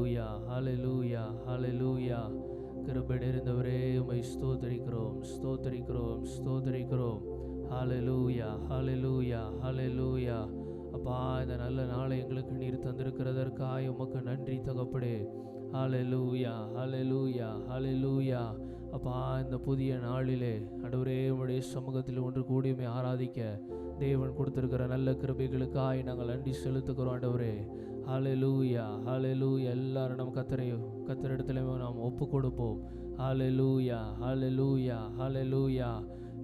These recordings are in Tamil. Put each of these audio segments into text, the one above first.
ஹalleluya ஹalleluya ஹalleluya. கிருபை நிறைந்தவரே உம்மை ஸ்தோத்திரிக்கிறோம் ஸ்தோத்திரிக்கிறோம் ஸ்தோத்திரிக்கிறோம். ஹalleluya ஹalleluya ஹalleluya. அப்பா, இந்த நல்ல நாளை எங்களுக்கு நீர் தந்திருக்கிறதற்காக உமக்கு நன்றி தகப்படே. ஹalleluya ஹalleluya ஹalleluya. அப்பா, இந்த புதிய நாளிலே ஆண்டவரே உம்முடைய சமூகத்தில் ஒன்று கூடியுமே ஆராதிக்க தேவன் கொடுத்திருக்கிற நல்ல கிருபைகளுக்காய் நாங்கள் நன்றி செலுத்துகிறோம் ஆண்டவரே. ஹalleluya ஹalleluya. எல்லாரும் நம்ம கர்த்தரிடத்திலே நாம் ஒப்பு கொடுப்போம். ஹalleluya ஹalleluya ஹalleluya.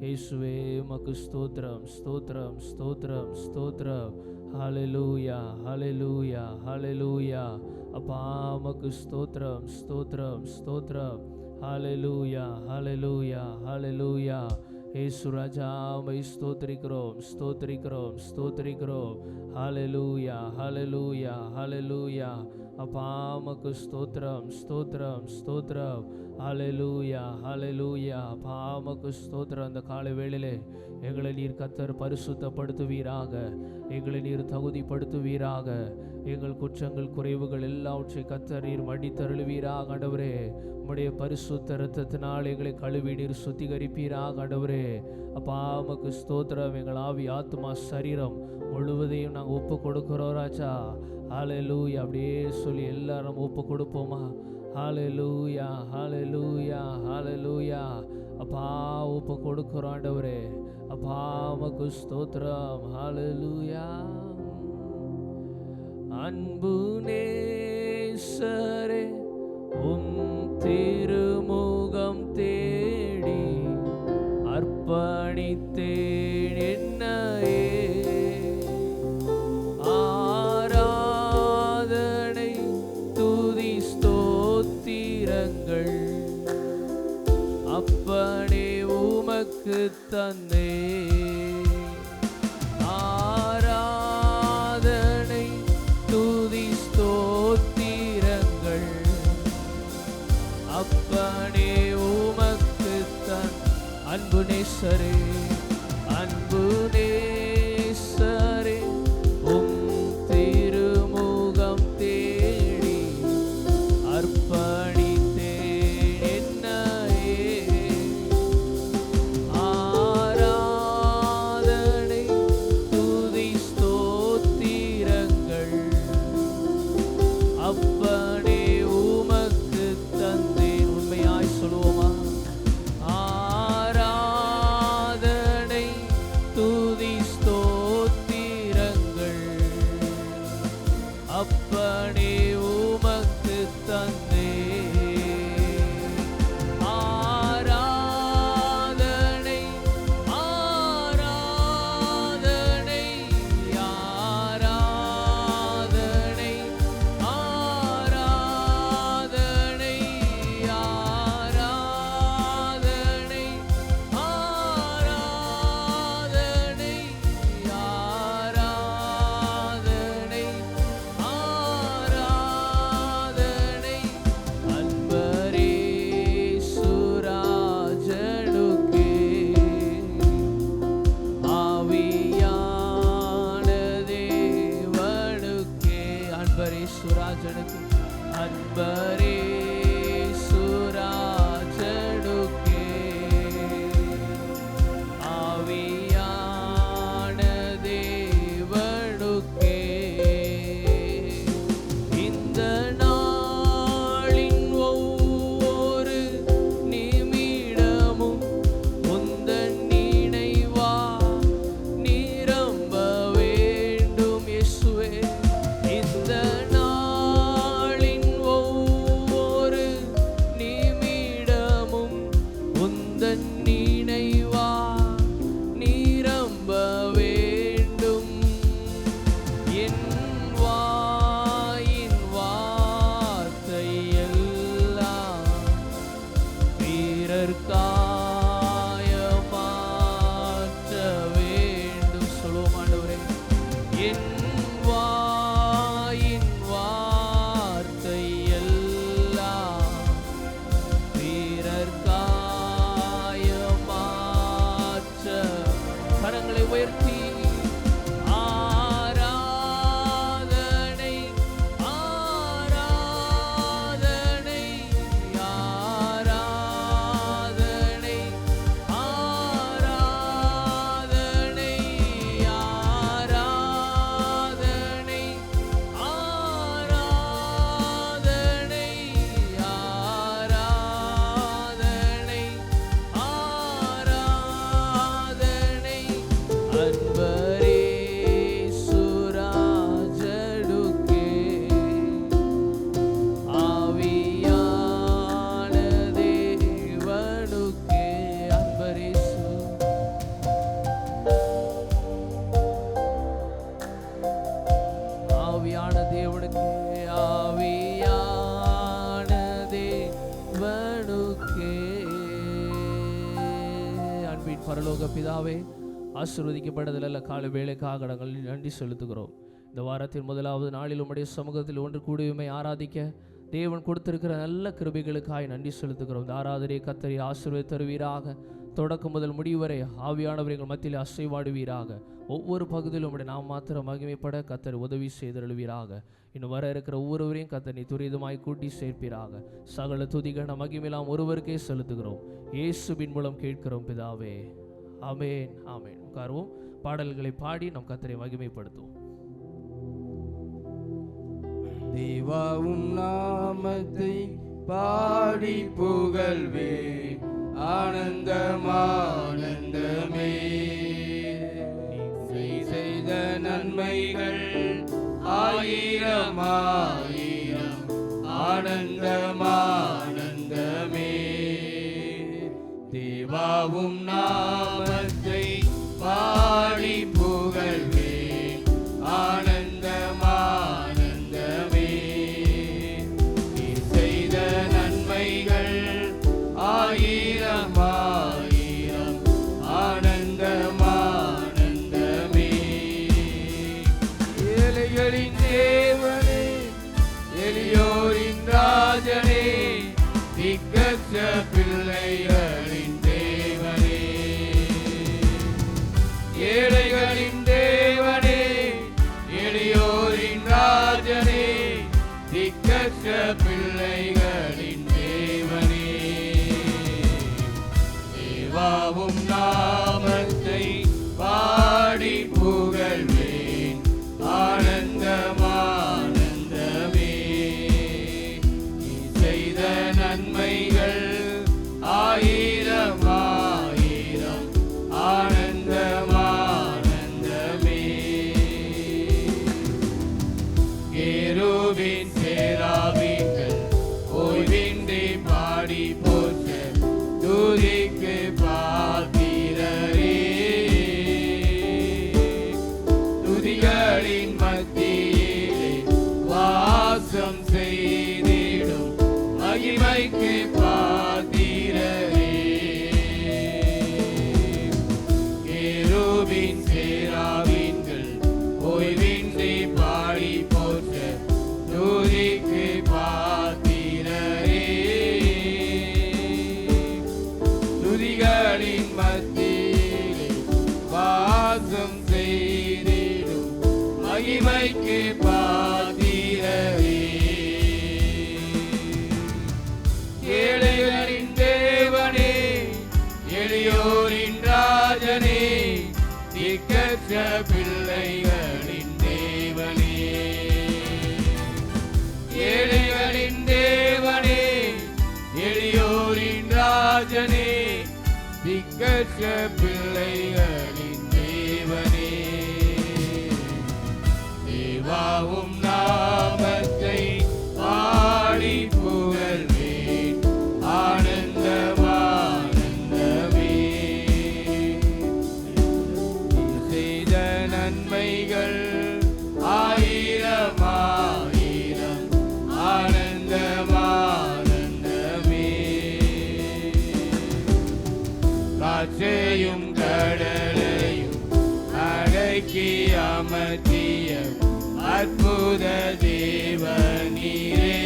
இயேசுவே உமக்கு ஸ்தோத்திரம் ஸ்தோத்திரம் ஸ்தோத்திரம் ஸ்தோத்திரம். ஹalleluya ஹalleluya ஹalleluya. அப்பா, உமக்கு ஸ்தோத்திரம் ஸ்தோத்திரம் ஸ்தோத்திரம். ஹalleluya ஹalleluya ஹalleluya. இயேசு ராஜா உம்மை ஸ்தோத்திரிக்கிறோம் ஸ்தோத்திரிக்கிறோம் ஸ்தோத்திரிக்கிறோம். ஹalleluya ஹalleluya ஹalleluya. அப்பா, உமக்கு ஸ்தோத்திரம் ஸ்தோத்திரம் ஸ்தோத்திரம். ஹalleluya ஹalleluya. அப்பா, உமக்கு ஸ்தோத்திரம். அந்த காலை வேளையிலே எங்களை நீர் கர்த்தர் பரிசுத்தப்படுத்துவீராக, எங்களை நீர் தகுதிப்படுத்துவீராக. எங்கள் குற்றங்கள் குறைவுகள் எல்லாவற்றை கர்த்தர் நீர் மன்னித்தருளுவீராக ஆண்டவரே. உம்முடைய பரிசுத்த இரத்தத்தினால் எங்களை கழுவி நீர் சுத்திகரிப்பீராக ஆண்டவரே. அப்பா, உமக்கு ஸ்தோத்திரம். எங்கள் ஆவி ஆத்மா சரீரம் முழுவதையும் நாங்கள் ஒப்பு கொடுக்கிறோம் ராஜா. ஹalleluya. அப்படியே சொல்லி எல்லாரும் ஒப்பு கொடுப்போமா? ஹalleluya ஹalleluya ஹalleluya. அப்பா, ஒப்பு கொடுக்கிறோம் ஆண்டவரே. அப்பா, உமக்கு ஸ்தோத்திரம். ஹalleluya. அன்பு நேசரே உம் திருமுகம் தேடி அர்ப்பணித்தேன் என்னையே. ஆராதனை துதி ஸ்தோத்திரங்கள் அப்பனே உமக்கு தந்தே. ஆராதனை துதி ஸ்தோத்திரங்கள் அப்பனே உமக்கு தன். அன்பு நேசரே அன்பு நேசரே உம் திருமுகம் தேடி அர்ப்பணித்தேன் என்னையே. ஆராதனை துதி ஸ்தோத்திரங்கள் அப்பனே உமக்கு தந்தேன். உண்மையாய் சொல்லுவோமா? ஆராதனை துதி ஸ்தோத்திரங்கள் அப்பனே உமக்கு தந்தே. ஆராதனை ஆராதனை ஆராதனை ஆராதனை ஆராதனை ஆராதனை ஆராதனை ஆராதனை. அன்பரே சுராஜனுக்கே ஆவியான தேவனுக்கே. அன்பரே சுராஜனுக்கு அன்பரே சுராஜனுக்கே ஆவியான தேவனுக்கே. இந்த நாளின் ஒவ்வொரு நிமிடமும் உந்தன் நினைவா நிரம்ப வேண்டும் இயேசுவே. இந்த நாளின் ஒவ்வொரு பரலோக பிதாவே, ஆசீர்வதிக்கப்பட்டதில் காலை வேலைக்காக நாங்கள் நன்றி செலுத்துகிறோம். இந்த வாரத்தின் முதலாவது நாளில் உம்முடைய சமூகத்தில் ஒன்று கூடியுமே ஆராதிக்க தேவன் கொடுத்திருக்கிற நல்ல கிருபைகளுக்காய் நன்றி செலுத்துகிறோம். இந்த ஆராதனை கர்த்தர் ஆசீர்வதித்து தருவீராக. தொடக்கம் முதல் முடிவு வரை ஆவியானவர் எங்கள் மத்தியில் அசைவாடுவீராக. ஒவ்வொரு பகுதியிலும் உம்முடைய நாம் மாத்திரம் மகிமைப்பட கர்த்தர் உதவி செய்தருள்வீராக. இன்னும் வர இருக்கிற ஒவ்வொருவரையும் கர்த்தர் நீ துரிதமாய் கூட்டி சேர்ப்பீராக. சகல துதிகள் மகிமையெல்லாம் ஒருவருக்கே செலுத்துகிறோம். இயேசுவின் மூலம் கேட்கிறோம் பிதாவே, ஆமென், ஆமென். உட்கார்வோம். பாடல்களை பாடி நம் கர்த்தரை மகிமைப்படுத்துவோம். தேவாவும் நாமத்தை பாடி புகழ்வே, ஆனந்தமானந்தமே. நீ செய்த நன்மைகள் ஆயிரம் ஆயிரம், ஆனந்தமானந்தமே. தேவாவும் நாமத்தை பாடி புகழ்வே, ஆனந்தமானந்தமே. நீ செய்த நன்மைகள் ஆயிரம் ஆயிரம், ஆனந்தமானந்தமே. ஏழைகளின் தேவனே, எளியோரின் ராஜனே, திக்கற்ற பிள்ளைகளின் தேவனே. ஏழைகளின் தேவனே, எளியோரின் ராஜனே, திக்கற்ற பிள்ளைகளின் தேவனே. தேவாவும் நாமத்தை பாடி புகழ்வேன், ஆனந்தமானந்தமே. நீ செய்த நன்மைகள் ஆயிரம் ஆயிரம், ஆனந்தமானந்தமே. கேருபீன் சேராபீன்கள் ஓய்வின்றி பாடி போற்ற துதிக்கு பாத்திரரே. துதிகளின் மத்தியிலே வாசம் செய்திடும் மகிமைக்கு பாத்திரரே. கேருபீன் சேராபீன்கள் ஓய்வின்றி பாடி போற்ற துதிக்கு பாத்திரரே. துதிகளின் மத்தியிலே வாசம் செய்திடும் மகிமைக்கு பாத்திரரே. ஏழைகளின் தேவனே, எளியோரின் ராஜனே, திக்கற்ற பிள்ளைகளின் தேவனே. ஏழைகளின் தேவனே, எளியோரின் ராஜனே, திக்கற்ற பிள்ளைகளின் தேவனே. தேவாவும் நாமத்தை பாடி புகழ்வேன், ஆனந்தமானந்தமே. நீ செய்த நன்மைகள் ஆயிரம் ஆயிரம், ஆனந்தமானந்தமே. காற்றையும் கடலையும் அடக்கி அமர்த்திய அற்புத தேவனீரே.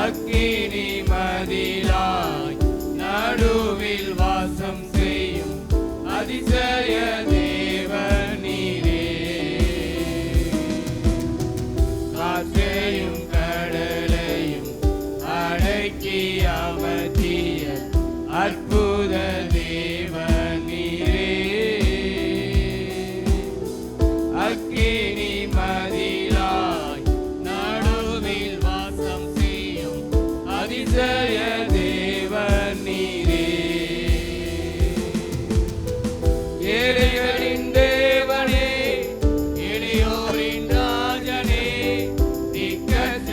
அக்கினி மதிலாய் நடுவில் வாசம் செய்யும் அதிசய தேவனீரே. காற்றையும் கடலையும் அடக்கி அமர்த்திய அற்புத தேவனீரே. அக்கினி மதிலாய் நடுவில் வாசம் செய்யும் அதிசய தேவனீரே. ஏழைகளின் தேவனே, எளியோரின் ராஜனே, திக்கற்ற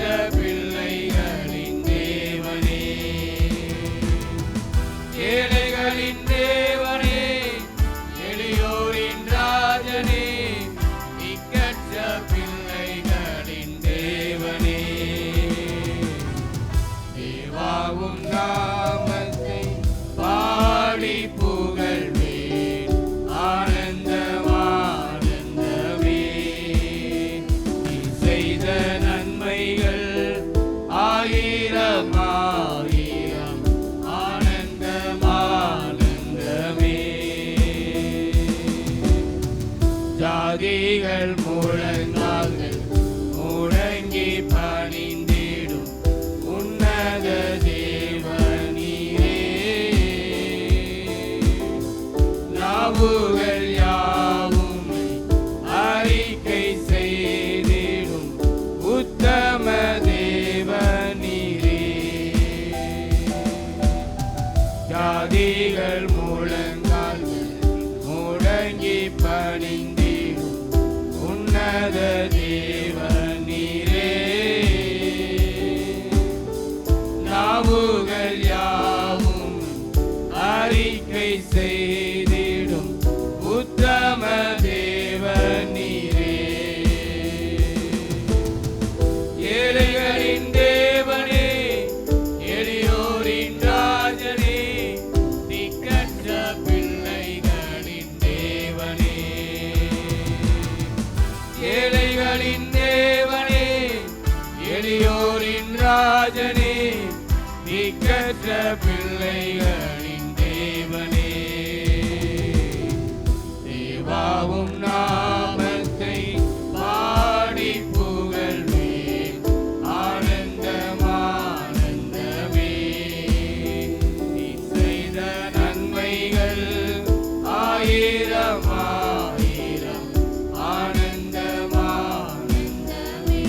ராஜனே, திக்கற்ற பிள்ளைகளின் தேவனே, தேவாவும் நாமத்தை பாடி புகழ்வேன், ஆனந்தம் ஆனந்தமே. நீ செய்த நன்மைகள் ஆயிரம் ஆயிரம், ஆனந்தம் ஆனந்தமே.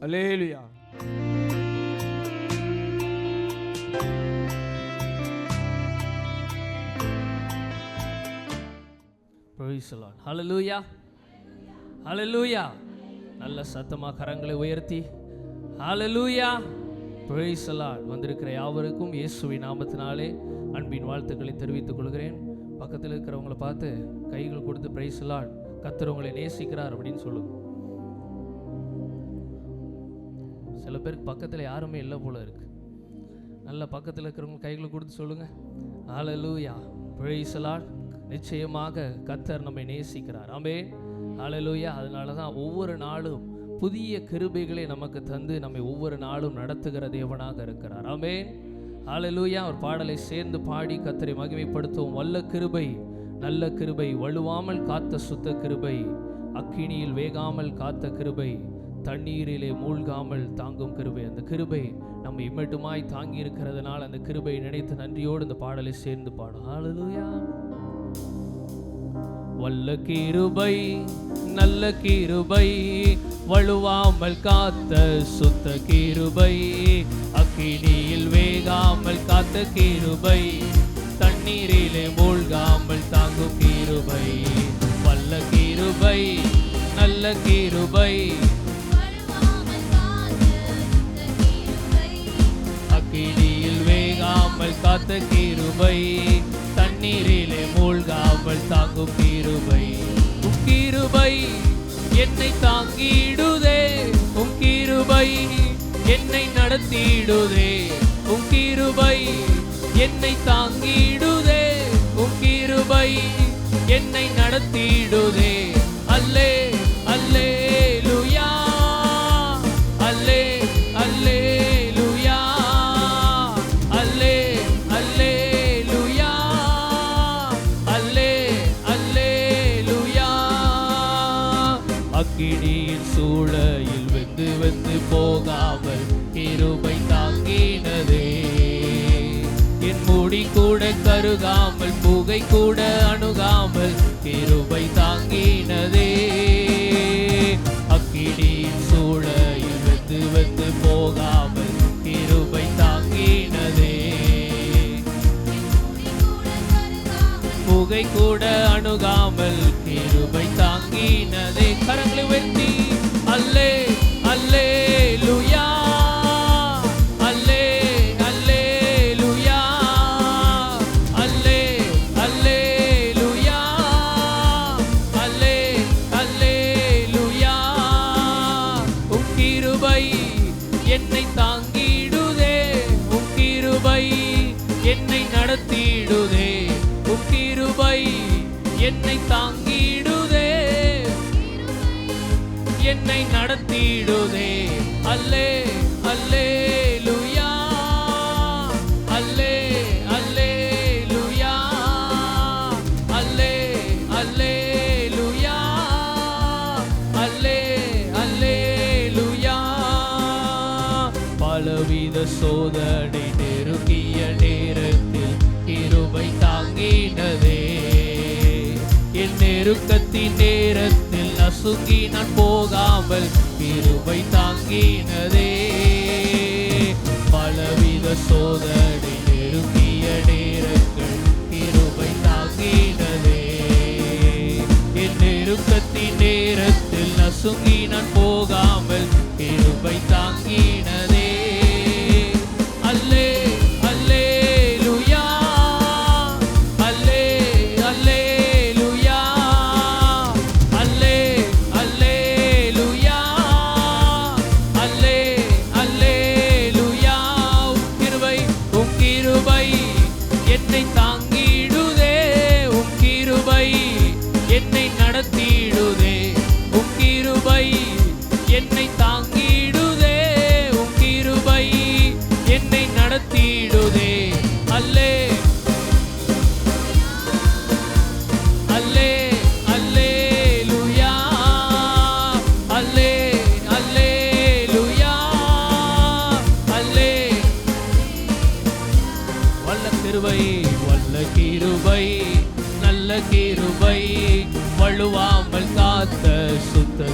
அல்லேலூயா. Praise the Lord. Hallelujah. Hallelujah. நல்ல சத்தமா கரங்களை உயர்த்தி Hallelujah. Praise the Lord. வந்திருக்கிற யாவருக்கும் இயேசுவின் நாமத்தினாலே அன்பின் வாழ்த்துக்களை தெரிவித்துக் கொள்கிறேன். பக்கத்தில் இருக்கிறவங்களை பார்த்து கைகள் கொடுத்து Praise the Lord, கர்த்தர் உங்களை நேசிக்கிறார் அப்படின்னு சொல்லுங்க. சில பேருக்கு பக்கத்தில் யாருமே இல்லை போல இருக்கு. நல்ல பக்கத்தில் இருக்கிறவங்க கைகளை கொடுத்து சொல்லுங்க Hallelujah. Praise the Lord. நிச்சயமாக கர்த்தர் நம்மை நேசிக்கிறார். ஆமென். ஹல்லேலூயா. அதனால தான் ஒவ்வொரு நாளும் புதிய கிருபைகளை நமக்கு தந்து நம்மை ஒவ்வொரு நாளும் நடத்துகிற தேவனாக இருக்கிறார். ஆமென். ஹல்லேலூயா. ஒரு பாடலை சேர்ந்து பாடி கர்த்தரை மகிமைப்படுத்துவோம். வல்ல கிருபை, நல்ல கிருபை, வழுவாமல் காத்த சுத்த கிருபை, அக்கினியில் வேகாமல் காத்த கிருபை, தண்ணீரிலே மூழ்காமல் தாங்கும் கிருபை. அந்த கிருபை நம்ம இம்மட்டுமாய் தாங்கி இருக்கிறதுனால அந்த கிருபை நினைத்து நன்றியோடு இந்த பாடலை சேர்ந்து பாடும். ஹல்லேலூயா. வல்ல கிருபை, நல்ல கிருபை, வழுவாமல் காத்த சுத்த கிருபை, அக்கினியில் வேகாமல் காத்த கிருபை, தண்ணீரிலே மூழ்காமல் தாங்கும் கிருபை. வல்ல கிருபை, நல்ல கிருபை, அக்கினியில் வேகாமல் காத்த கிருபை, தண்ணீரிலே மூழ்காமல் தாங்கும் கிருபை. உம் கிருபை என்னை தாங்கிடுதே, உம் கிருபை என்னை நடத்திடுதே, உம் கிருபை என்னை தாங்கிடுதே, உம் கிருபை என்னை நடத்திடுதே. அல்லே அல்லேலூயா, அல்லே அல்லேலூயா, அல்லே அல்லேலூயா, அல்லே அல்லேலூயா. அக்கினியின் சூளையில் வெந்து வெந்து போகாமல் கிருபை தாங்கினதே, என் முடி கூட கருகாமல் புகை கூட அணுகாமல் கிருபை தாங்கினதே. அக்கினியின் சூளையில் வெந்து வெந்து போகாமல் கிருபை தாங்கினதே, புகை கூட அணுகாமல் கிருபை தாங்கினதே. கரங்களை உயர்த்தி அல்லே அல்லேலூயா, அல்லே அல்லேலூயா, அல்லே அல்லேலூயா, அல்லே அல்லேலூயா. உம் கிருபை என்னை தாங்கிடுதே, உம் கிருபை என்னை நடத்திடுதே, உம் கிருபை என்னை தாங்கிடுதே, என்னை நடத்திடுதே. அல்லே அல்லேலூயா, அல்லே அல்லேலூயா, அல்லே அல்லேலூயா, அல்லே அல்லேலூயா. பலவித சோதனை நெருங்கிய நேரத்தில் கிருபை தாங்கினதே, என் நெருக்கத்தின் நேரத்தில் நசுங்கி நான் போகாமல் கிருபை தாங்கினதே. பலவித சோதனை நெருங்கிய நேரங்கள் கிருபை தாங்கினதே, என் நெருக்கத்தின் நேரத்தில் நசுங்கி நான் போகாமல் கிருபை தாங்கினதே. அல்லே அல்லேலூயா, அல்லே அல்லேலூயா, அல்லே அல்லேலூயா, அல்லே அல்லேலூயா. உம் கிருபை என்னை தாங்கிடுதே, உம் கிருபை என்னை நடத்திடுதே, உம் கிருபை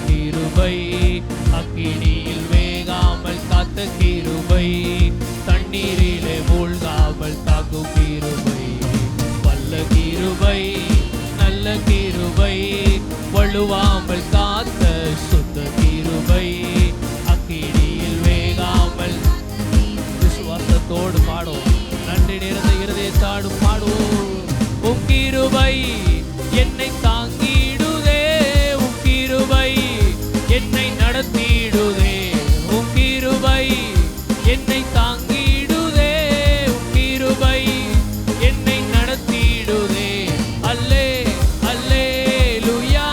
கிருபை, அக்கினியில் வேகாமல் காத்த கிருபை, தண்ணீரிலே மூழ்காமல் காக்கும் கிருபை, வல்ல கிருபை, நல்ல கிருபை, வழுவாமல் காத்த சுத்த கிருபை, அக்கினியில் வேகாமல். விசுவாசத்தோடு பாடுவோம், நன்றி நிறைந்த இருதயத்தோடு பாடுவோம். உம் கிருபை என்னை தாங்கிடுதே, உம் கிருபை என்னை நடத்திடுதே, உம் கிருபை என்னை தாங்கிடுதே, உம் கிருபை என்னை நடத்திடுதே. அல்லே அல்லேலூயா,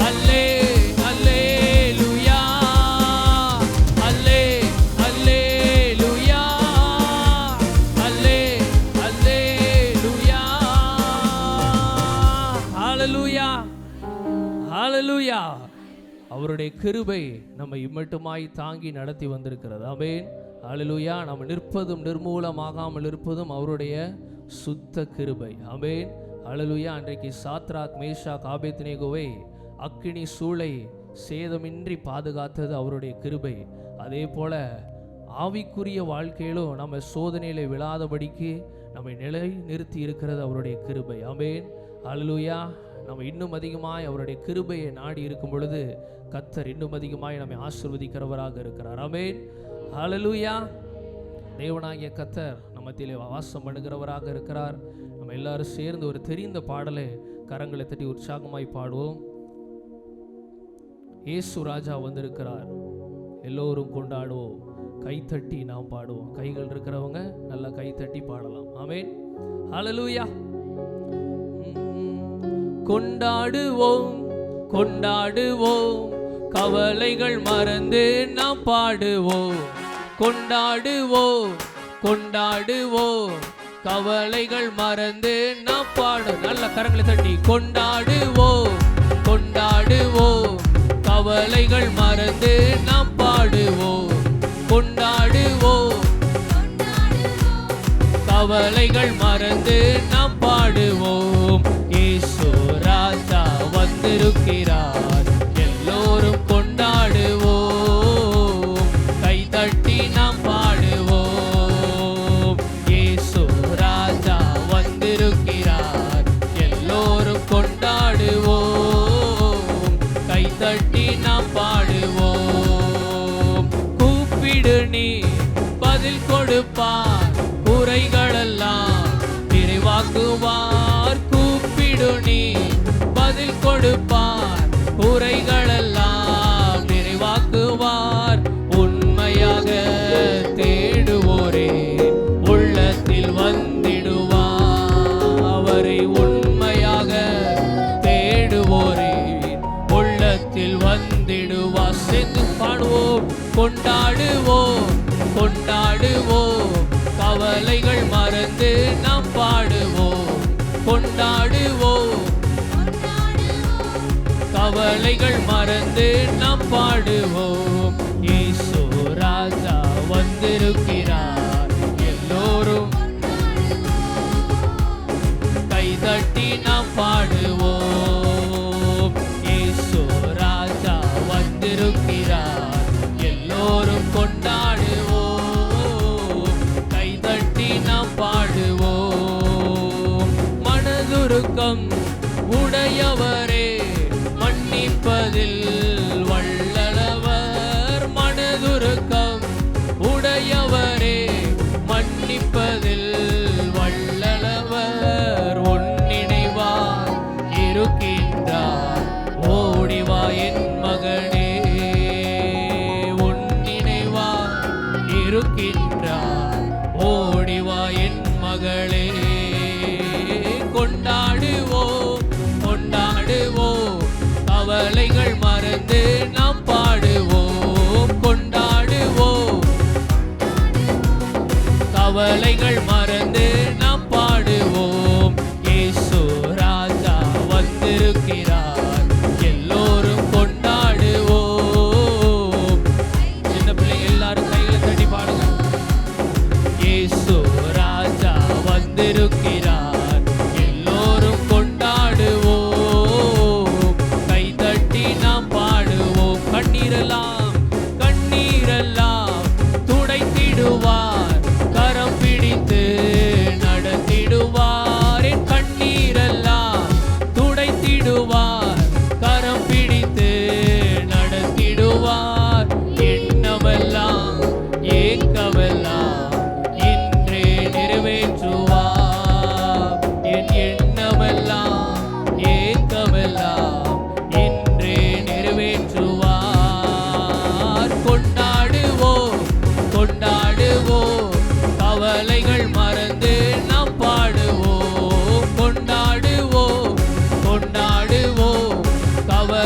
அல்லே அல்லேலூயா, அல்லே அல்லேலூயா, அல்லே அல்லேலூயா. ஹல்லேலூயா, ஹல்லேலூயா. அவருடைய கிருபை நம்ம இம்மட்டுமாய் தாங்கி நடத்தி வந்திருக்கிறது. ஆமென், ஹல்லேலூயா. நம்ம நிற்பதும் நிர்மூலமாகாமல் இருப்பதும் அவருடைய சுத்த கிருபை. ஆமென், ஹல்லேலூயா. அன்றைக்கு சாத்ராக், மேஷாக், ஆபேத்நேகோவை அக்கினி சூளை சேதமின்றி பாதுகாத்தது அவருடைய கிருபை. அதே போல ஆவிக்குரிய வாழ்க்கையிலும் நம்ம சோதனையில விழாதபடிக்கு நம்மை நிலை நிறுத்தி இருக்கிறது அவருடைய கிருபை. ஆமென், ஹல்லேலூயா. நம்ம இன்னும் அதிகமாய் அவருடைய கிருபையை நாடி இருக்கும் பொழுது கர்த்தர் இன்னும் அதிகமாய் நம்மை ஆசீர்வதிக்கிறவராக இருக்கிறார். ஆமென், ஹல்லேலூயா. தேவனாகிய கர்த்தர் நம்ம மத்தியிலே வாசம் பண்ணுகிறவராக இருக்கிறார். நம்ம எல்லாரும் சேர்ந்து ஒரு தெரிந்த பாடலை கரங்களை தட்டி உற்சாகமாய் பாடுவோம். இயேசு ராஜா வந்திருக்கிறார், எல்லோரும் கொண்டாடுவோம், கைத்தட்டி நாம் பாடுவோம். கைகள் இருக்கிறவங்க நல்லா கைத்தட்டி பாடலாம். ஆமென், ஹல்லேலூயா. கொண்டாடுவோம் கொண்டாடுவோம், கவலைகள் மறந்து நாம் பாடுவோம். கொண்டாடுவோம் கொண்டாடுவோம், கவலைகள் மறந்து நாம் பாடு. நல்ல கரங்களை தட்டி கொண்டாடுவோம் கொண்டாடுவோம், கவலைகள் மறந்து நாம் பாடுவோம். கொண்டாடுவோம், கவலைகள் மறந்து நாம் பாடுவோம். இயேசு ராஜா வந்திருக்கிறார், எல்லோரும் கொண்டாடுவோம், கைதட்டி நாம் பாடுவோம். இயேசு ராஜா வந்திருக்கிறார், எல்லோரும் கொண்டாடுவோம், கைதட்டி நாம் பாடுவோம். கூப்பிடு நீ பதில் கொடுப்பார், குறைகளெல்லாம் நிறைவாக்குவார். கூப்பிடு நீ பதில் கொடுப்பார், குறைகளெல்லாம் நிறைவாக்குவார். உண்மையாக தேடுவோரே உள்ளத்தில் வந்திடுவார், அவரை உண்மையாக தேடுவோரே உள்ளத்தில் வந்திடுவார். சேர்ந்து பாடுவோம், கொண்டாடுவோம் கொண்டாடுவோம், கவலைகள் மறந்து நாம் பாடுவோம். கொண்டாடுவோம், கவலைகள் மறந்து நாம் பாடுவோம். இயேசு ராஜா வந்திருக்கிறார், எல்லோரும் கைதட்டி நாம் பாடுவோம். இயேசு ராஜா வந்திருக்கிறார், எல்லோரும் கொண்டாடுவோம், கைதட்டி நாம் பாடுவோம். மனதுருக்கம் உடையவரே மன்னிப்பதில் வல்லவர், மனதுருக்கம் உடையவரே மன்னிப்பதில் வல்லவர். உன்னினைவார் இருக்கின்றார், ஓடிவா என் மகனே, உன்னினைவார் இருக்கின்றார், ஓடிவா என் மகளே. கொண்டாடுவோம் கொண்டாடுவோம், கவலைகள் மறந்து நாம் பாடுவோம். கொண்டாடுவோம், கவலைகள் மறந்து நாம் பாடுவோம். இயேசு ராஜா வந்திருக்கிறார், எல்லோரும் கொண்டாடுவோம். சின்ன பிள்ளைங்க எல்லாரும் கைகளை தட்டி பாடுங்க. இயேசு ராஜா வந்திருக்கிறார், எல்லோரும் கொண்டாடுவோம், கைதட்டி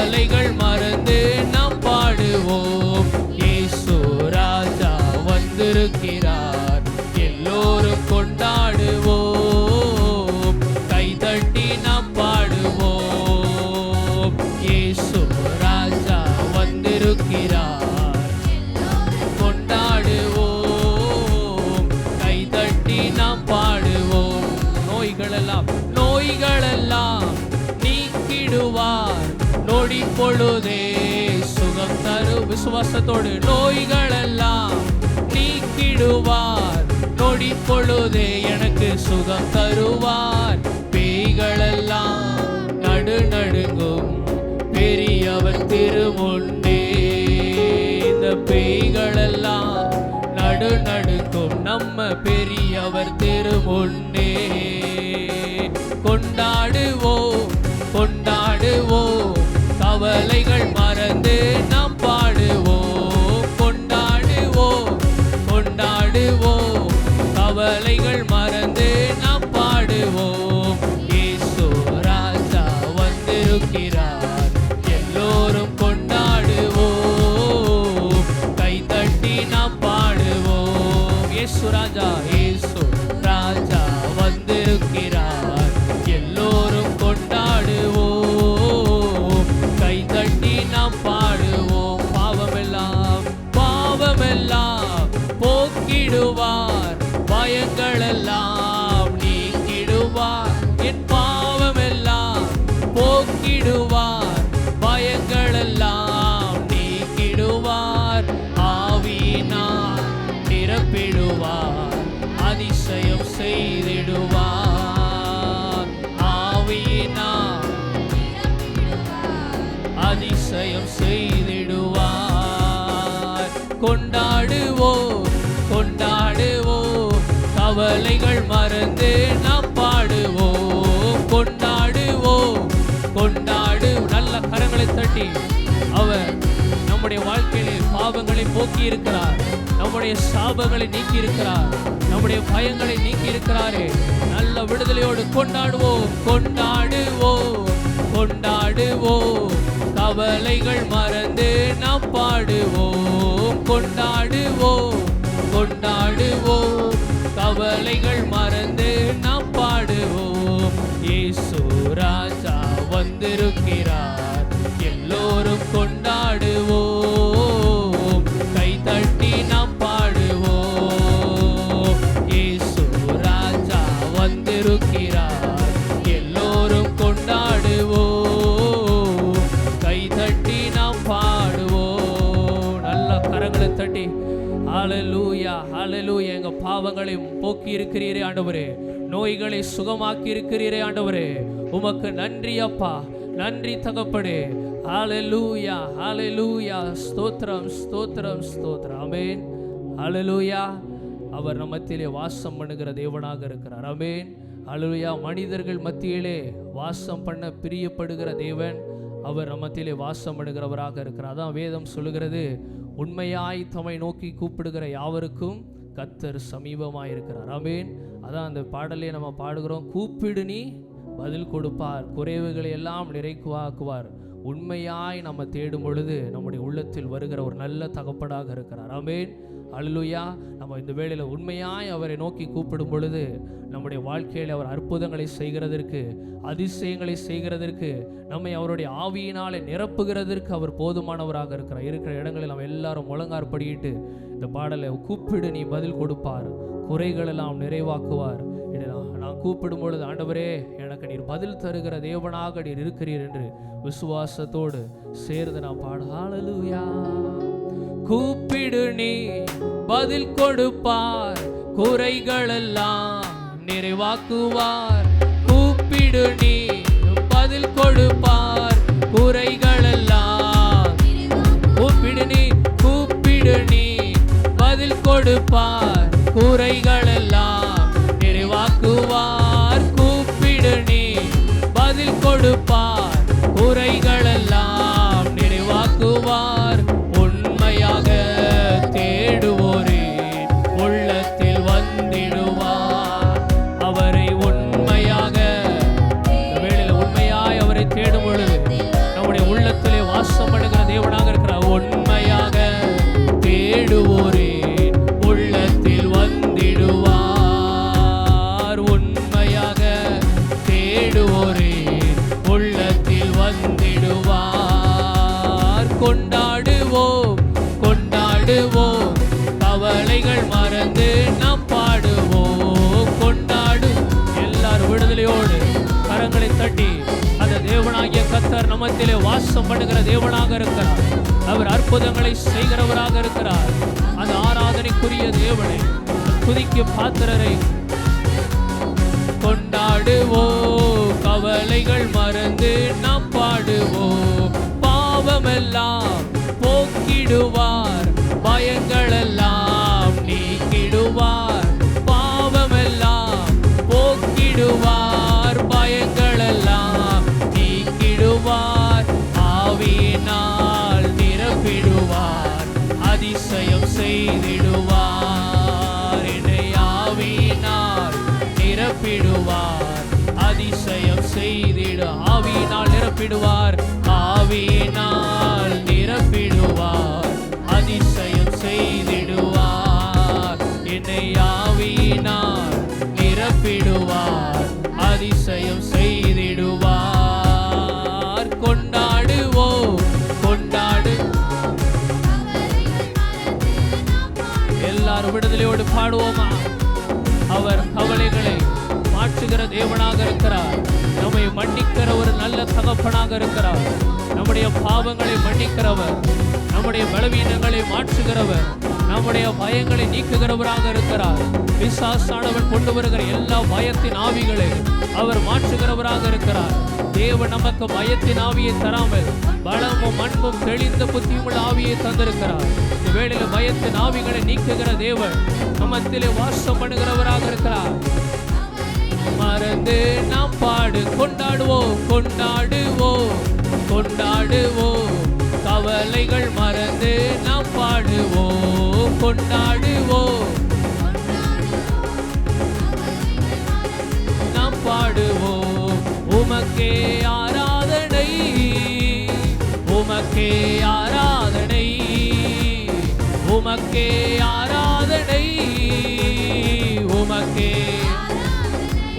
கவலைகள் மறந்து நாம் பாடுவோம். இயேசு ராஜா வந்திருக்கிறார், எல்லோரும் கொண்டாடுவோம். கைதட்டி நாம் பாடுவோம். இயேசு ராஜா வந்திருக்கிறார், கொண்டாடுவோம். கைதட்டி நாம் பாடுவோம். நோய்களெல்லாம் நீக்கிடுவார், நொடி பொழுதே சுகம் தரும். விசுவாசத்தோடு நோய்களெல்லாம் நீக்கிடுவார், நொடி பொழுதே எனக்கு சுகம் தருவார். பேய்களெல்லாம் நடுநடுங்கும், பெரியவர் திருமுன்னே. இந்த பேய்களெல்லாம் நடுநடுங்கும், நம்ம பெரியவர் திருமுன்னே. கொண்டாடுவோம் கொண்டாடுவோம், கவலைகள் மறந்து நாம் பாடுவோம். கொண்டாடுவோம் கொண்டாடுவோம், கவலைகள் மறந்து நாம் பாடுவோம். இயேசு ராஜா வந்திருக்கிறார், எல்லோரும் கொண்டாடுவோம். கைதட்டி நாம் பாடுவோம். இயேசு ராஜா வந்திருக்கிறார், எல்லோரும் கொண்டாடுவோம். கைதட்டி நாம் பாடுவோம். பாவமெல்லாம் போக்கிடுவார், பயங்களெல்லாம் நீக்கிடுவார். என் பாவமெல்லாம் போக்கிடுவார், பயங்களெல்லாம் நீக்கிடுவார். ஆவியினால் நிரப்பிடுவார், அதிசயம் செய்திடுவார். ஆவியினால் அதிசயம் செய்திடுவார். கொண்டாடுவோம் கொண்டாடுவோம், கவலைகள் மறந்து நாம் பாடுவோம். கொண்டாடுவோம் நல்ல கரங்களை தட்டி அவர் நம்முடைய வாழ்க்கையிலே பாவங்களை போக்கி இருக்கிறார், நம்முடைய சாபங்களை நீக்கி இருக்கிறார், நம்முடைய பயங்களை நீக்கி இருக்கிறாரே. நல்ல விடுதலையோடு கொண்டாடுவோம் கொண்டாடுவோம், கவலைகள் மறந்து நாம் பாடுவோம். கொண்டாடுவோம் கவலைகள் மறந்து நாம் பாடுவோம். இயேசு ராஜா வந்திருக்கிறார், எல்லோரும் கொண்டாடுவோம். கைதட்டி நாம் பாடுவோம். இயேசு ராஜா வந்திருக்கிறார், எல்லோரும் கொண்டாடுவோம். கைதட்டி நாம் பாடுவோம். நல்ல கரங்களை தட்டி ஹல்லேலூயா ஹல்லேலூயா. எங்க பாவங்களை போக்கி இருக்கிறீரே ஆண்டவரே, நோய்களை சுகமாக்கி இருக்கிறீரே ஆண்டவரே, உமக்கு நன்றி அப்பா, நன்றி தகப்படே. ஹல்லேலூயா ஹல்லேலூயா. ஸ்தோத்திரம் ஸ்தோத்திரம் ஸ்தோத்திரம். ஆமென். ஹல்லேலூயா. அவர் நம்மத்திலே வாசம் பண்ணுகிற தேவனாக இருக்கிறார். ஆமென். ஹல்லேலூயா. மனிதர்கள் மத்தியிலே வாசம் பண்ண பிரியப்படுகிற தேவன் அவர் நம்மத்திலே வாசம் பண்ணுகிறவராக இருக்கிறார். அதான் வேதம் சொல்லுகிறது, உண்மையாய் தம்மை நோக்கி கூப்பிடுகிற யாவருக்கும் கர்த்தர் சமீபமாய் இருக்கிறார். ஆமென். அதான் அந்த பாடலே நம்ம பாடுகிறோம். கூப்பிடு நீ பதில் கொடுப்பார், குறைவுகளை எல்லாம் நிறைவாக்குவார். உண்மையாய் நம்ம தேடும் பொழுது நம்முடைய உள்ளத்தில் வருகிற ஒரு நல்ல தகப்பனாக இருக்கிறார். ஆமென். அல்லேலூயா. நம்ம இந்த வேளையில் உண்மையாய் அவரை நோக்கி கூப்பிடும் பொழுது நம்முடைய வாழ்க்கையில் அவர் அற்புதங்களை செய்கிறதற்கு, அதிசயங்களை செய்கிறதற்கு, நம்மை அவருடைய ஆவியினாலே நிரப்புகிறதற்கு அவர் போதுமானவராக இருக்கிறார். இருக்கிற இடங்களில் நம்ம எல்லாரும் முழங்காற்படியிட்டு இந்த பாடலை, கூப்பிடு நீ பதில் கொடுப்பார், குறைகளெல்லாம் நிறைவாக்குவார். நான் கூப்பிடும் பொழுது, ஆண்டவரே எனக்கு நீர் பதில் தருகிற தேவனாக நீர் இருக்கிறீர் என்று விசுவாசத்தோடு சேர்ந்து நாம் பாட. ஹல்லேலூயா. கூப்பிடு நீ பதில் கொடுப்பார், குறைகளெல்லாம் நிறைவாக்குவார். கூப்பிடு நீ பதில் கொடுப்பார், குறைகளெல்லாம். கூப்பிடு நீ பதில் கொடுப்பார், குறைகளெல்லாம் நிறைவாக்குவார். கூப்பிடு நீ பதில் கொடுப்பார், குறைகளெல்லாம் நிறைவாக்குவார். உண்மையாக தேடுவோரே உள்ளத்தில் வந்திடுவார். அவரை உண்மையாக, இந்த வேளையில் உண்மையாய் அவரை தேடும் பொழுது நம்முடைய உள்ள வாசம் பண்ணுகிற தேவனாக இருக்கிறார். உண்மையாக தேடுவோரே உள்ளத்தில் வந்திடுவார். உண்மையாக தேடுவோரே உள்ளத்தில் வந்திடுவார். கொண்டாடுவோம் கொண்டாடுவோம் கவலைகள் மறந்து நாம் பாடுவோம். கொண்டாடு எல்லாரும் விடுதலையோடு கரங்களை தட்டி அந்த தேவனாகிய கர்த்தர் நம்மத்திலே வாசம் பண்ணுகிற தேவனாக இருக்கிறார். அவர் அற்புதங்களை செய்கிறவராக இருக்கிறார். அந்த ஆராதனைக்குரிய தேவனை துதிக்கும் பாத்திரரை கொண்டாடுவோம். கவலைகள் மறந்து நாம் பாடுவோம். பாவமெல்லாம் போக்கிடுவார், பயங்கள் எல்லாம் நீக்கிடுவார். பாவமெல்லாம் போக்கிடுவார், பயங்கள் எல்லாம் நீக்கிடுவார். ஆவியினால் நிரப்பிடுவார், அதிசயம் செய்திடுவார். என்னை ஆவியினால் நிரப்பிடுவார், அதிசயம் செய்திடு. ஆவியினால் நிரப்பிடுவார், ஆவியினால் நிரப்பிடுவார், அதிசயம் செய்திடுவார். என்னை ஆவியினால் நிரப்பிடுவார், அதிசயம் செய்திடுவார். கொண்டாடுவோம் கொண்டாடு எல்லாரும் விடுதலையோடு பாடுவோமா? அவர் கவலைகளை மாற்றுகிற தேவனாக இருக்கிறார். நம்மை மன்னிக்கிற ஒரு நல்ல தகப்பனாக இருக்கிறார். நம்முடைய பாவங்களை மன்னிக்கிறவர், நம்முடைய பலவீனங்களை மாற்றுகிறவர், நம்முடைய பயங்களை நீக்குகிறவராக இருக்கிறார். பிசாசானவன் கொண்டு வருகிற எல்லா பயத்தின் ஆவிகளை அவர் மாற்றுகிறவராக இருக்கிறார். தேவன் நமக்கு பயத்தின் ஆவியை தராமல் பலமும் அன்பும் தெளிந்த புத்தியுமுள்ள ஆவியை தந்திருக்கிறார். இந்த வேளையில் பயத்தின் ஆவிகளை நீக்குகிற தேவன் நம்மத்திலே வாசம் பண்ணுகிறவராக இருக்கிறார். மறந்து நாம் பாடு கொண்டாடுவோம் கொண்டாடுவோம் கொண்டாடுவோம். கவலைகள் மறந்து நாம் பாடுவோம் கொண்டாடுவோம். நாம் பாடுவோம். உமக்கே ஆராதனை, உமக்கே ஆராதனை, உமக்கே ஆராதனை, உமக்கே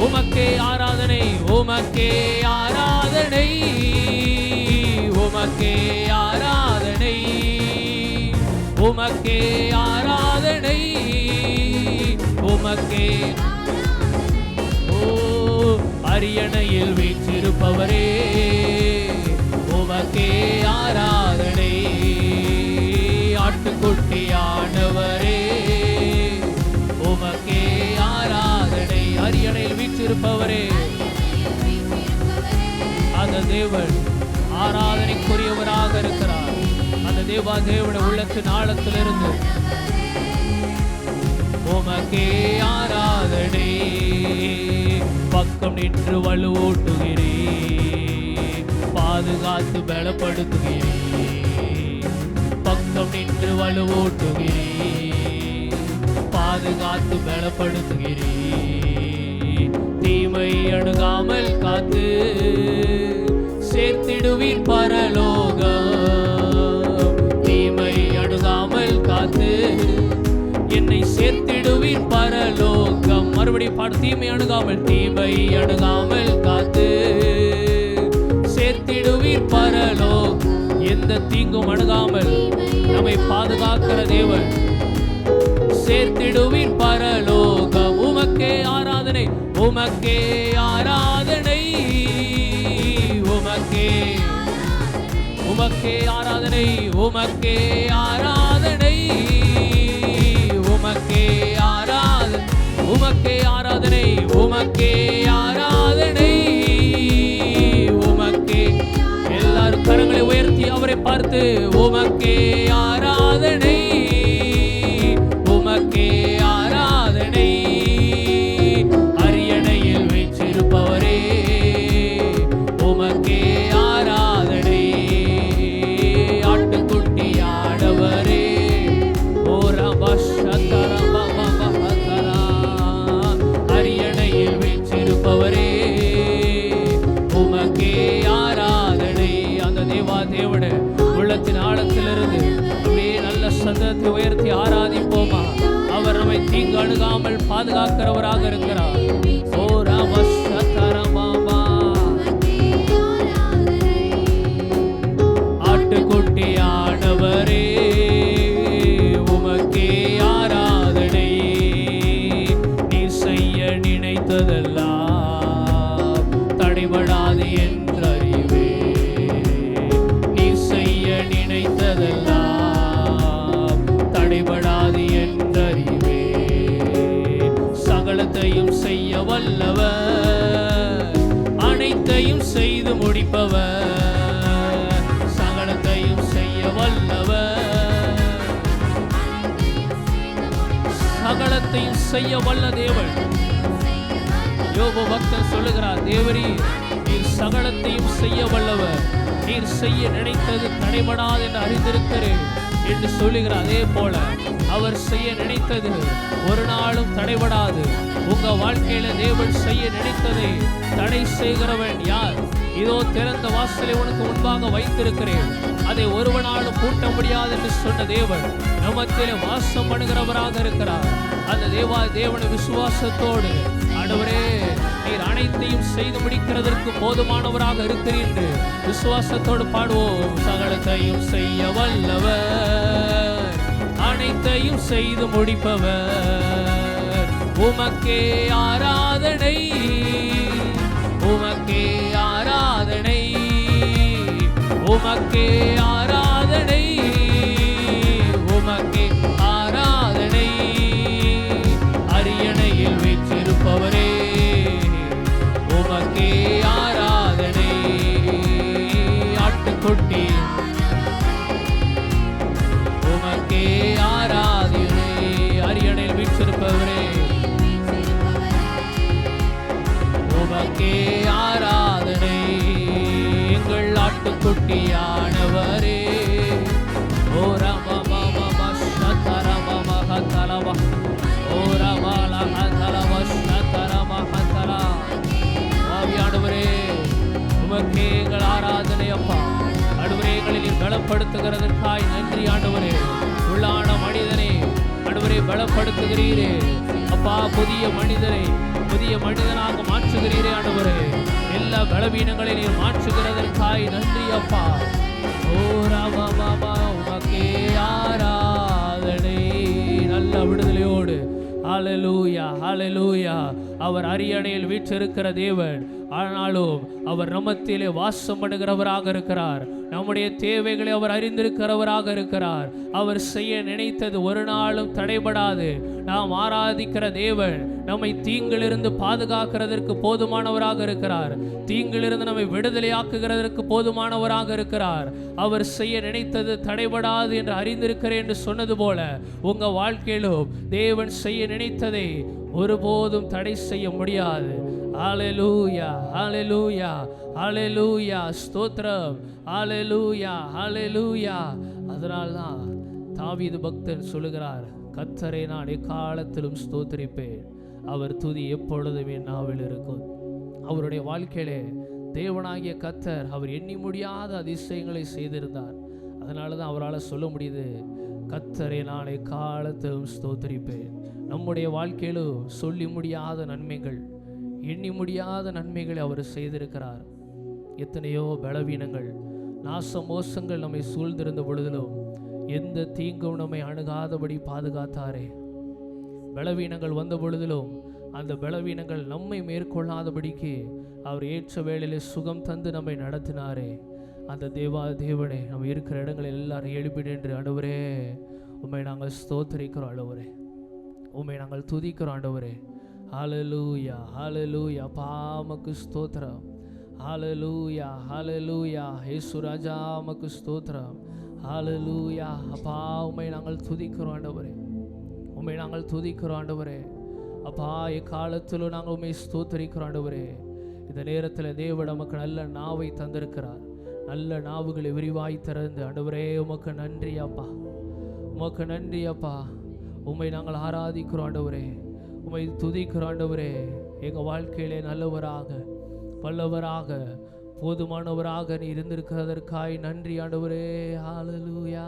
உமக்கே ஆராதனை, உமக்கே ஆராதனை, உமக்கே ஆராதனை, உமக்கே ஆராதனை, உமக்கே. ஓ அரியணையில் வீற்றிருப்பவரே, உமக்கே ஆராதனை. ஆட்டுக்குட்டியானவரே, உமக்கே ஆராதனை. அரியணையில் வீற்றிருப்பவரே, அந்த தேவன் ஆராதனைக்குரியவராக இருக்கிறார். அந்த தேவா தேவனுடைய உள்ளத்தின் ஆழத்திலிருந்து உமக்கே ஆராதனை. பக்கம் நின்று வலுவூட்டுகிறே, பாதுகாத்து பலப்படுத்துகிறே. பக்கம் நின்று வலுவூட்டுகிறே, பாதுகாத்து பலப்படுத்துகிறே. தீமை அணுகாமல் காத்து சேர்த்திடுவீர் பரலோகம். தீமை அணுகாமல் காத்து என்னை சேர்த்திடுவீர் பரலோகம். மறுபடியும் பாடு. தீமை அணுகாமல், தீமை அணுகாமல் காத்து சேர்த்திடுவீர் பரலோகம். எந்த தீங்கும் அணுகாமல் நம்மை பாதுகாக்கிற தேவன். சேர்த்திடுவீர் பரலோகம். உமக்கே ஆராதனை, உமக்கே ஆராதனை, உமக்கே உமக்கே ஆராதனை, உமக்கே ஆராதனை, உமக்கே ஆராதனை, உமக்கே ஆராதனை, உமக்கே ஆராதனை, உமக்கே. எல்லாரும் கரங்களை உயர்த்தி அவரை பார்த்து உமக்கே ஆராதனை, உமக்கே ஆராதனை. அரியணையில் வீற்றிருப்பவரே, உமக்கே ஆராதனை. ஆட்டுக்குட்டியானவரே, அரியணையில் வீற்றிருப்பவரே, உமக்கே ஆராதனை. அந்த தேவா தேவனே உள்ளத்தின் ஆழத்திலிருந்து அப்படியே நல்ல சத்தத்தை உயர்த்தி ஆராதிப்போமா. அவர் நம்மை தீங்கு அணுகாமல் பாதுகாக்கிறவராக இருக்கிறார். ஓ ராமஸ்தரமாமா ஆட்டுக்குட்டியானவரே உமக்கே ஆராதனை. நீ செய்ய நினைத்ததெல்லாம் தடைபடாது என்றறிவே. நீ செய்ய நினைத்ததெல்லாம் தடைபடாது என்றறிவே. சகலத்தையும் செய்ய வல்லவர், அனைத்தையும் செய்து முடிப்பவர். சகலத்தையும் செய்ய வல்லவர், சகலத்தையும் செய்ய வல்ல தேவன். யோபு பக்தன் சொல்லுகிறார், தேவரீர் நீர் சகலத்தையும் செய்ய வல்லவர், நீர் செய்ய நினைத்தது தடைபடாது என்று அறிந்திருக்கிறேன் என்று சொல்லுகிறார். அதே போல அவர் செய்ய நினைத்தது ஒரு நாளும் தடைபடாது. உங்க வாழ்க்கையில தேவன் செய்ய நினைத்ததை தடை செய்கிறவன் யார்? இதோ திறந்த வாசலை உனக்கு முன்பாக வைத்திருக்கிறேன், அதை ஒருவனாலும் பூட்ட முடியாது என்று சொன்ன தேவன் நமத்திலே வாசம் பண்ணுகிறவராக இருக்கிறார். அந்த தேவனை விசுவாசத்தோடு, ஆண்டவரே நீர் அனைத்தையும் செய்து முடிக்கிறதற்கு போதுமானவராக இருக்கிறீர் விசுவாசத்தோடு பாடுவோம். சகலத்தையும் செய்ய வல்லவர், அனைத்தையும் செய்து முடிப்பவர். உமக்கே ஆராதனை, உமக்கே ஆராதனை, உமக்கே ஆராதனை, உமக்கே ஆராதனை. அரியணையில் வீற்றிருப்பவரே உமக்கே ஆராதனை. ஆட்டுக்குட்டி உமக்கே ஆராதனை. அரியணையில் வீற்றிருப்பவரே உமக்கே ஆராதனை. எங்கள் ஆட்டுக்குட்டியானவரே ஓ ரமமமமஷதரமமஹதலவ ஓ ரமலஹதலவஷதரமஹதல. ஆவியானவரே உமக்கே எங்கள் ஆராதனை அப்பா. ஆண்டவரே எங்களை நீர் பலப்படுத்துகிறதற்காய் நன்றி ஆண்டவரே. உள்ளான மனிதனை ஆண்டவரே பலப்படுத்துகிறீரே அப்பா. புதிய மனிதனை புதிய மனிதனாக மாற்றுகிறீரே ஆண்டவரே. எல்லா பலவீனங்களை நீர் மாற்றுகிறதற்காய் நன்றி அப்பா. ஓ ராமமாமா உமக்கே ஆராதனை. நல்ல விடுதலையோடு ஹல்லேலூயா ஹல்லேலூயா. அவர் அரியணையில் வீற்றிருக்கிற தேவன், ஆனாலும் அவர் நம்மத்திலே வாசம் பண்ணுகிறவராக இருக்கிறார். நம்முடைய தேவைகளை அவர் அறிந்திருக்கிறவராக இருக்கிறார். அவர் செய்ய நினைத்தது ஒரு நாளும் தடைபடாது. நாம் ஆராதிக்கிற தேவன் நம்மை தீங்கிலிருந்து பாதுகாக்கிறதற்கு போதுமானவராக இருக்கிறார். தீங்கிலிருந்து நம்மை விடுதலையாக்குகிறதற்கு போதுமானவராக இருக்கிறார். அவர் செய்ய நினைத்தது தடைபடாது என்று அறிந்திருக்கிறேன் என்று சொன்னது போல உங்க வாழ்க்கையிலும் தேவன் செய்ய நினைத்ததை ஒருபோதும் தடை செய்ய முடியாது. ஹல்லேலூயா ஹல்லேலூயா ஹல்லேலூயா. ஸ்தோத்திரம். ஹல்லேலூயா ஹல்லேலூயா. அதனால்தான் தாவீது பக்தன் சொல்லுகிறார், கர்த்தரை நான் எக்காலத்திலும் ஸ்தோத்திரிப்பேன், அவர் துதி எப்பொழுதும் என் நாவில் இருக்கும். அவருடைய வாழ்க்கையிலே தேவனாகிய கர்த்தர் அவர் எண்ணி முடியாத அதிசயங்களை செய்திருந்தார். அதனால தான் அவரால் சொல்ல முடியுது, கர்த்தரை நான் எக்காலத்திலும் ஸ்தோத்திரிப்பேன். நம்முடைய பொருட்களிலும் சொல்லி முடியாத நன்மைகள், எண்ணி முடியாத நன்மைகளை அவர் செய்திருக்கிறார். எத்தனையோ பலவீனங்கள், நாச மோசங்கள் நம்மை சூழ்ந்திருந்த பொழுதிலும் எந்த தீங்கும் நம்மை அணுகாதபடி பாதுகாத்தாரே. பலவீனங்கள் வந்த பொழுதிலும் அந்த பலவீனங்கள் நம்மை மேற்கொள்ளாதபடிக்கு அவர் ஏற்ற வேளையிலே சுகம் தந்து நம்மை நடத்தினாரே. அந்த தேவனே, நம்ம இருக்கிற இடங்களில் எல்லாரும் எழுப்பி நின்று, ஆண்டவரே உம்மை நாங்கள் ஸ்தோத்திரிக்கிறோம், ஆண்டவரே உம்மை நாங்கள் துதிக்கிறோம், ஆண்டவரே. ஹல்லேலூயா ஹல்லேலூயா. பாமக்கு ஸ்தோத்திரம். ஹல்லேலூயா ஹல்லேலூயா. இயேசு ராஜா மக்கு ஸ்தோத்திரம். ஹல்லேலூயா. அப்பா உம்மை நாங்கள் துதிக்கிறோம், ஆண்டவரே உம்மை நாங்கள் துதிக்கிறோம், ஆண்டவரே. அப்பா எக்காலத்திலும் நாங்கள் உம்மை ஸ்தோத்திரிக்கிறோம், ஆண்டவரே. இந்த நேரத்தில் தேவன் நமக்கு நல்ல நாவை தந்திருக்கிறார். நல்ல நாவுகளை விரிவாய் திறந்து, ஆண்டவரே உமக்கு நன்றி அப்பா, உமக்கு நன்றி அப்பா. உம்மை நாங்கள் ஆராதிக்கிறோம், ஆண்டவரே உம்மை துதிக்கிறோம், ஆண்டவரே. எங்கள் வாழ்க்கையிலே நல்லவராக, வல்லவராக, போதுமானவராக நீ இருந்திருக்கிறதற்காய் நன்றி ஆண்டவரே. ஹalleluya.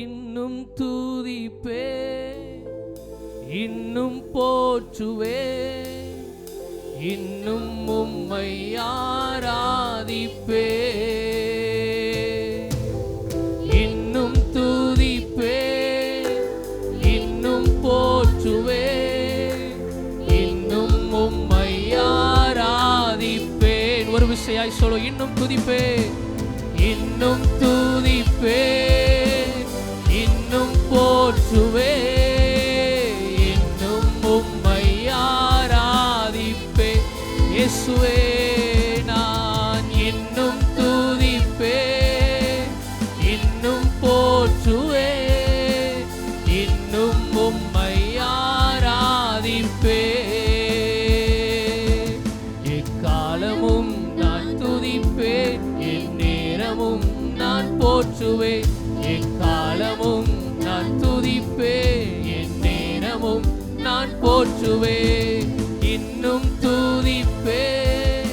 இன்னும் துதிப்பே, இன்னும் போற்றுவே, இன்னும் உம்மை ஆராதிப்பே. இன்னும் துதிப்பே, இன்னும் போற்றுவே, இன்னும் உம்மை ஆராதிப்பேன். ஒரு விஷயாய் சொல்லோ, இன்னும் துதிப்பே, இன்னும் துதிப்பே, இன்னும் போற்றுவே, இன்னும் உம்மை ஆராதிப்பே. இயேசுவே நான் இன்னும் துதிப்பே, இன்னும் போற்றுவே, இன்னும் உம்மை ஆராதிப்பே. எக்காலமும் நான் துதிப்பேன், என் நேரமும் நான் போற்றுவேன். எக்காலமும் நான் துதிப்பேன், என் நேரமும் நான் போற்றுவேன். இன்னும் துதிப்பேன்,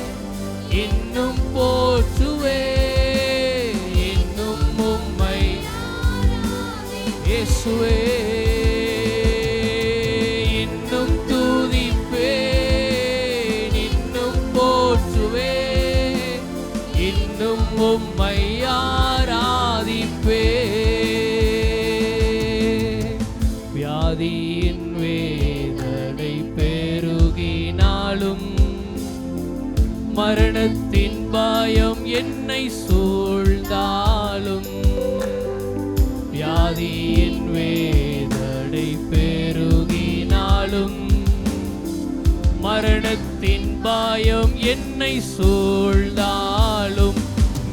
இன்னும் போற்றுவேன், இன்னும் உம்மை இயேசுவே. இன்னும் துதிப்பேன், இன்னும் போற்றுவேன், இன்னும் உம்மை ஆராதிப்பேன். வியாதியின் வேதனை பெருகினாலும், மரணத்தின் பயம் என்னை சூழ்ந்தாலும், வியாதியின் வேதனை பெருகினாலும், மரணத்தின் பயம் என்னை சூழ்ந்தாலும்,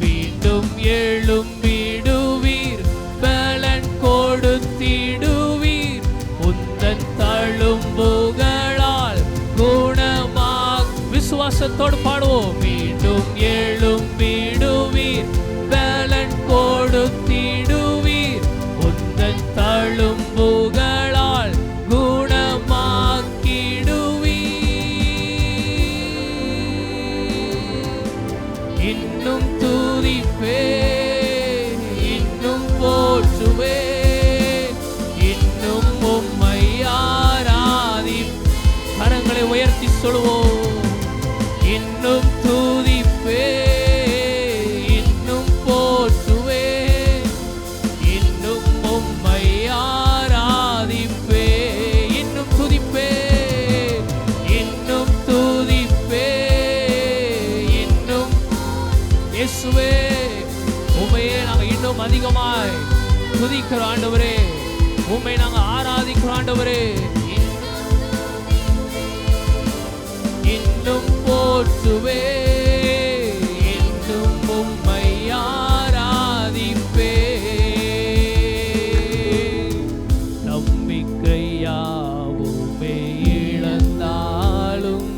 மீண்டும் எழும்பிடுவீர், பலன் கொடுத்திடுவீர், உந்தன் தழும்புகளால் குணமாக. விசுவாசத்தோடு பாடுவோம். மீண்டும் எழும்பிடுவீர், பலன் கொடுத்திடுவீர், உந்தன் தழும்புகளால் குணமாக்கிடுவீர். இன்னும் துதிப்பே, இன்னும் போற்றுவே, இன்னும் உம்மை ஆராதி. கரங்களை உயர்த்தி சொல்லுவோம். இன்னும் துதிப்பே, இன்னும் போற்றுவே, இன்னும் உம்மை ஆராதிப்பே. இன்னும் துதிப்பே, இன்னும் துதிப்பே, இன்னும் இயேசுவே உம்மையே நாங்கள் இன்னும் அதிகமாய் துதிக்கிறோம் ஆண்டவரே. உம்மை நாங்கள் ஆராதிக்கிறோம் ஆண்டவரே. இன்னும் போற்றுவே, இன்னும் உம்மை ஆராதிப்பே. நம்பிக்கையாவுமே இழந்தாலும்,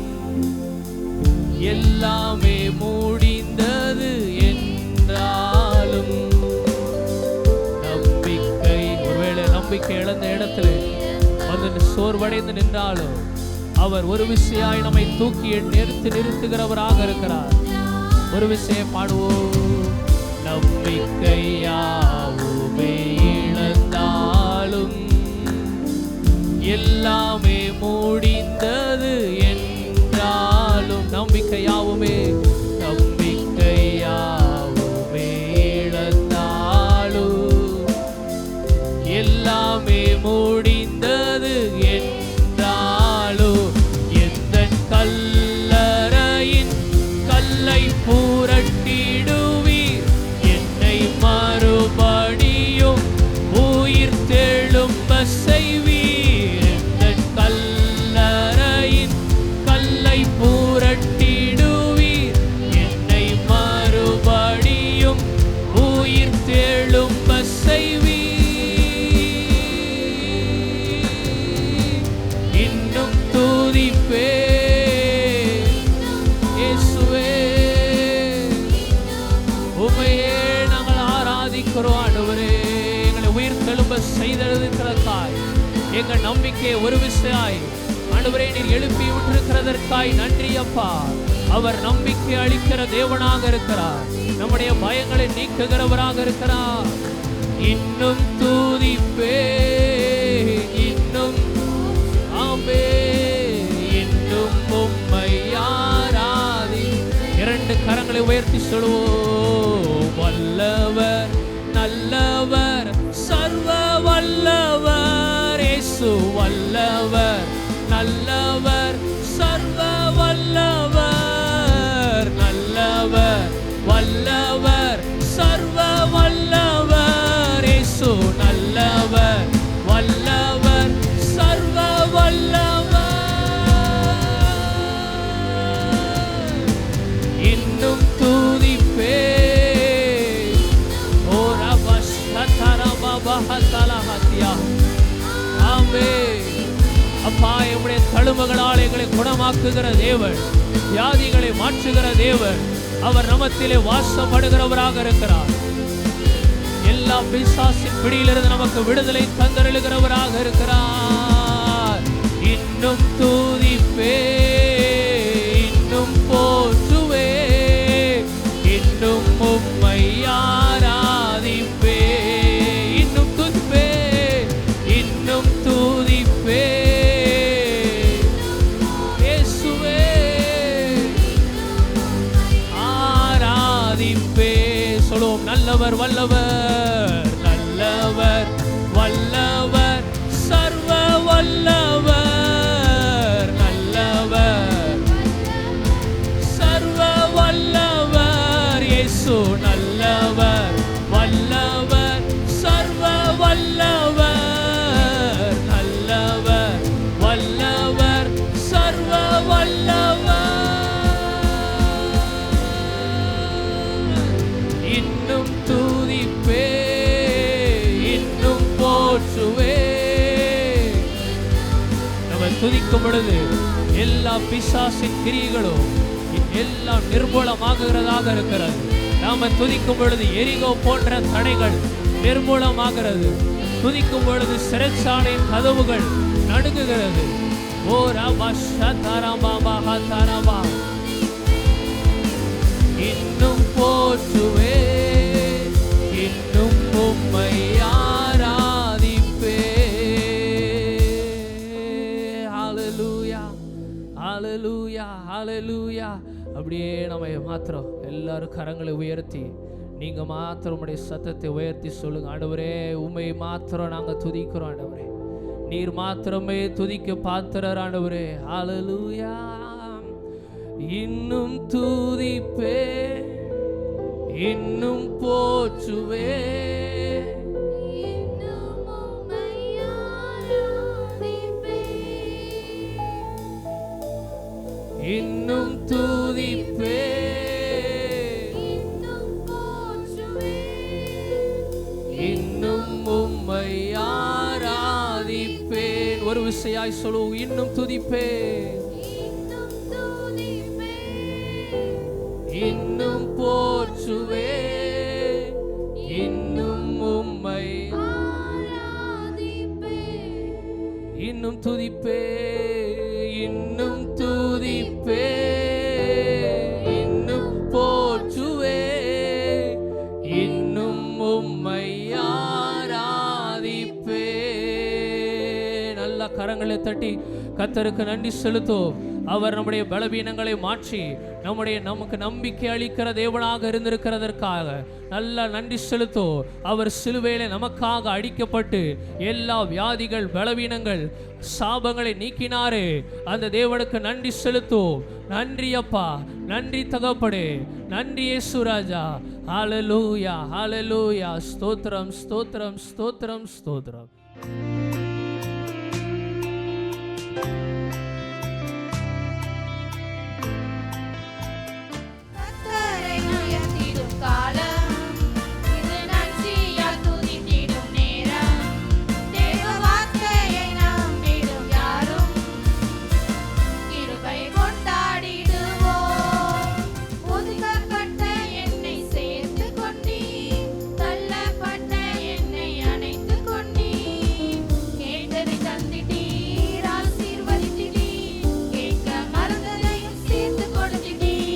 எல்லாமே முடிந்தது என்றாலும், நம்பிக்கை ஒருவேளை நம்பிக்கை இழந்த இடத்துல வந்து சோர்வடைந்து நின்றாலும், அவர் ஒரு விஷயாய் நம்மை தூக்கி நிறுத்துகிறவராக இருக்கிறார். ஒரு விஷயம் பாடுவோம். நம்பிக்கையாவுமே இழந்தாலும், எல்லாமே முடிந்தது என்றாலும், நம்பிக்கையாவுமே நம்பிக்கையாவுமே இழந்தாலும், எல்லாமே முடிந்தது என்றாலும், எந்த கல்லறையின் கல்லை புரட்டிடுவீர், என்னை மறுபடியும் உயிர் தெழும்ப செய்வீர். எந்த கல்லறையின் கல்லை புரட்டிடுவீர், என்னை மறுபடியும் உயிர் தெழும்ப செய்வீர். இன்னும் துதிப்பே, இயேசுவே உம்மையே நாங்கள் ஆராதிக்கிறோம் ஆண்டவரே. எங்களை உயிர் தெழும்ப செய்திருக்கிறதற்காய், எங்கள் நம்பிக்கை ஒரு விஷயாய் ஆண்டவரே நீர் எழுப்பி விட்டிருக்கிறதற்காய் நன்றி அப்பா. அவர் நம்பிக்கை அளிக்கிற தேவனாக இருக்கிறார். நம்முடைய பயங்களை நீக்குகிறவராக இருக்கிறார். இன்னும் தூதிப்பே, இன்னும் ஆமே, இன்னும் உம்மை ஆராதி. இரண்டு கரங்களை உயர்த்தி சொல்லுவோம். வல்லவர், நல்லவர், சர்வ வல்லவர் இயேசு. வல்லவர், நல்லவர், சர்வ வல்லவர், நல்லவர், வல்லவர், சர்வ வல்லவர் இயேசு. நல்லவர், வல்லவர், சர்வ வல்லவர். இன்னும் தூதிப்பே. ஓ ரபஷதரபஹதலஹத்யா. ஆமென். அப்பா, எம்முடைய தழும்புகளால் எங்களை குணமாக்குகிற தேவன், வியாதிகளை மாற்றுகிற தேவன், அவர் நமத்திலே வாசப்படுகிறவராக இருக்கிறார். எல்லா பிசாசின் பிடியிலிருந்து நமக்கு விடுதலை தந்தருளுகிறவராக இருக்கிறார். இன்னும் தூதிப்பே, இன்னும் போற்றுவே, இன்னும் உம்மை ஆராதிப்பே. இன்னும் தூதிப்பே, இன்னும் தூதிப்பே இயேசுவே, ஆராதிப்பே. சொல்லுவோம். நல்லவர், வல்லவர், நல்லவர், வல்லவர், சர்வ வல்லவர், நல்லவர், சர்வ வல்லவர் இயேசு. நல்லவர், வல்லவர், சர்வ வல்லவர், நல்லவர், வல்லவர், சர்வ வல்லவர். இன்னும் தூதிப்பே, இன்னும் போற்றுவே. நம்ம துதிக்கும் பொழுது எல்லா பிசாசின் கிரியைகளும் எல்லாம் நிர்மூலமாகிறதாக இருக்கிறது. நாம துதிக்கும் பொழுது எரிகோ போன்ற தடைகள் நிர்மூலமாகிறது. துதிக்கும் பொழுது சிறைச்சாலையின் கதவுகள் நடுங்குகிறது. ஓ ரபஷதரபஹதலஹத்யா. இன்னும் போற்றுவே, இன்னும் உம்மை ஆராதிப்பே. ஹல்லேலூயா, ஹல்லேலூயா, ஹல்லேலூயா. அப்படியே நம்ம மாத்திரம் எல்லாரும் கரங்களை உயர்த்தி நீங்க மாத்திரம் உம்முடைய சத்தத்தை உயர்த்தி சொல்லுங்க. ஆண்டவரே, உம்மை மாத்திரம் நாங்க துதிக்கிறோம். ஆண்டவரே, நீர் மாத்திரமே துதிக்க பாத்திரர். ஆண்டவரே, ஹல்லேலூயா. இன்னும் தூதிப்பே, இன்னும் போற்றுவே, இன்னும் தூதிப்பே, இன்னும் உம்மை ஆராதிப்பேன். ஒரு விசையாய் சொல்லுவோம். இன்னும் துதிப்பேன், இன்னும் போற்றுவே, இன்னும் உம்மை இன்னும் துதிப்பே, இன்னும் துதிப்பே, இன்னும் போற்றுவே, இன்னும் உம்மை ஆராதிப்பே. நல்ல கரங்களை தட்டி கர்த்தருக்கு நன்றி செலுத்துவோம். அவர் நம்முடைய பலவீனங்களை மாற்றி நமக்கு நம்பிக்கை அளிக்கிற தேவனாக இருந்திருக்கிறதற்காக நல்ல நன்றி செலுத்துவோம். அவர் சிலுவையிலே நமக்காக அடிக்கப்பட்டு எல்லா வியாதிகள், பலவீனங்கள், சாபங்களை நீக்கினாரே, அந்த தேவனுக்கு நன்றி செலுத்துவோம். நன்றி அப்பா, நன்றி தகப்படே, நன்றி இயேசு ராஜா. ஹல்லேலூயா, ஹல்லேலூயா. ஸ்தோத்திரம், ஸ்தோத்திரம், ஸ்தோத்திரம், ஸ்தோத்திரம். தந்திட்டீர், ஆசீர்வதித்தீர், கேட்க மறந்ததையும் சேர்த்து கொடுத்தீர்.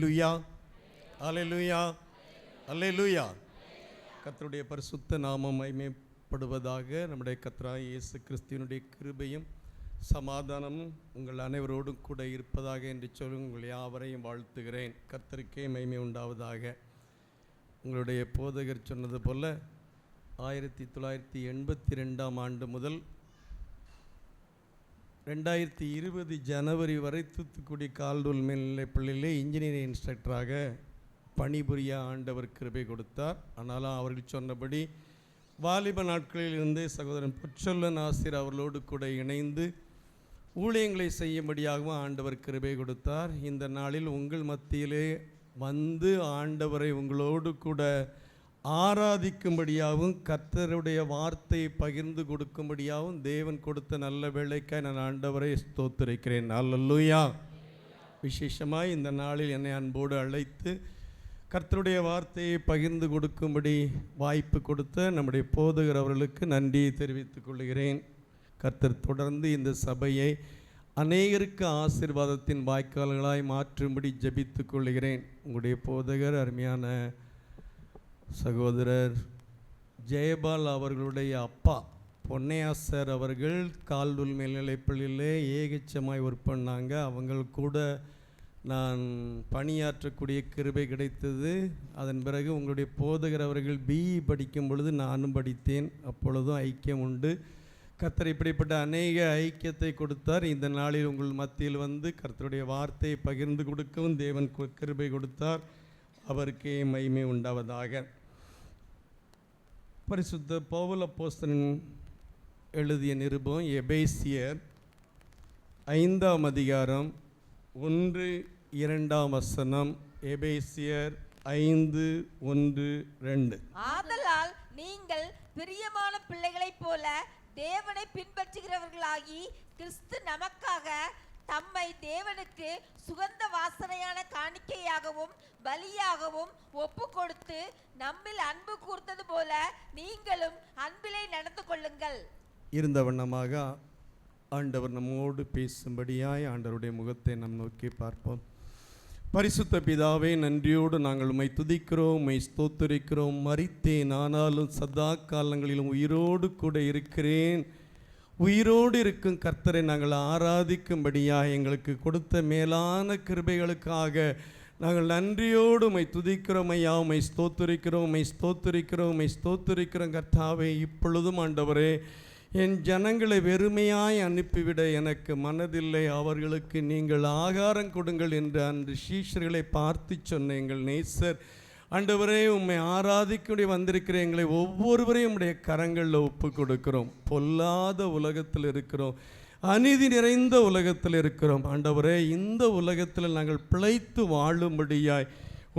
அல்லேலூயா, அல்லேலூயா, அல்லேலூயா. கர்த்தருடைய பரிசுத்த நாமம் மகிமைப்படுவதாக. நம்முடைய கர்த்தராகிய இயேசு கிறிஸ்துவினுடைய கிருபையும் சமாதானமும் உங்கள் அனைவரோடும் கூட இருப்பதாக என்று சொல்லி உங்கள் யாவரையும் வாழ்த்துகிறேன். கர்த்தருக்கே மகிமை உண்டாவதாக. உங்களுடைய போதகர் சொன்னது போல 1982 ஆண்டு முதல் 2020 ஜனவரி வரை தூத்துக்குடி கால்டுவல் மேல்நிலைப் பள்ளியிலே இன்ஜினியரிங் இன்ஸ்ட்ரக்டராக பணிபுரிய ஆண்டவர் கிருபை கொடுத்தார். ஆனாலும் அவர்கள் சொன்னபடி வாலிப நாட்களில் இருந்து சகோதரன் பொற்சொல்லன் ஆசிரியர் அவர்களோடு கூட இணைந்து ஊழியங்களை செய்யும்படியாகவும் ஆண்டவர் கிருபை கொடுத்தார். இந்த நாளில் உங்கள் மத்தியிலே வந்து ஆண்டவரை உங்களோடு கூட ஆராதிக்கும்படியாகவும் கர்த்தருடைய வார்த்தையை பகிர்ந்து கொடுக்கும்படியாகவும் தேவன் கொடுத்த நல்ல வேளைக்காய் நான் ஆண்டவரை ஸ்தோத்திரிக்கிறேன். அல்லேலூயா. விசேஷமாய் இந்த நாளில் என்னை அன்போடு அழைத்து கர்த்தருடைய வார்த்தையை பகிர்ந்து கொடுக்கும்படி வாய்ப்பு கொடுத்த நம்முடைய போதகர் அவர்களுக்கு நன்றியை தெரிவித்துக் கொள்கிறேன். கர்த்தர் தொடர்ந்து இந்த சபையை அநேகருக்கு ஆசீர்வாதத்தின் வாய்க்கால்களாய் மாற்றும்படி ஜெபித்துக் கொள்கிறேன். உங்களுடைய போதகர் அருமையான சகோதரர் ஜெயபால் அவர்களுடைய அப்பா பொன்னையா சார் அவர்கள் கால்டுவல் மேல்நிலைப்பள்ளியிலே ஏகச்சமாய் ஒர்க் பண்ணாங்க. அவங்க கூட நான் பணியாற்றக்கூடிய கிருபை கிடைத்தது. அதன் பிறகு உங்களுடைய போதகர் அவர்கள் பிஇ படிக்கும் பொழுது நானும் படித்தேன். அப்பொழுதும் ஐக்கியம் உண்டு. கர்த்தர் இப்படிப்பட்ட அநேக ஐக்கியத்தை கொடுத்தார். இந்த நாளில் உங்கள் மத்தியில் வந்து கர்த்தருடைய வார்த்தையை பகிர்ந்து கொடுக்கவும் தேவன் கிருபை கொடுத்தார். அவருக்கே மகிமை உண்டாவதாக. பரிசுத்த பவுல் அப்போஸ்தலன் எழுதிய நிருபம் எபேசியர் 5ஆம் அதிகாரம் 1-2 எபேசியர் 5:1-2. ஆதலால் நீங்கள் பிரியமான பிள்ளைகளைப் போல தேவனை பின்பற்றுகிறவர்களாகி கிறிஸ்து நமக்காக தம்மை தேவனுக்கு சுகந்த வாசனையான காணிக்கையாகவும் பலியாகவும் ஒப்பு கொடுத்து நம்மில் அன்பு கூர்ந்தது போல நீங்களும் அன்பிலே நடந்து கொள்ளுங்கள். இருந்த வண்ணமாக ஆண்டவர் நம்மோடு பேசும்படியாய் ஆண்டவருடைய முகத்தை நாம் நோக்கி பார்ப்போம். பரிசுத்த பிதாவே, நன்றியோடு நாங்கள் உம்மை துதிக்கிறோம், உம்மை ஸ்தோத்திரிக்கிறோம். மரித்தேன், ஆனாலும் சதா காலங்களிலும் உயிரோடு கூட இருக்கிறேன். உயிரோடு இருக்கும் கர்த்தரை நாங்கள் ஆராதிக்கும்படியாக எங்களுக்கு கொடுத்த மேலான கிருபைகளுக்காக நாங்கள் நன்றியோடு உம்மை துதிக்கிறோம் ஐயா. உம்மை ஸ்தோத்திரிக்கிறோம், உம்மை ஸ்தோத்திரிக்கிறோம், உம்மை ஸ்தோத்திரிக்கிறோம் கர்த்தாவே. இப்பொழுதும் ஆண்டவரே, என் ஜனங்களை வெறுமையாய் அனுப்பிவிட எனக்கு மனதில்லை, அவர்களுக்கு நீங்கள் ஆகாரம் கொடுங்கள் என்று அன்று சீஷர்களை பார்த்து சொன்ன எங்கள் நேசர் ஆண்டவரே, உம்மை ஆராதிக்க வந்திருக்கிற எங்களை ஒவ்வொருவரையும் உம்முடைய கரங்களில் ஒப்பு கொடுக்கிறோம். பொல்லாத உலகத்தில் இருக்கிறோம், அநீதி நிறைந்த உலகத்தில் இருக்கிறோம் ஆண்டவரே. இந்த உலகத்தில் நாங்கள் பிழைத்து வாழும்படியாய்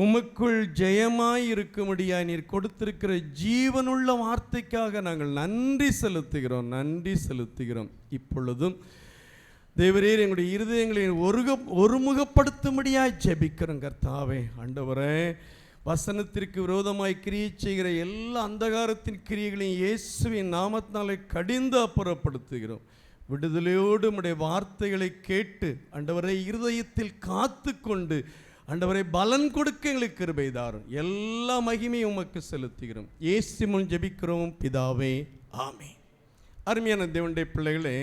உமக்குள் ஜெயமாய் இருக்கும்படியாய் நீர் கொடுத்திருக்கிற ஜீவனுள்ள வார்த்தைக்காக நாங்கள் நன்றி செலுத்துகிறோம், நன்றி செலுத்துகிறோம். இப்பொழுதும் தேவரீர் எங்களுடைய இருதயங்களை ஒருமுகப்படுத்தும்படியாய் ஜெபிக்கிறோம் கர்த்தாவே. ஆண்டவரே, வசனத்திற்கு விரோதமாய் கிரியை செய்கிற எல்லா அந்தகாரத்தின் கிரியைகளையும் இயேசுவின் நாமத்தினாலே கடிந்து அப்புறப்படுத்துகிறோம். விடுதலையோடு உம்முடைய வார்த்தைகளை கேட்டு ஆண்டவரை இருதயத்தில் காத்து கொண்டு ஆண்டவரை பலன் கொடுக்க எங்களுக்கு கிருபை தாரும். எல்லா மகிமையும் உமக்கு செலுத்துகிறோம். இயேசு மூலம் ஜெபிக்கிறோம் பிதாவே, ஆமென். அருமையான தேவனுடைய பிள்ளைகளே,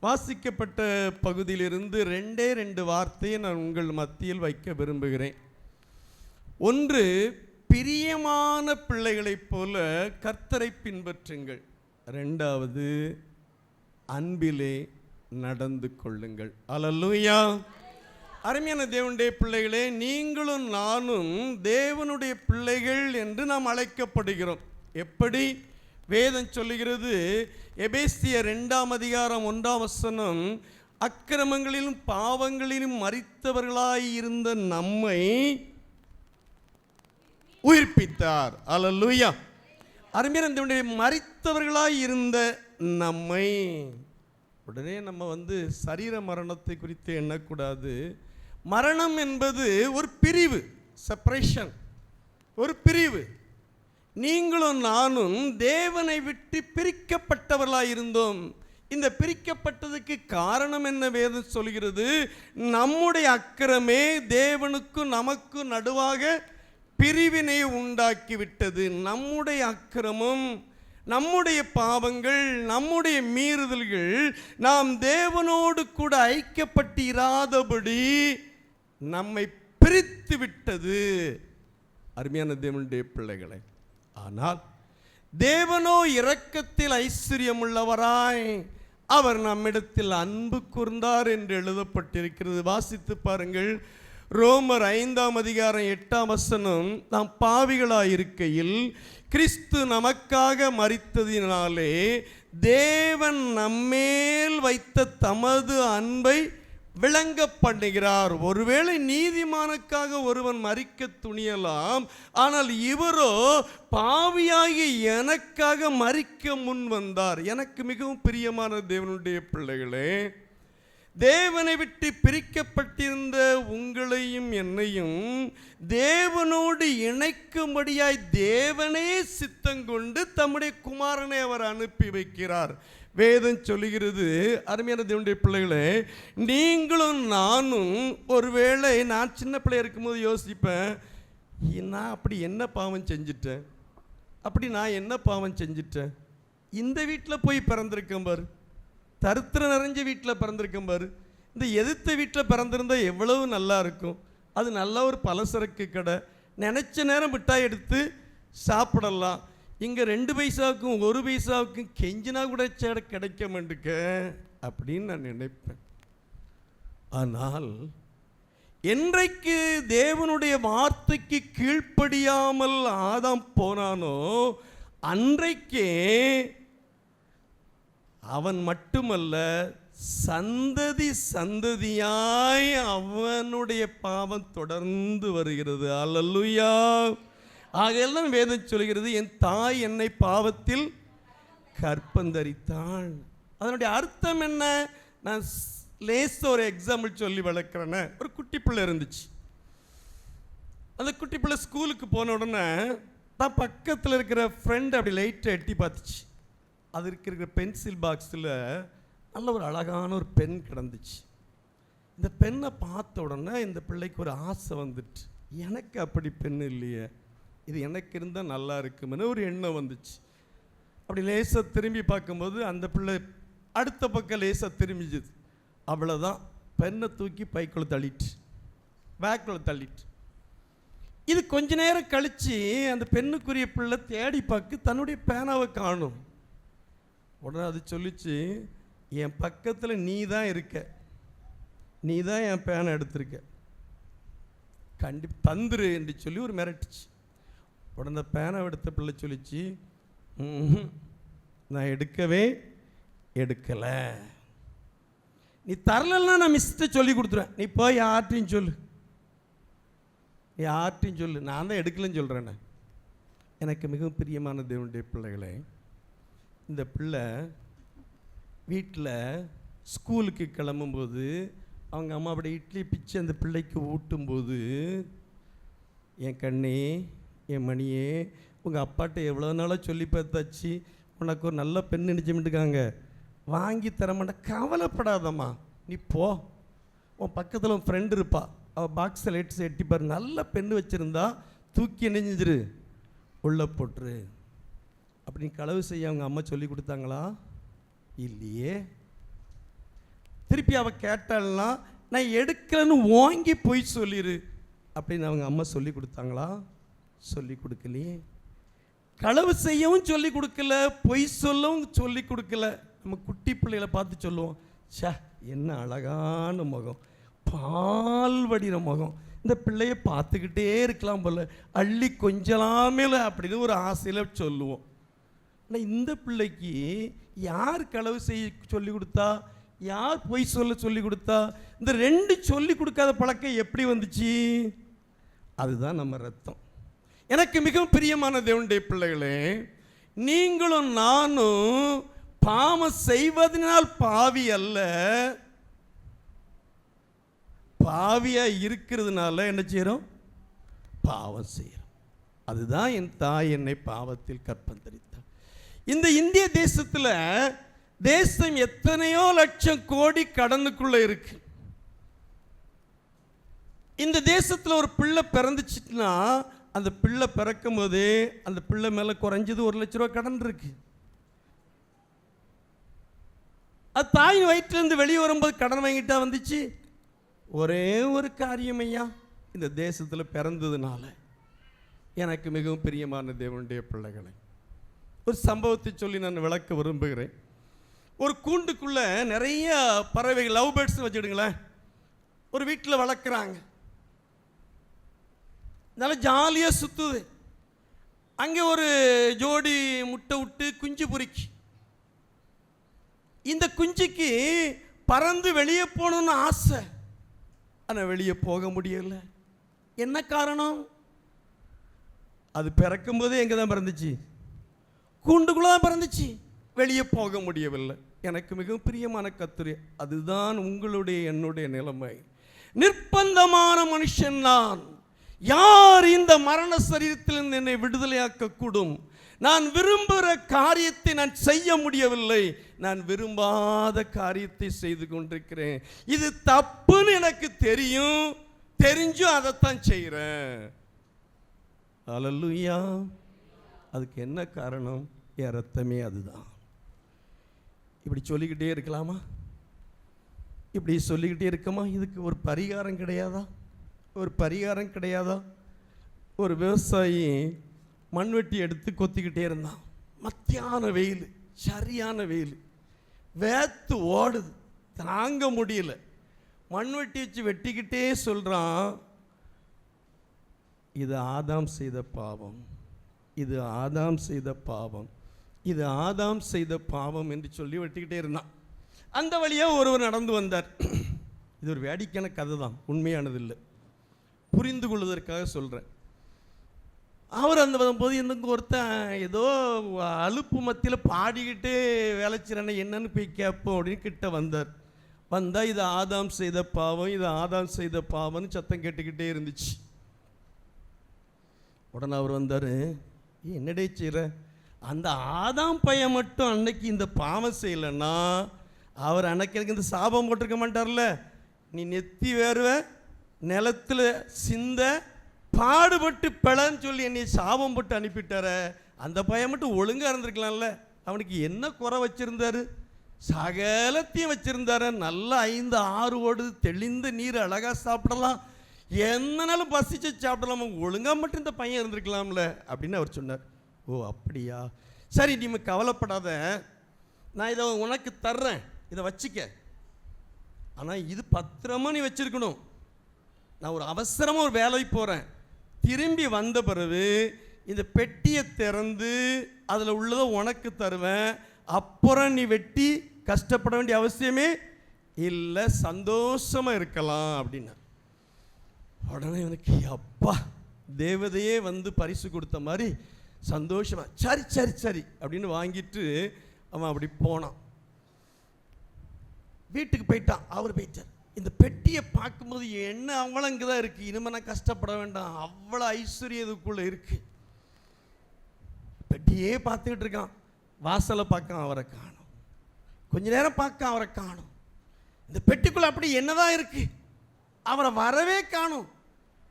வாசிக்கப்பட்ட பகுதியிலிருந்து 2 வார்த்தையை நான் உங்கள் மத்தியில் வைக்க விரும்புகிறேன். ஒன்று, பிரியமான பிள்ளைகளைப் போல கர்த்தரை பின்பற்றுங்கள். 2வது, அன்பிலே நடந்து கொள்ளுங்கள். அல்லேலூயா. அருமையான தேவனுடைய பிள்ளைகளே, நீங்களும் நானும் தேவனுடைய பிள்ளைகள் என்று நாம் அழைக்கப்படுகிறோம். எப்படி வேதம் சொல்லுகிறது? எபேசியர் 2ஆம் அதிகாரம் 1ஆம் வசனம், அக்கிரமங்களிலும் பாவங்களிலும் மரித்தவர்களாய் இருந்த நம்மை உயிர்ப்பித்தார். அல்லேலூயா. அருமையான தேவனுடைய மரித்தவர்களாய் இருந்த நம்மை, உடனே நம்ம சரீர மரணத்தை குறித்து எண்ணக்கூடாது. மரணம் என்பது ஒரு பிரிவு, செப்பரேஷன், ஒரு பிரிவு. நீங்களும் நானும் தேவனை விட்டு பிரிக்கப்பட்டவர்களாய் இருந்தோம். இந்த பிரிக்கப்பட்டதுக்கு காரணம் என்ன? வேதம் சொல்கிறது, நம்முடைய அக்கிரமே தேவனுக்கும் நமக்கு நடுவாக பிரிவினை உண்டாக்கிவிட்டது. நம்முடைய அக்கிரமம், நம்முடைய பாவங்கள், நம்முடைய மீறுதல்கள் நாம் தேவனோடு கூட ஐக்கியப்பட்டிராதபடி நம்மை பிரித்து விட்டது. அருமையான தேவனுடைய பிள்ளைகளை, ஆனால் தேவனோ இரக்கத்தில் ஐஸ்வர்யமுள்ளவராய் அவர் நம்மிடத்தில் அன்பு கூர்ந்தார் என்று எழுதப்பட்டிருக்கிறது. வாசித்து பாருங்கள். ரோமர் 5ஆம் அதிகாரம் 8ஆம் வசனம், நாம் பாவிகளாயிருக்கையில் கிறிஸ்து நமக்காக மரித்ததினாலே தேவன் நம்மேல் வைத்த தமது அன்பை விளங்க பண்ணுகிறார். ஒருவேளை நீதிமானுக்காக ஒருவன் மரிக்க துணியலாம், ஆனால் இவரோ பாவியாகி எனக்காக மரிக்க முன் வந்தார். எனக்கு மிகவும் பிரியமான தேவனுடைய பிள்ளைகளே, தேவனை விட்டு பிரிக்கப்பட்டிருந்த உங்களையும் என்னையும் தேவனோடு இணைக்கும்படியாய் தேவனே சித்தங்கொண்டு தம்முடைய குமாரனை அவர் அனுப்பி வைக்கிறார். வேதம் சொல்லுகிறது, அருமையான தேவனுடைய பிள்ளைகளே, நீங்களும் நானும் ஒருவேளை, நான் சின்ன பிள்ளையா இருக்கும்போது யோசிப்பேன், நான் அப்படி என்ன பாவம் செஞ்சிட்டேன், அப்படி நான் என்ன பாவம் செஞ்சிட்டேன், இந்த வீட்டில் போய் பிறந்திருக்கேன் பாரு, தரித்திரம் நிறைஞ்ச வீட்டில் பிறந்திருக்கேன் பாரு, இந்த எதிர்த்த வீட்டில் பிறந்திருந்தா எவ்வளவு நல்லா இருக்கும், அது நல்ல ஒரு பலசரக்கு கடை, நினச்ச நேரம் மிட்டாய் எடுத்து சாப்பிடலாம், இங்கே 2 பைசாவுக்கும் 1 பைசாவுக்கும் கெஞ்சினா கூட கிடைக்க மாட்டுக்க அப்படின்னு நான் நினைப்பேன். ஆனால் என்றைக்கு தேவனுடைய வார்த்தைக்கு கீழ்ப்படியாமல் ஆதாம் போனானோ அன்றைக்கே அவன் மட்டுமல்ல, சந்ததி சந்ததியாய் அவனுடைய பாவம் தொடர்ந்து வருகிறது. அல்லேலூயா. ஆகையெல்லாம் வேதம் சொல்கிறது, என் தாய் என்னை பாவத்தில் கற்பந்தரித்தாள். அதனுடைய அர்த்தம் என்ன? நான் லேச ஒரு எக்ஸாம்பிள் சொல்லி வளர்க்குறேன்னு. ஒரு குட்டி பிள்ளை இருந்துச்சு. அந்த குட்டி பிள்ளை ஸ்கூலுக்கு போன உடனே தான் பக்கத்தில் இருக்கிற ஃப்ரெண்டு அப்படி லைட்டை எட்டி பார்த்துச்சு. அது இருக்கிற பென்சில் பாக்ஸில் நல்ல ஒரு அழகான ஒரு பென் கிடந்துச்சு. இந்த பெண்ணை பார்த்த உடனே இந்த பிள்ளைக்கு ஒரு ஆசை வந்துட்டு, எனக்கு அப்படி பெண் இல்லையே, இது எனக்கு இருந்தால் நல்லா இருக்குமென்னு ஒரு எண்ணம் வந்துச்சு. அப்படி லேசாக திரும்பி பார்க்கும்போது அந்த பிள்ளை அடுத்த பக்கம் லேசாக திரும்பிச்சுது. அவ்வளோதான், பெண்ணை தூக்கி பைக்குள்ள தள்ளிட்டு, பேக்குள்ள தள்ளிட்டு. இது கொஞ்ச நேரம் கழித்து அந்த பெண்ணுக்குரிய பிள்ளை தேடி பார்க்க தன்னுடைய பேனாவை காணும். உடனே அது சொல்லிச்சு, என் பக்கத்தில் நீ தான் இருக்க, நீ தான் என் பேனை எடுத்திருக்க, கண்டிப்பாக தந்துரு என்று சொல்லி ஒரு மிரட்டுச்சு. உடனே பேனை எடுத்த பிள்ளை சொல்லிச்சு, நான் எடுக்கவே எடுக்கலை, நீ தரலன்னா நான் மிஸ்ட்டை சொல்லி கொடுத்துருவேன், நீ போய் யார்ட்டையும் சொல்லு, யார்ட்டையும் சொல்லு, நான் தான் எடுக்கலன்னு சொல்கிறேன்னு. எனக்கு மிகவும் பிரியமான தேவனுடைய பிள்ளைகளே, இந்த பிள்ளை வீட்டில் ஸ்கூலுக்கு கிளம்பும்போது அவங்க அம்மா அப்படி இட்லி பிச்சு அந்த பிள்ளைக்கு ஊட்டும்போது, என் கண்ணே, என் மணியே, உங்கள் அப்பாட்ட எவ்வளோ நாளாக சொல்லி பார்த்தாச்சு, உனக்கு ஒரு நல்ல பெண் நினச்சிமிட்டுக்காங்க, வாங்கி தரமாட்ட, கவலைப்படாதம்மா, நீ போ, உன் பக்கத்தில் உன் ஃப்ரெண்டு இருப்பா, அவள் பாக்ஸில் லைட்ஸ் எட்டிப்பார், நல்ல பெண்ணு வச்சுருந்தா தூக்கி நெஞ்சிரு, உள்ளே போட்டுரு அப்படின்னு களவு செய்ய அவங்க அம்மா சொல்லி கொடுத்தாங்களா? இல்லையே. திருப்பி அவள் கேட்டாள்னா, நான் எடுக்கலன்னு வாங்கி போய் சொல்லிடு அப்படின்னு அவங்க அம்மா சொல்லி கொடுத்தாங்களா? சொல்லி கொடுக்கலையே. களவு செய்யவும் சொல்லி கொடுக்கல, பொய் சொல்லவும் சொல்லி கொடுக்கல. நம்ம குட்டி பிள்ளைகளை பார்த்து சொல்லுவோம், ச்சே என்ன அழகான முகம், பால் வடிகிற முகம், இந்த பிள்ளைய பார்த்துக்கிட்டே இருக்கலாம் போல, அள்ளி கொஞ்சலாமே அப்படின்னு ஒரு ஆசையில் சொல்லுவோம். ஆனால் இந்த பிள்ளைக்கு யார் களவு செய்ய சொல்லி கொடுத்தா, யார் பொய் சொல்ல சொல்லி கொடுத்தா? இந்த 2 சொல்லி கொடுக்காத பழக்கம் எப்படி வந்துச்சு? அதுதான் நம்ம ரத்தம். எனக்கு மிகவும் பிரியமான தேவனுடைய பிள்ளைகளே, நீங்களும் நானும் பாவம் செய்வதனால் பாவி அல்ல, பாவியா இருக்கிறதுனால என்ன செய்யறோம்? பாவம் செய்யறோம். அதுதான் என் தாய் என்னை பாவத்தில் கற்பந்தரித்தார். இந்த இந்திய தேசத்தில் தேசம் எத்தனையோ லட்சம் கோடி கடனுக்குள்ள இருக்கு. இந்த தேசத்தில் ஒரு பிள்ளை பிறந்துச்சுன்னா அந்த பிள்ளை பிறக்கும் போதே அந்த பிள்ளை மேலே குறைஞ்சது 1 லட்ச ரூபா கடன் இருக்கு. அது தாய் வயிற்றிலிருந்து வெளியே வரும்போது கடன் வாங்கிட்டா வந்துச்சு. ஒரே ஒரு காரியம் ஐயா, இந்த தேசத்தில் பிறந்ததுனால எனக்கு மிகவும் பிரியமான தேவனுடைய பிள்ளைகளை ஒரு சம்பவத்தை சொல்லி நான் விளக்க விரும்புகிறேன். ஒரு கூண்டுக்குள்ளே நிறைய பறவைகள், லவ் பேர்ட்ஸ் வச்சுடுங்களேன், ஒரு வீட்டில் வளர்க்குறாங்க. நல்லா ஜாலியாக சுற்றுது. அங்கே ஒரு ஜோடி முட்டை விட்டு குஞ்சு பொறிக்கி. இந்த குஞ்சுக்கு பறந்து வெளியே போகணுன்னு ஆசை, ஆனால் வெளியே போக முடியல. என்ன காரணம்? அது பிறக்கும் போதே எங்கே தான் பிறந்துச்சு? கூண்டுக்குள்ளே தான் பிறந்துச்சு. வெளியே போக முடியவில்லை. எனக்கு மிகவும் பிரியமான கர்த்தரே, அதுதான் உங்களுடைய என்னுடைய நிலைமை. நிர்பந்தமான மனுஷன் நான். யார் இந்த மரண சரீரத்திலிருந்து என்னை விடுதலையாக்க கூடும்? நான் விரும்புகிற காரியத்தை நான் செய்ய முடியவில்லை. நான் விரும்பாத காரியத்தை செய்து கொண்டிருக்கிறேன். இது தப்புன்னு எனக்கு தெரியும், தெரிஞ்சும் அதைத்தான் செய்கிறேன். அல்லேலூயா. அதுக்கு என்ன காரணம்? என் ரத்தமே அதுதான். இப்படி சொல்லிக்கிட்டே இருக்கலாமா? இப்படி சொல்லிக்கிட்டே இருக்கமா? இதுக்கு ஒரு பரிகாரம் கிடையாதா? ஒரு பரிகாரம் கிடையாதா? ஒரு விவசாயி மண்வெட்டி எடுத்து கொத்திக்கிட்டே இருந்தான். மத்தியான வெயில், சரியான வெயில், வேத்து ஓடுது, தாங்க முடியல. மண்வெட்டி வச்சு வெட்டிக்கிட்டே சொல்கிறான், இது ஆதாம் செய்த பாவம், இது ஆதாம் செய்த பாவம், இது ஆதாம் செய்த பாவம் என்று சொல்லி வெட்டிக்கிட்டே இருந்தான். அந்த வழியாக ஒருவர் நடந்து வந்தார். இது ஒரு வேடிக்கையான கதை தான், உண்மையானதில்லை, புரிந்து கொள்வதற்காக சொல்கிறேன். அவர் அந்த போது எனக்கு ஒருத்தன் ஏதோ அலுப்பு மத்தியில் பாடிக்கிட்டு வேலைச்சிறனை என்னன்னு போய் கேட்போம் அப்படின்னு கிட்ட வந்தார். வந்தால் இது ஆதாம் செய்த பாவம், இது ஆதாம் செய்த பாவம்னு சத்தம் கேட்டுக்கிட்டே இருந்துச்சு. உடனே அவர் வந்தார், என்னடே செய்கிற? அந்த ஆதாம் பையன் மட்டும் அன்னைக்கு இந்த பாவம் செய்யலைன்னா அவர் அன்னைக்கு எனக்கு இந்த சாபம் போட்டிருக்க மாட்டார்ல. நீ நெத்தி வேறுவ நிலத்தில் சிந்த பாடுபட்டு பிளன்னு சொல்லி என்னை சாபம் போட்டு அனுப்பிட்டார. அந்த பையன் மட்டும் ஒழுங்காக இருந்திருக்கலாம்ல. அவனுக்கு என்ன குறை வச்சுருந்தாரு? சகலத்தையும் வச்சுருந்தாரு. நல்லா 5-6 ஓடுது, தெளிந்த நீர், அழகாக சாப்பிடலாம், என்னன்னாலும் பசிச்சு சாப்பிடலாம். ஒழுங்காக மட்டும் இந்த பையன் இருந்திருக்கலாம்ல அப்படின்னு அவர் சொன்னார். ஓ அப்படியா, சரி நீ கவலைப்படாத, நான் இதை உனக்கு தர்றேன், இதை வச்சுக்க. ஆனால் இது பத்திரமா நீ வச்சிருக்கணும். நான் ஒரு அவசரமாக ஒரு வேலைக்கு போகிறேன், திரும்பி வந்த பிறகு இந்த பெட்டியை திறந்து அதில் உள்ளதை உனக்கு தருவேன். அப்புறம் நீ வெட்டி கஷ்டப்பட வேண்டிய அவசியமே இல்லை, சந்தோஷமாக இருக்கலாம் அப்படின்னா. உடனே எனக்கு அப்பா தேவதையே வந்து பரிசு கொடுத்த மாதிரி சந்தோஷமா சரி சரி சரி அப்படின்னு வாங்கிட்டு அவன் அப்படி போனான். வீட்டுக்கு போயிட்டான். அவர் போயிட்டார். இந்த பெட்டியை பார்க்கும்போது என்ன அவங்களும் இங்கே தான் இருக்குது, இனிமேல் நான் கஷ்டப்பட வேண்டாம், அவ்வளோ ஐஸ்வர்யம் இதுக்குள்ளே இருக்குது. பெட்டியே பார்த்துக்கிட்டு இருக்கான். வாசலை பார்க்க அவரை காணும், கொஞ்ச நேரம் பார்க்க அவரை காணும். இந்த பெட்டிக்குள்ளே அப்படி என்னதான் இருக்கு, அவரை வரவே காணும்.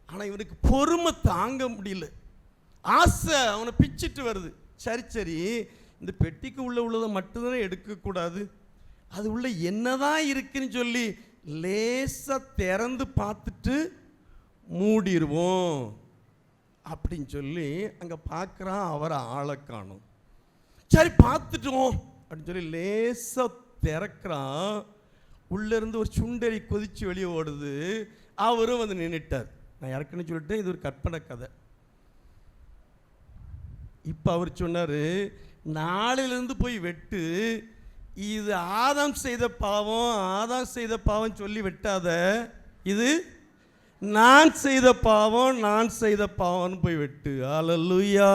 ஆனால் இவனுக்கு பொறுமை தாங்க முடியல, ஆசை அவனை பிச்சுட்டு வருது. சரி சரி இந்த பெட்டிக்கு உள்ளதை மட்டும்தானே எடுக்கக்கூடாது, அது உள்ள என்னதான் இருக்குன்னு சொல்லி லேசாக திறந்து பார்த்துட்டு மூடிடுவோம் அப்படின்னு சொல்லி அங்கே பார்க்குறான். அவரை ஆளை காணும். சரி பார்த்துட்டோம் அப்படின்னு சொல்லி லேசாக திறக்கிறான். உள்ளேருந்து ஒரு சுண்டெலி கொதிச்சு வெளியே ஓடுது. அவரும் வந்து நின்றுட்டார். நான் யாருக்குன்னு சொல்லிட்டு இது ஒரு கற்பனை கதை. இப்போ அவர் சொன்னார், நாளிலிருந்து போய் வெட்டு, இது ஆதாம் செய்த பாவம், ஆதாம் செய்த பாவம் சொல்லி வெட்டாத, இது நான் செய்த பாவம், நான் செய்த பாவம்னு போய் வெட்டு. அல்லேலூயா.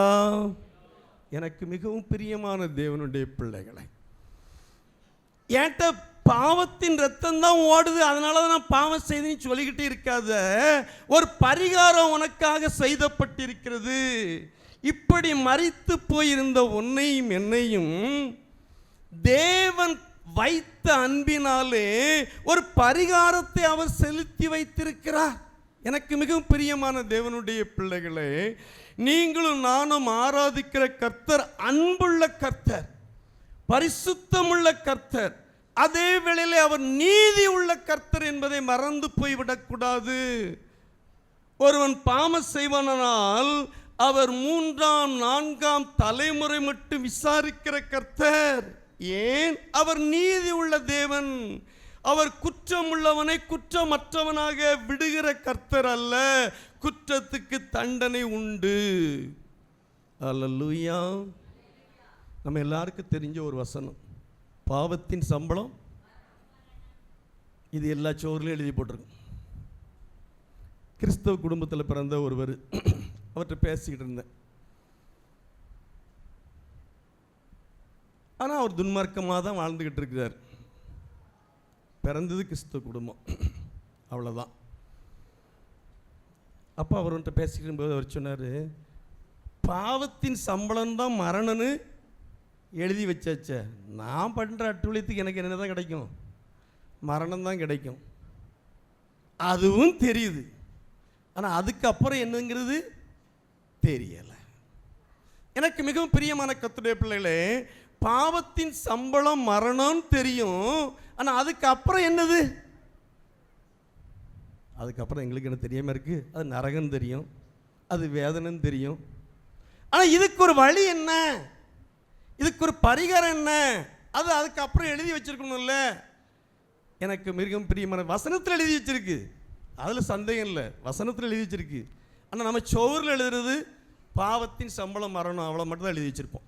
எனக்கு மிகவும் பிரியமான தேவனுடைய பிள்ளைகளை, ஏன்ட்ட பாவத்தின் ரத்தம் தான் ஓடுது, அதனால தான் நான் பாவம் செய்தேன்னு சொல்லிக்கிட்டே இருக்காத. ஒரு பரிகாரம் உனக்காக செய்தப்பட்டிருக்கிறது. இப்படி மரித்து போயிருந்த உன்னையும் என்னையும் தேவன் வைத்த அன்பினாலே ஒரு பரிகாரத்தை அவர் செலுத்தி வைத்திருக்கிறார். எனக்கு மிகவும் பிரியமான தேவனுடைய பிள்ளைகளே, நீங்களும் நானும் ஆராதிக்கிற கர்த்தர் அன்புள்ள கர்த்தர், பரிசுத்தமுள்ள கர்த்தர், அதே வேளையிலே அவர் நீதி உள்ள கர்த்தர் என்பதை மறந்து போய்விடக்கூடாது. ஒருவன் பாவம் செய்வானால் அவர் 3ஆம் 4ஆம் தலைமுறை மட்டும் விசாரிக்கிற கர்த்தர். ஏன்? அவர் நீதி உள்ள தேவன். அவர் குற்றம் உள்ளவனை குற்றமற்றவனாக விடுகிற கர்த்தர் அல்ல. குற்றத்துக்கு தண்டனை உண்டு. அல்லேலூயா. நம்ம எல்லாருக்கும் தெரிஞ்ச ஒரு வசனம், பாவத்தின் சம்பளம். இது எல்லா சோறுலையும் எழுதி போட்டிருக்கு. கிறிஸ்தவ குடும்பத்தில் பிறந்த ஒருவர், அவர்கிட்ட பேசிக்கிட்டு இருந்தேன். ஆனால் அவர் துன்மார்க்கமாக தான் வாழ்ந்துக்கிட்டு இருக்கிறார். பிறந்தது கிறிஸ்தவ குடும்பம், அவ்வளோதான். அப்போ அவர்கிட்ட பேசிக்கிட்டு போது அவர் சொன்னார், பாவத்தின் சம்பளம் தான் மரணம்னு எழுதி வச்சாச்சே, நான் பண்ணுற அட்டுழியத்துக்கு எனக்கு என்ன தான் கிடைக்கும்? மரணம் தான் கிடைக்கும். அதுவும் தெரியுது, ஆனால் அதுக்கப்புறம் என்னங்கிறது தெரியலை. எனக்கு மிகவும் பிரியமான கர்த்தருடைய பிள்ளைகளே, பாவத்தின் சம்பளம் மரணம் தெரியும், ஆனால் அதுக்கப்புறம் என்னது? அதுக்கப்புறம் எங்களுக்கு என்ன தெரியாமல் இருக்குது? அது நரகம் தெரியும், அது வேதனைன்னு தெரியும். ஆனால் இதுக்கு ஒரு வழி என்ன, இதுக்கு ஒரு பரிகாரம் என்ன, அது அதுக்கப்புறம் எழுதி வச்சிருக்கணும்ல. எனக்கு மிகவும் பிரியமான வசனத்தில் எழுதி வச்சிருக்கு, அதில் சந்தேகம் இல்லை, வசனத்தில் எழுதி வச்சிருக்கு. ஆனால் நம்ம சோறில் எழுதுறது பாவத்தின் சம்பளம் மரணம், அவ்வளோ மட்டும் தான் எழுதி வச்சிருப்போம்,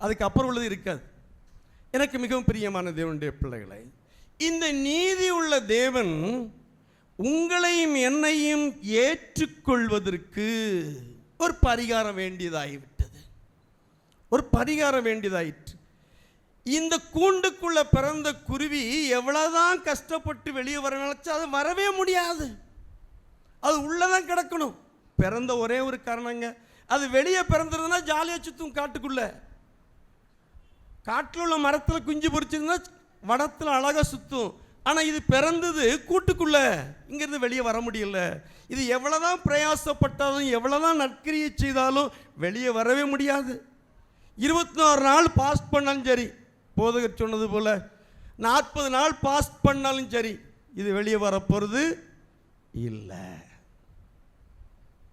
அதுக்கப்புறம் உள்ளது இருக்காது. எனக்கு மிகவும் பிரியமான தேவனுடைய பிள்ளைகளை, இந்த நீதி உள்ள தேவன் உங்களையும் என்னையும் ஏற்றுக்கொள்வதற்கு ஒரு பரிகாரம் வேண்டியதாகிவிட்டது, ஒரு பரிகாரம் வேண்டியதாயிற்று. இந்த கூண்டுக்குள்ள பிறந்த குருவி எவ்வளவுதான் கஷ்டப்பட்டு வெளியே வர நினைச்சா அது வரவே முடியாது, அது உள்ளதான் கிடக்கணும். பிறந்த ஒரே ஒரு காரணங்க, அது வெளியே பிறந்ததுன்னா ஜாலியாக சுற்றும் காட்டுக்குள்ள. காட்டில் உள்ள மரத்தில் குஞ்சு பொறிச்சிருந்தா வடத்தில் அழகாக சுற்றும். ஆனால் இது பிறந்தது கூட்டுக்குள்ள, இங்கிருந்து வெளியே வர முடியல. இது எவ்வளோதான் பிரயாசப்பட்டாலும் எவ்வளோதான் நற்கிரியை செய்தாலும் வெளியே வரவே முடியாது. 24 நாள் பாஸ்ட் பண்ணாலும் சரி, போதகர் சொன்னது போல் 40 நாள் பாஸ்ட் பண்ணாலும் சரி, இது வெளியே வரப்போகிறது இல்லை.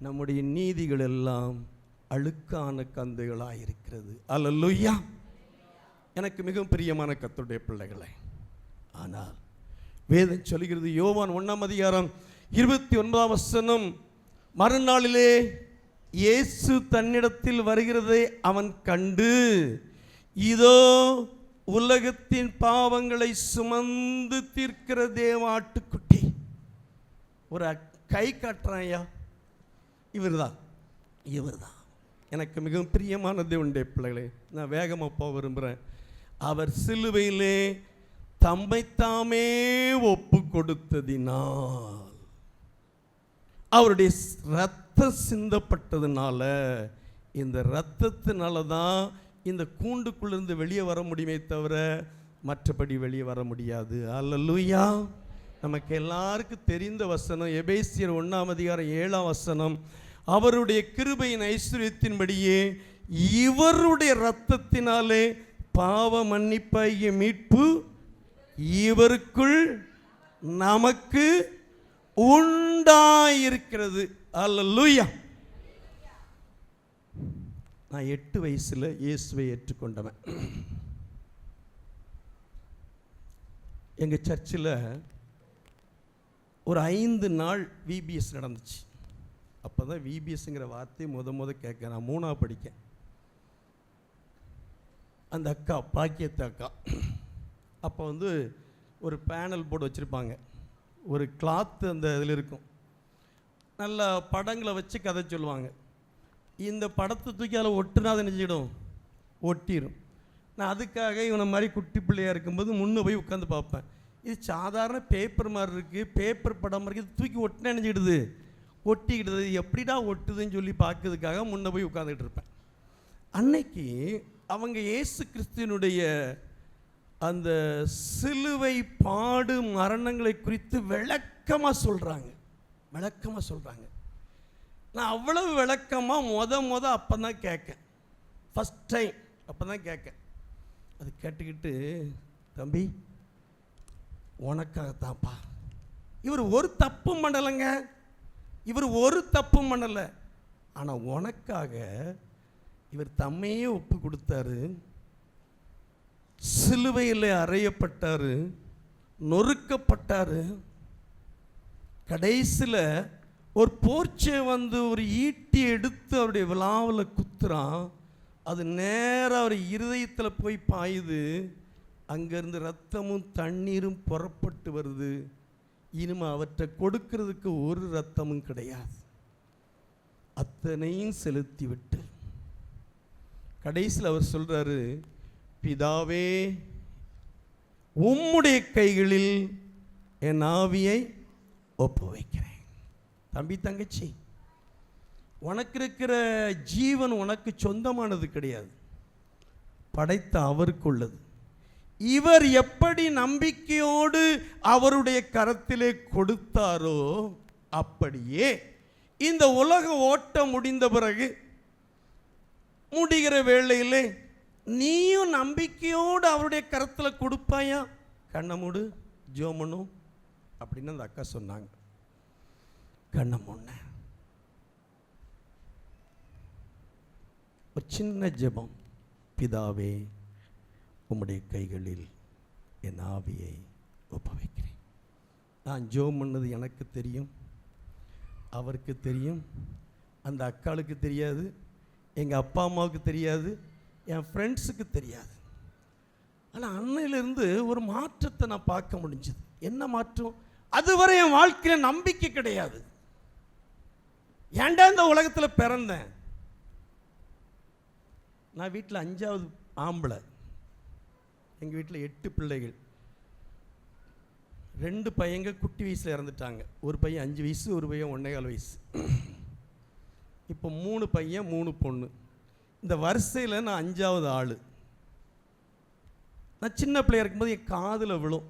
நம்முடைய நீதிகள் எல்லாம் அழுக்கான கந்தைகளாக இருக்கிறது. அல்லேலூயா. எனக்கு மிகவும் பிரியமான கர்த்தருடைய பிள்ளைகளை, ஆனால் வேதம் சொல்கிறது, யோவான் 1ஆம் அதிகாரம் 29ஆம் வசனம், மறுநாளிலே இயேசு தன்னிடத்தில் வருகிறதை அவன் கண்டு, இதோ உலகத்தின் பாவங்களை சுமந்து தீர்க்கிற தேவாட்டுக்குட்டி. ஒரு கை காட்டுறான், ஐயா இவர்தான், இவர்தான். எனக்கு மிகவும் பிரியமான தேவனுடைய பிள்ளைகளே, நான் வேகமாக போக விரும்புகிறேன். அவர் சிலுவையிலே தம்மைத்தாமே ஒப்பு கொடுத்ததினால், அவருடைய ரத்தம் சிந்தப்பட்டதுனால, இந்த ரத்தத்தினால தான் இந்த கூண்டுக்குள்ளிருந்து வெளியே வர முடியுமே தவிர மற்றபடி வெளியே வர முடியாது. அல்லேலூயா. நமக்கு எல்லாருக்கும் தெரிந்த வசனம், எபேசியர் 1ஆம் அதிகாரம் 7ஆம் வசனம், அவருடைய கிருபையின் ஐஸ்வரியத்தின்படியே இவருடைய இரத்தத்தினாலே பாவ மன்னிப்பாகிய மீட்பு இவருக்குள் நமக்கு உண்டாயிருக்கிறது. அல்லேலூயா. நான் 8 வயசில் இயேசுவை ஏற்றுக்கொண்டவன். எங்கள் சர்ச்சில் ஒரு 5 நாள் விபிஎஸ் நடந்துச்சு. அப்போ தான் விபிஎஸ்ங்கிற வார்த்தையை முத கேட்க, நான் 3ஆவது படிக்கேன். அந்த அக்கா, பாக்கியத்த அக்கா, அப்போ வந்து ஒரு பேனல் போர்டு வச்சுருப்பாங்க, ஒரு கிளாத்து அந்த இதில் இருக்கும், நல்ல படங்களை வச்சு கதை சொல்லுவாங்க. இந்த படத்தை தூக்கி அதில் ஒட்டுனா அதை நினைச்சிடும், ஒட்டிடும். நான் அதுக்காக இவனை மாதிரி குட்டி பிள்ளையாக இருக்கும்போது முன்னே போய் உட்காந்து பார்ப்பேன். இது சாதாரண பேப்பர் மாதிரி இருக்குது, பேப்பர் படம் மாதிரி இது தூக்கி ஒட்டினா நினைச்சிடுது, ஒட்டிக்கிடுது, எப்படிடா ஒட்டுதுன்னு சொல்லி பார்க்கறதுக்காக முன்னே போய் உட்காந்துக்கிட்டு இருப்பேன். அன்னைக்கு அவங்க இயேசு கிறிஸ்துவனுடைய அந்த சிலுவை பாடு மரணங்களை குறித்து விளக்கமாக சொல்கிறாங்க. நான் அவ்வளவு விளக்கமாக அப்போ தான் கேட்கேன். ஃபஸ்ட் டைம் அப்போ தான் கேட்கேன். அது கேட்டுக்கிட்டு, தம்பி உனக்காகத்தான்ப்பா, இவர் ஒரு தப்பும் பண்ணலைங்க, ஆனால் உனக்காக இவர் தம்மையே ஒப்பு கொடுத்தாரு, சிலுவையில் அறையப்பட்டார், நொறுக்கப்பட்டார். கடைசியில் ஒரு போர்ச்சை வந்து ஒரு ஈட்டி எடுத்து அவருடைய விழாவில் குத்துறான். அது நேராக அவர் இருதயத்தில் போய் பாயுது. அங்கேருந்து ரத்தமும் தண்ணீரும் புறப்பட்டு வருது. இனிமே அவற்றை கொடுக்கறதுக்கு ஒரு ரத்தமும் கிடையாது. அத்தனையும் செலுத்தி விட்டு கடைசியில் அவர் சொல்கிறாரு, பிதாவே உம்முடைய கைகளில் என் ஆவியை ஒப்பு வைக்கிறேன். தம்பி தங்கச்சி, உனக்கு இருக்கிற ஜீவன் உனக்கு சொந்தமானது கிடையாது, படைத்த அவருக்குள்ளது. இவர் எப்படி நம்பிக்கையோடு அவருடைய கரத்திலே கொடுத்தாரோ அப்படியே இந்த உலக ஓட்டம் முடிந்த பிறகு முடிகிற வேளையிலே நீயும் நம்பிக்கையோடு அவருடைய கரத்தில் கொடுப்பாயா? கண்ணை மூடு, ஜோமனும் அப்படின்னு அந்த அக்கா சொன்னாங்க. கண்ணை மூடின ஒரு சின்ன ஜெபம். பிதாவே உம்முடைய கைகளில் என் ஆவியை ஒப்புவிக்கிறேன். நான் ஜெபம் பண்ணது எனக்கு தெரியும், அவருக்கு தெரியும், அந்த அக்காளுக்கு தெரியாது, எங்கள் அப்பா அம்மாவுக்கு தெரியாது, என் ஃப்ரெண்ட்ஸுக்கு தெரியாது. ஆனால் அன்னையிலிருந்து ஒரு மாற்றத்தை நான் பார்க்க முடிஞ்சது. என்ன மாற்றம்? அதுவரை என் வாழ்க்கையில் நம்பிக்கை கிடையாது. ஏன்டா இந்த உலகத்தில் பிறந்தேன்? நான் வீட்டில் 5வது ஆம்பளை, எங்கள் வீட்டில் 8 பிள்ளைகள். 2 பையங்க குட்டி வயசில் இறந்துட்டாங்க. ஒரு பையன் 5 வயசு, ஒரு பையன் 1.25 வயசு. இப்போ 3 பையன் 3 பொண்ணு. இந்த வரிசையில் நான் 5வது ஆள். நான் சின்ன பிள்ளையா இருக்கும்போது என் காதில் விழும்,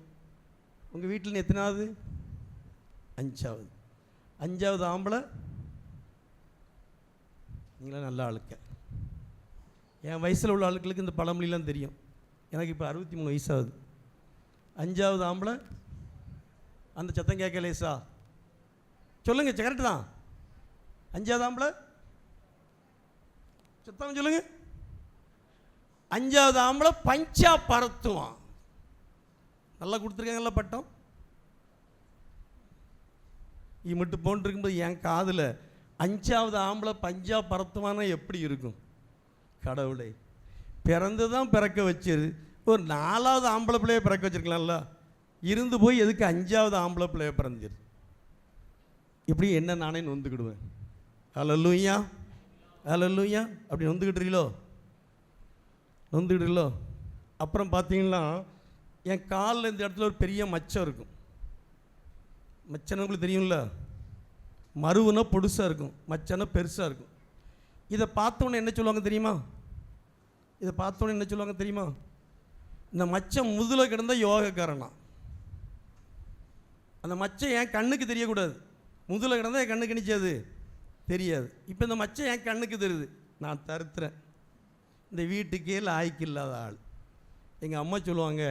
உங்கள் வீட்டில் எத்தனாவது? 5வது. 5வது ஆம்பளை. நீங்களாம் நல்ல ஆளுக்க. என் வயசில் உள்ள ஆளுக்களுக்கு இந்த பழமொழிலாம் தெரியும். எனக்கு இப்போ 63 வயசாகுது. 5வது ஆம்பளை. அந்த சத்தம் கேட்கலேசா? சொல்லுங்க, கரெக்டு தான். 5வது ஆம்பளை சத்தம் சொல்லுங்க. 5வது ஆம்பளை பஞ்சா பரத்துவான். நல்லா கொடுத்துருக்காங்கல்ல பட்டம். மட்டும் போன்றிருக்கும்போது என் காதில் 5வது ஆம்பளை பஞ்சா பரத்துவானா எப்படி இருக்கும்? கடவுளை, பிறந்து தான் பிறக்க வச்சது. ஒரு 4வது ஆம்பளை பிள்ளையை பிறக்க வச்சிருக்கலாம்ல. இருந்து போய் எதுக்கு 5வது ஆம்பளை பிள்ளையை பிறந்துரு? இப்படி என்ன நானே நொந்துக்கிடுவேன். ஹல்லேலூயா, ஹல்லேலூயா. அப்படி நொந்துக்கிடுறீங்களோ? அப்புறம் பார்த்தீங்கன்னா என் காலில் இந்த இடத்துல ஒரு பெரிய மச்சம் இருக்கும். மச்சனை உங்களுக்கு தெரியும்ல? மருவுனா பொடுசாக இருக்கும், மச்சனை பெருசாக இருக்கும். இதை பார்த்தோன்னே என்ன சொல்லுவாங்க தெரியுமா? இந்த மச்சம் முதுகில் கிடந்தால் யோகக்காரனா. அந்த மச்சம் என் கண்ணுக்கு தெரியக்கூடாது. முதுகில் கிடந்தால் என் கண்ணுக்கு நிச்சயாது தெரியாது. இப்போ இந்த மச்சம் என் கண்ணுக்கு தெரியுது. நான் தருத்துறேன். இந்த வீட்டுக்கே லாய்க்கு இல்லாத ஆள். எங்கள் அம்மா சொல்லுவாங்க,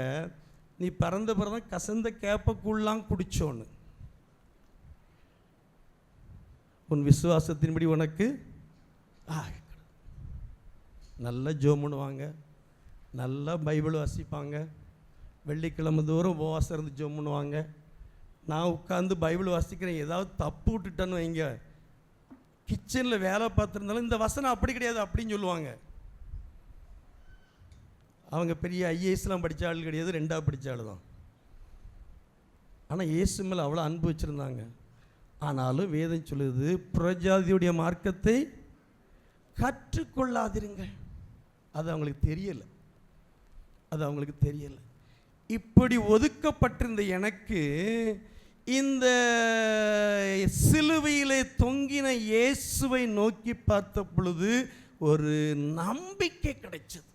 நீ பிறந்த பிறந்தான் கசந்த கேப்பக்குள்ளாம் குடிச்சோன்னு. உன் விசுவாசத்தின்படி உனக்கு நல்லா ஜெபம் பண்ணுவாங்க, நல்லா பைபிள் வாசிப்பாங்க, வெள்ளிக்கிழமை தோறும் உபவாசம் இருந்து ஜெபம் பண்ணுவாங்க. நான் உட்காந்து பைபிள் வாசிக்கிறேன், ஏதாவது தப்பு விட்டுட்டேன்னு வைங்க, கிச்சனில் வேலை பார்த்துருந்தாலும் இந்த வசனம் அப்படி கிடையாது அப்படின்னு சொல்லுவாங்க. அவங்க பெரிய ஐஏஎஸ்லாம் படித்த ஆள் கிடையாது, 2வது படித்த ஆள் தான். ஆனால் இயேசு மேலே அவ்வளோ அன்பு வச்சுருந்தாங்க. ஆனாலும் வேதம் சொல்லுது, புறஜாதியுடைய மார்க்கத்தை கற்றுக்கொள்ளாதிருங்கள். அது அவங்களுக்கு தெரியலை. இப்படி ஒதுக்கப்பட்டிருந்த எனக்கு இந்த சிலுவையிலே தொங்கின இயேசுவை நோக்கி பார்த்த பொழுது ஒரு நம்பிக்கை கிடைச்சது.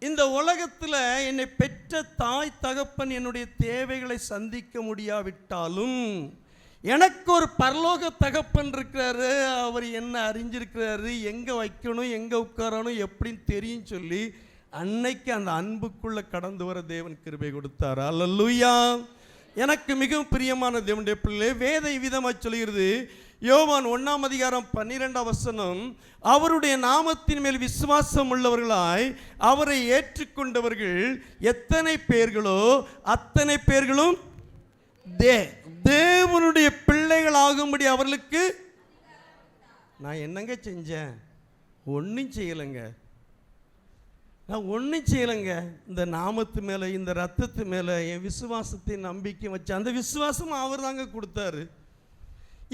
இந்த உலகத்தில் என்னை பெற்ற தாய் தகப்பன் என்னுடைய தேவைகளை சந்திக்க முடியாவிட்டாலும் எனக்கு ஒரு பரலோக தகப்பன் இருக்கிறாரு. அவர் என்ன அறிஞ்சிருக்கிறாரு, எங்கே வைக்கணும், எங்கே உட்காரணும், எப்படின்னு தெரியும் சொல்லி அன்னைக்கு அந்த அன்புக்குள்ளே கடந்து வர தேவன் கிருபை கொடுத்தார். அல்லேலூயா. எனக்கு மிகவும் பிரியமான தேவனுடைய பிள்ளை, வேத விதமாக சொல்கிறது. யோவான் 1:12 அவருடைய நாமத்தின் மேல் விசுவாசம் உள்ளவர்களாய் அவரை ஏற்றுக்கொண்டவர்கள் எத்தனை பேர்களோ அத்தனை பேர்களும் தேவனுடைய பிள்ளைகள் ஆகும்படி அவர்களுக்கு. நான் என்னங்க செஞ்சேன்? ஒன்றும் செய்யலைங்க. நான் ஒன்றும் செய்யலைங்க. இந்த நாமத்து மேலே, இந்த ரத்தத்து மேலே என் விசுவாசத்தை நம்பிக்கை வச்சேன். அந்த விசுவாசம் அவர் தாங்க கொடுத்தாரு.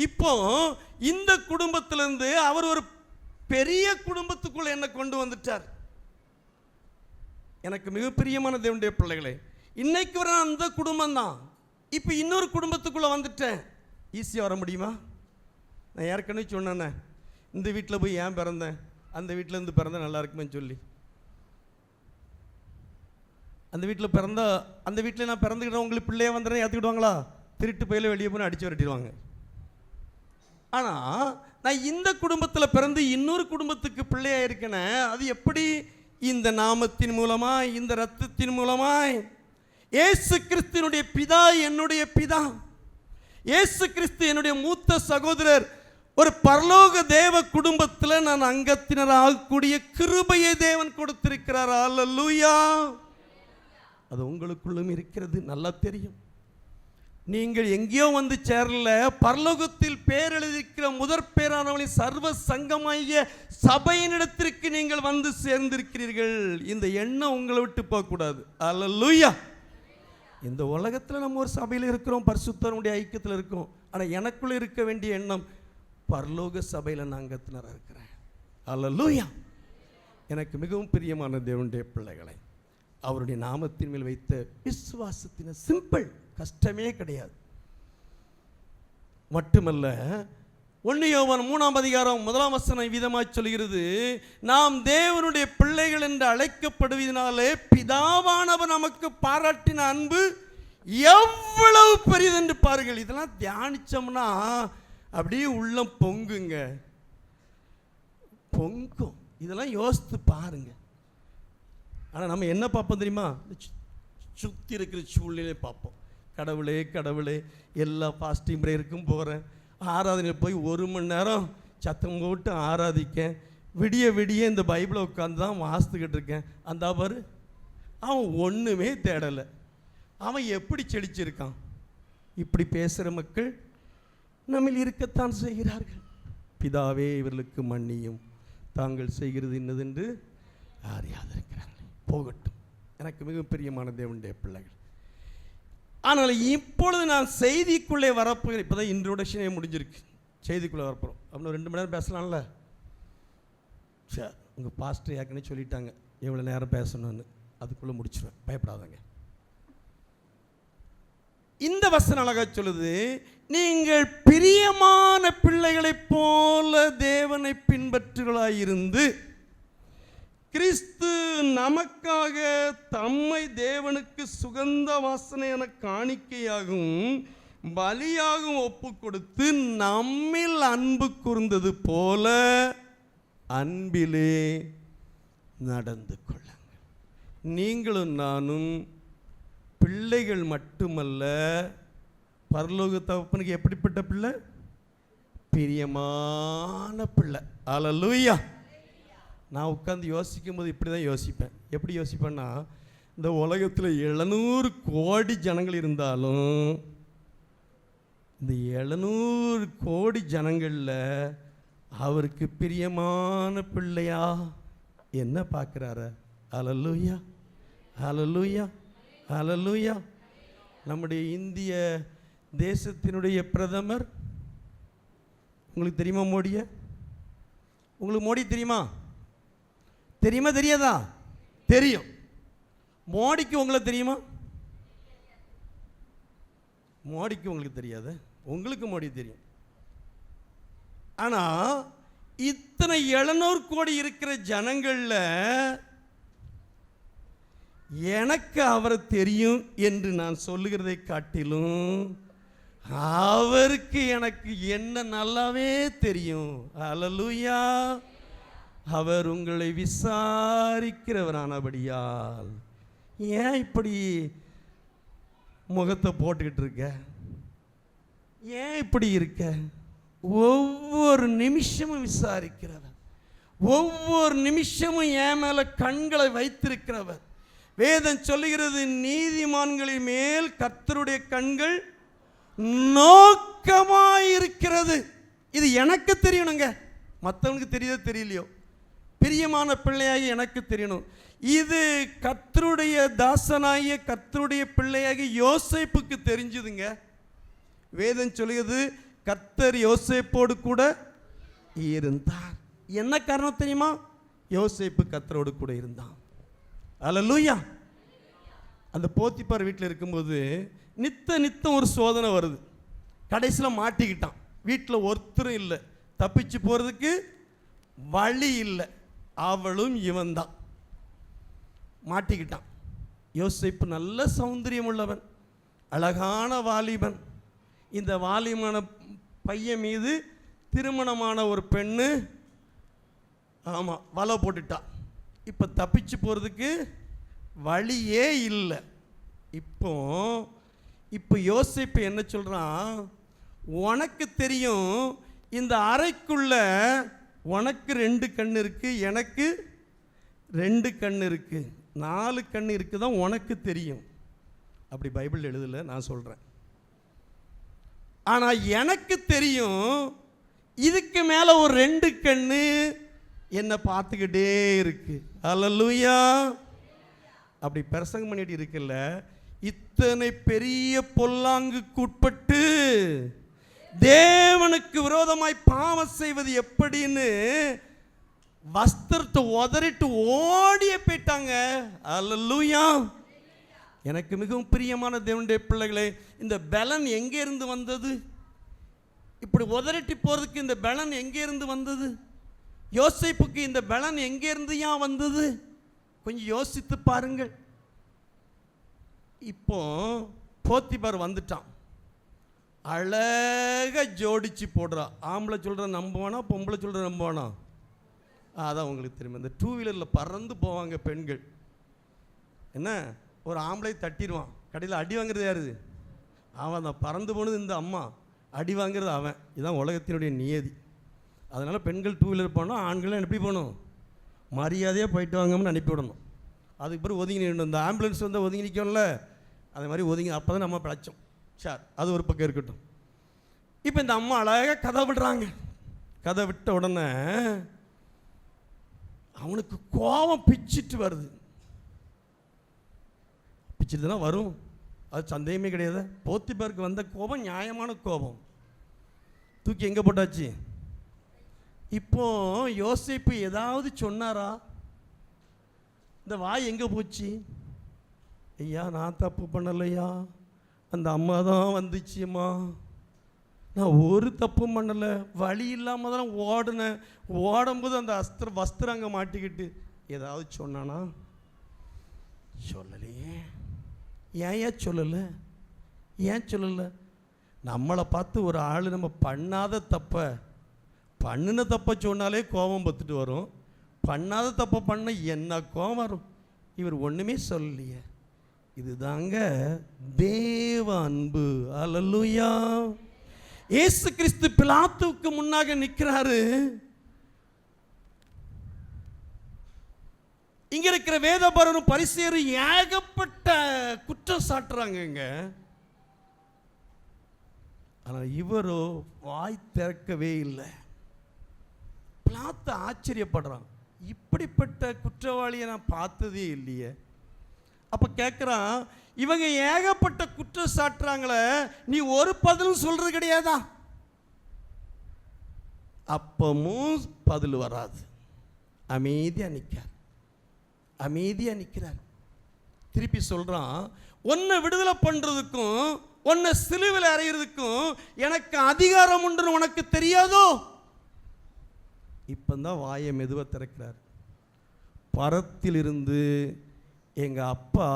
இப்போ இந்த குடும்பத்திலிருந்து அவர் ஒரு பெரிய குடும்பத்துக்குள்ள என்னை கொண்டு வந்துட்டார். எனக்கு மிக பிரியமான தேவனுடைய பிள்ளைகளே, இன்னைக்கு வர அந்த குடும்பம் தான். இப்போ இன்னொரு குடும்பத்துக்குள்ளே வந்துட்டேன். ஈஸியாக வர முடியுமா? நான் ஏற்கனவே சொன்னேன்னே, இந்த வீட்டில் போய் ஏன் பிறந்தேன், அந்த வீட்டில் இருந்து பிறந்தேன் நல்லா இருக்குமேன்னு சொல்லி. அந்த வீட்டில் பிறந்தா, அந்த வீட்டில் நான் பிறந்துக்கிட்டேன் உங்களுக்கு பிள்ளையே வந்துடுறேன் ஏற்றுக்கிடுவாங்களா? திருட்டு பையில வெளியே போய் அடித்து விரட்டிடுவாங்க. ஆனால் நான் இந்த குடும்பத்தில் பிறந்து இன்னொரு குடும்பத்துக்கு பிள்ளையாக இருக்கேனே, அது எப்படி? இந்த நாமத்தின் மூலமாய், இந்த ரத்தத்தின் மூலமாய். இயேசு கிறிஸ்துவினுடைய பிதா என்னுடைய பிதா, இயேசு கிறிஸ்து என்னுடைய மூத்த சகோதரர். ஒரு பரலோக தேவ குடும்பத்தில் நான் அங்கத்தினர் ஆகக்கூடிய கிருபையை தேவன் கொடுத்திருக்கிறார். அல்லேலூயா. அது உங்களுக்குள்ளும் இருக்கிறது, நல்லா தெரியும். நீங்கள் எங்கேயோ வந்து சேரல, பரலோகத்தில் பேர் எழுதியிருக்கிற முதற் பேரானவளின் சர்வ சங்கமாகிய சபையினிடத்திற்கு நீங்கள் வந்து சேர்ந்திருக்கிறீர்கள். இந்த எண்ணம் உங்களை விட்டு போகக்கூடாது. அல்லேலூயா. இந்த உலகத்தில் நம்ம ஒரு சபையில் இருக்கிறோம், பரிசுத்தருடைய ஐக்கியத்தில் இருக்கோம். ஆனால் எனக்குள்ளே இருக்க வேண்டிய எண்ணம், பரலோக சபையில் நான் அங்கத்தினராக இருக்கிறேன். அல்லேலூயா. எனக்கு மிகவும் பிரியமான தேவனுடைய பிள்ளைகளை, அவருடைய நாமத்தின் மேல் வைத்த விசுவாசத்தின சிம்பிள், கஷ்டமே கிடையாது. மட்டுமல்ல, 1 யோவான் 3:1 விதமாக சொல்கிறது, நாம் தேவனுடைய பிள்ளைகள் என்று அழைக்கப்படுவதனாலே பிதாவானவர் நமக்கு பாராட்டின அன்பு எவ்வளவு பெரியது என்று பாருங்கள். இதெல்லாம் தியானிச்சோம்னா அப்படியே உள்ளம் பொங்குங்க, பொங்கும். இதெல்லாம் யோசித்து பாருங்க. ஆனால் நம்ம என்ன பார்ப்போம் தெரியுமா? சுற்றி இருக்கிற சூழ்நிலை பார்ப்போம். கடவுளே கடவுளே, எல்லா ஃபாஸ்டிங் ப்ரேயருக்கும் போகிறேன், ஆராதனையில் போய் 1 மணி நேரம் சத்தம் போட்டு ஆராதிக்க, விடிய விடிய இந்த பைபிளை உட்காந்து தான் வாசித்துக்கிட்டு இருக்கேன். அந்த பாரு, அவன் ஒன்றுமே தேடலை, அவன் எப்படி செழிச்சிருக்கான். இப்படி பேசுகிற மக்கள் நம்மில் இருக்கத்தான் செய்கிறார்கள். பிதாவே இவர்களுக்கு மன்னியும், தாங்கள் செய்கிறது இன்னதென்று அறியாதிருக்கிறார்கள். போகட்டும். எனக்கு மிக பிரியமான தேவனுடைய பிள்ளைகள், ஆனால் இப்பொழுது நான் செய்திக்குள்ளே வரப்போகிறேன். இப்போ தான் இன்ட்ரோடக்ஷனே முடிஞ்சிருக்கு, செய்திக்குள்ளே வரப்போகிறோம். அப்படின்னு 2 மணி நேரம் பேசலாம்ல? சரி, உங்கள் பாஸ்டர் ஏற்கனவே சொல்லிட்டாங்க எவ்வளோ நேரம் பேசணும்னு, அதுக்குள்ளே முடிச்சுருவேன், பயப்படாதங்க. இந்த வசனம் அழகாக சொல்லுது, நீங்கள் பிரியமான பிள்ளைகளைப் போல தேவனை பின்பற்றுகளாயிருந்து கிறிஸ்து நமக்காக தம்மை தேவனுக்கு சுகந்த வாசனை என காணிக்கையாகவும் பலியாகவும் ஒப்பு கொடுத்து நம்மில் அன்பு கூர்ந்தது போல அன்பிலே நடந்து கொள்ளுங்கள். நீங்களும் நானும் பிள்ளைகள் மட்டுமல்ல, பரலோக தகப்பனுக்கு எப்படிப்பட்ட பிள்ளை? பிரியமான பிள்ளை. அல்லேலூயா. நான் உட்காந்து யோசிக்கும் போது இப்படி தான் யோசிப்பேன். எப்படி யோசிப்பேன்னா, இந்த உலகத்தில் 700 கோடி ஜனங்கள் இருந்தாலும் இந்த 700 கோடி ஜனங்களில் அவருக்கு பிரியமான பிள்ளையா என்ன பார்க்குறாரு? அல்லேலூயா, அல்லேலூயா, அல்லேலூயா. நம்முடைய இந்திய தேசத்தினுடைய பிரதமர் உங்களுக்கு தெரியுமா? மோடியை உங்களுக்கு மோடி தெரியுமா? தெரியுமா தெரியாதா? தெரியும். மோடிக்கு உங்களை தெரியுமா? மோடிக்கு உங்களுக்கு தெரியாது, உங்களுக்கு மோடி தெரியும். ஆனால் இத்தனை 700 கோடி இருக்கிற ஜனங்களில் எனக்கு அவரை தெரியும் என்று நான் சொல்லுகிறதை காட்டிலும் அவருக்கு எனக்கு என்ன நல்லாவே தெரியும். அல்லேலூயா. அவர் உங்களை விசாரிக்கிறவரானபடியால் ஏன் இப்படி முகத்தை போட்டுக்கிட்டு இருக்க? ஏன் இப்படி இருக்க? ஒவ்வொரு நிமிஷமும் விசாரிக்கிறவர், ஒவ்வொரு நிமிஷமும் என் மேல கண்களை வைத்திருக்கிறவர். வேதம் சொல்லுகிறது, நீதிமான்களின் மேல் கர்த்தருடைய கண்கள் நோக்கமாயிருக்கிறது. இது எனக்கு தெரியணுங்க, மற்றவனுக்கு தெரியுதோ தெரியலையோ, பிரியமான பிள்ளையாகி எனக்கு தெரியணும். இது கர்த்தருடைய தாசனாகிய கர்த்தருடைய பிள்ளையாகி யோசேப்புக்கு தெரிஞ்சுதுங்க. வேதம் சொல்லுகிறது, கர்த்தர் யோசேப்போடு கூட இருந்தார். என்ன காரணம் தெரியுமா? யோசேப்பு கர்த்தரோடு கூட இருந்தான். அல்லேலூயா. அந்த போத்திபார் வீட்டில் இருக்கும்போது நித்தம் ஒரு சோதனை வருது. கடைசியில் மாட்டிக்கிட்டான். வீட்டில் ஒருத்தரும் இல்லை, தப்பிச்சு போகிறதுக்கு வழி இல்லை. அவளும் இவன் தான் மாட்டிக்கிட்டான். யோசேப்பு நல்ல சௌந்தரியம் உள்ளவன், அழகான வாலிபன். இந்த வாலிபமான பையன் மீது திருமணமான ஒரு பெண்ணு வலை போட்டுட்டான். இப்போ தப்பிச்சு போகிறதுக்கு வழியே இல்லை. இப்போ யோசேப்பு என்ன சொல்கிறான்? உனக்கு தெரியும், இந்த அறைக்குள்ள உனக்கு 2 கண் இருக்குது, எனக்கு 2 கண் இருக்குது, 4 கண் இருக்குது தான் உனக்கு தெரியும். அப்படி பைபிள் எழுதலை, நான் சொல்கிறேன். ஆனால் எனக்கு தெரியும், இதுக்கு மேலே ஒரு 2 கண்ணு என்னை பார்த்துக்கிட்டே இருக்கு. அல்லேலூயா. அப்படி பிரசங்கம் பண்ணிட்டு இருக்குல்ல, இத்தனை பெரிய பொல்லாங்குக்கு உட்பட்டு தேவனுக்கு விரோதமாய் பாவம் செய்வது எப்படின்னு வஸ்திரத்தை உதறிட்டு ஓடியே போயிட்டாங்க. அல்லேலூயா. எனக்கு மிகவும் பிரியமான தேவனுடைய பிள்ளைகளே, இந்த பலன் எங்கே இருந்து வந்தது? இப்படி உதறிட்டு போகிறதுக்கு இந்த பலன் எங்கே இருந்து வந்தது? யோசேப்புக்கு இந்த பலன் எங்கே இருந்து ஏன் வந்தது? கொஞ்சம் யோசித்து பாருங்கள். இப்போ போத்திபார் வந்துட்டான், அழகாக ஜோடிச்சு போடுறா. ஆம்பளை சொல்கிற நம்புவானா, பொம்பளை சொல்கிற நம்புவானா? அதான் உங்களுக்கு தெரியும். இந்த 2 வீலரில் பறந்து போவாங்க பெண்கள். என்ன, ஒரு ஆம்பளை தட்டிடுவான், கடையில் அடி வாங்குறது யாரு? அவன் தான். பறந்து போனது இந்த அம்மா, அடி வாங்குறது அவன். இதுதான் உலகத்தினுடைய நியதி. அதனால் பெண்கள் 2 வீலர் போனால் ஆண்களும் எப்படி போகணும்? மரியாதையாக போயிட்டு வாங்கன்னு அனுப்பிவிடணும். அதுக்கு பிறகு ஒதுங்கி நின்று, இந்த ஆம்புலன்ஸ் வந்து ஒதுங்கி நிற்கும்ல, அதே மாதிரி ஒதுங்கி, அப்போ தான் நம்ம பிழைச்சோம். சார், அது ஒரு பக்கம் இருக்கட்டும். இப்போ இந்த அம்மா அழகாக கதை விடுறாங்க. கதை விட்ட உடனே அவனுக்கு கோபம் பிச்சுட்டு வருது. பிச்சுட்டு தான் வரும், அது சந்தேகமே கிடையாது. போத்திபாருக்கு வந்த கோபம் நியாயமான கோபம். தூக்கி எங்கே போட்டாச்சு? இப்போ யோசேப்பு ஏதாவது சொன்னாரா? இந்த வாய் எங்கே போச்சு? ஐயா, நான் தப்பு பண்ணலையா, அந்த அம்மா தான் வந்துச்சும்மா, நான் ஒரு தப்பும் பண்ணலை, வழி இல்லாமல் தான் ஓடினேன். ஓடும்போது அந்த வஸ்திரம் அங்கே மாட்டிக்கிட்டு ஏதாவது சொன்னானா? சொல்லலையே. ஏன் சொல்லலை? ஏன் சொல்லலை? நம்மளை பார்த்து ஒரு ஆள் நம்ம பண்ணாத தப்பை, பண்ணின தப்பை சொன்னாலே கோபம் பத்துட்டு வரும். பண்ணாத தப்பை பண்ண என்ன கோபம் வரும்? இவர் ஒன்றுமே சொல்லலையே. இதுதாங்க தேவ அன்பு. அல்லேலூயா. இயேசு கிறிஸ்து பிலாத்துவுக்கு முன்னாக நிற்கிறாரு. இங்க இருக்கிற வேதபாரரும் பரிசேயரும் ஏகப்பட்ட குற்றம் சாட்டுறாங்க. ஆனால் இவரோ வாய் திறக்கவே இல்லை. பிலாத்து ஆச்சரியப்படுறான், இப்படிப்பட்ட குற்றவாளியை நான் பார்த்ததே இல்லையே. அப்போ கேட்குறான், இவங்க ஏகப்பட்ட குற்றம் சாட்டுறாங்களே, நீ ஒரு பதிலும் சொல்றது கிடையாதா? அப்பமும் பதில் வராது. அமைதியாக நிற்கிறார். திருப்பி சொல்கிறான், உன்னை விடுதலை பண்ணுறதுக்கும் உன்னை சிலுவையில் அறையிறதுக்கும் எனக்கு அதிகாரம் உண்டுன்னு உனக்கு தெரியாதோ? இப்போ தான் வாயை மெதுவாக திறக்கிறார். பரத்திலிருந்து எங்கள் அப்பா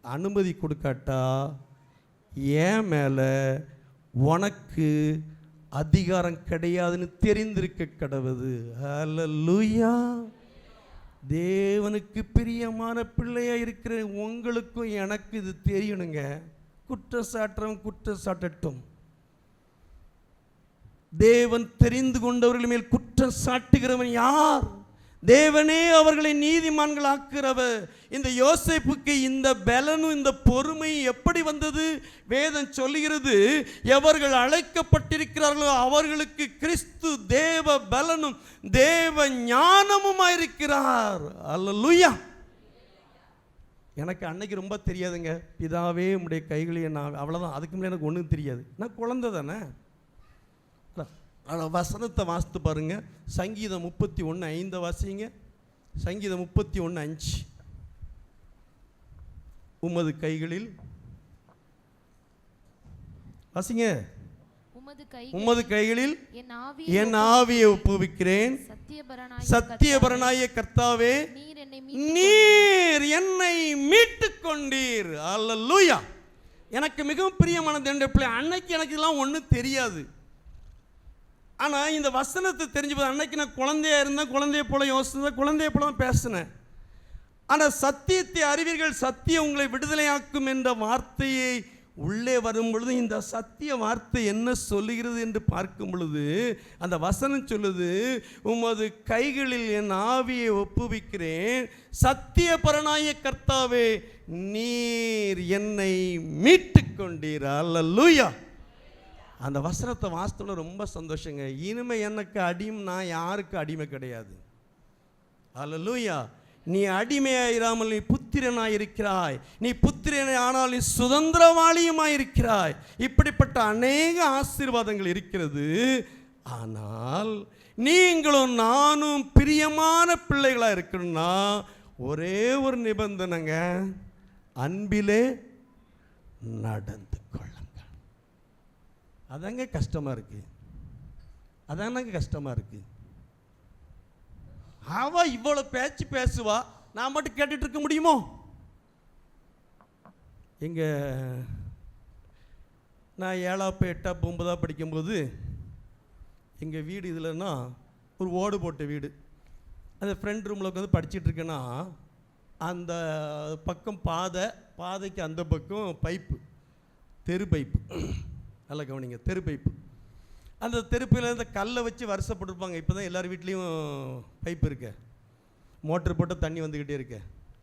அனுமதி கொடுக்காட்டா ஏன் மேலே உனக்கு அதிகாரம் கிடையாதுன்னு தெரிந்திருக்க கடவுது. ஹல்லேலூயா. தேவனுக்கு பிரியமான பிள்ளையாக இருக்கிற உங்களுக்கும் எனக்கு இது தெரியணுங்க. குற்றம் சாட்டுறவன் குற்றம் சாட்டட்டும். தேவன் தெரிந்து கொண்டவர்கள் மேல் குற்றம் சாட்டுகிறவன் யார்? தேவனே அவர்களை நீதிமான்கள் ஆக்குறவர். இந்த யோசேப்புக்கு இந்த பலனும் இந்த பொறுமை எப்படி வந்தது? வேதம் சொல்லுகிறது, எவர்கள் அழைக்கப்பட்டிருக்கிறார்களோ அவர்களுக்கு கிறிஸ்து தேவ பலனும் தேவ ஞானமுமாயிருக்கிறார். அல்லேலூயா. எனக்கு அன்னைக்கு ரொம்ப தெரியாதுங்க. பிதாவே உம்முடைய கைகளில் நான் அவ்வளோதான். அதுக்கு மேலே எனக்கு ஒன்றும் தெரியாது. நான் குழந்தை தானே. வசனத்தை வாசித்து பாருங்க. சங்கீதம் 31:5 வாசிங்க. சங்கீதம் 31:5. உமது கைகளில் வாசிங்க. உமது கைகளில் என் ஆவியை ஒப்புவிக்கிறேன். சத்தியபரனாகிய கர்த்தாவே, நீர் என்னை மீட்டுக் கொண்டீர். அல்லேலூயா. எனக்கு மிகவும் பிரியமானது என்ற பிள்ளை, அன்னைக்கு எனக்கு இதெல்லாம் ஒன்றும் தெரியாது. ஆனால் இந்த வசனத்தை தெரிஞ்சுப்பது, அன்னைக்கு நான் குழந்தையா இருந்தேன், குழந்தைய போல யோசித்தேன், குழந்தைய போல பேசினேன். ஆனால் சத்தியத்தை அறிவீர்கள், சத்தியம் உங்களை விடுதலையாக்கும் என்ற வார்த்தையை உள்ளே வரும் பொழுது இந்த சத்திய வார்த்தை என்ன சொல்லுகிறது என்று பார்க்கும் பொழுது அந்த வசனம் சொல்லுது, உமது கைகளில் என் ஆவியை ஒப்புவிக்கிறேன். சத்தியபரனாகிய கர்த்தாவே, நீர் என்னை மீட்டுக் கொண்டீர். அல்லேலூயா. அந்த வசனத்தை வாசித்தோட ரொம்ப சந்தோஷங்க. இனிமே எனக்கு அடிமை, நான் யாருக்கு அடிமை கிடையாது. அல்லேலூயா. நீ அடிமையாயிராமல் நீ புத்திரனாயிருக்கிறாய். நீ புத்திரனை ஆனால் நீ சுதந்திரவாளியுமாயிருக்கிறாய். இப்படிப்பட்ட அநேக ஆசீர்வாதங்கள் இருக்கிறது. ஆனால் நீங்களும் நானும் பிரியமான பிள்ளைகளாக இருக்கணும்னா ஒரே ஒரு நிபந்தனைங்க, அன்பிலே நடந்து கொள்ளுங்க. அதாங்க கஷ்டமாக இருக்குது. அதானங்க கஷ்டமாக இருக்குது. அவ இவ்வளோ பேச்சு பேசுவா, நான் மட்டும் கேட்டுட்டு இருக்க முடியுமோ? நான் 7ஆம் 8ஆம் 9ஆம் படிக்கும்போது எங்கள் வீடு இதுலன்னா ஒரு ஓடு போட்ட வீடு. அந்த ஃப்ரெண்ட் ரூமில் உட்காந்து படிச்சுட்டு இருக்கேன்னா அந்த பக்கம் பாதைக்கு அந்த பக்கம் பைப்பு, தெரு பைப்பு. நல்லா கவனிங்க, தெரு பைப்பு. அந்த தெருப்பில் இந்த கல்லை வச்சு வருஷப்பட்டுருப்பாங்க. இப்போ தான் எல்லார் வீட்லேயும் பைப்பு இருக்க, மோட்டர் போட்டு தண்ணி வந்துக்கிட்டே இருக்க.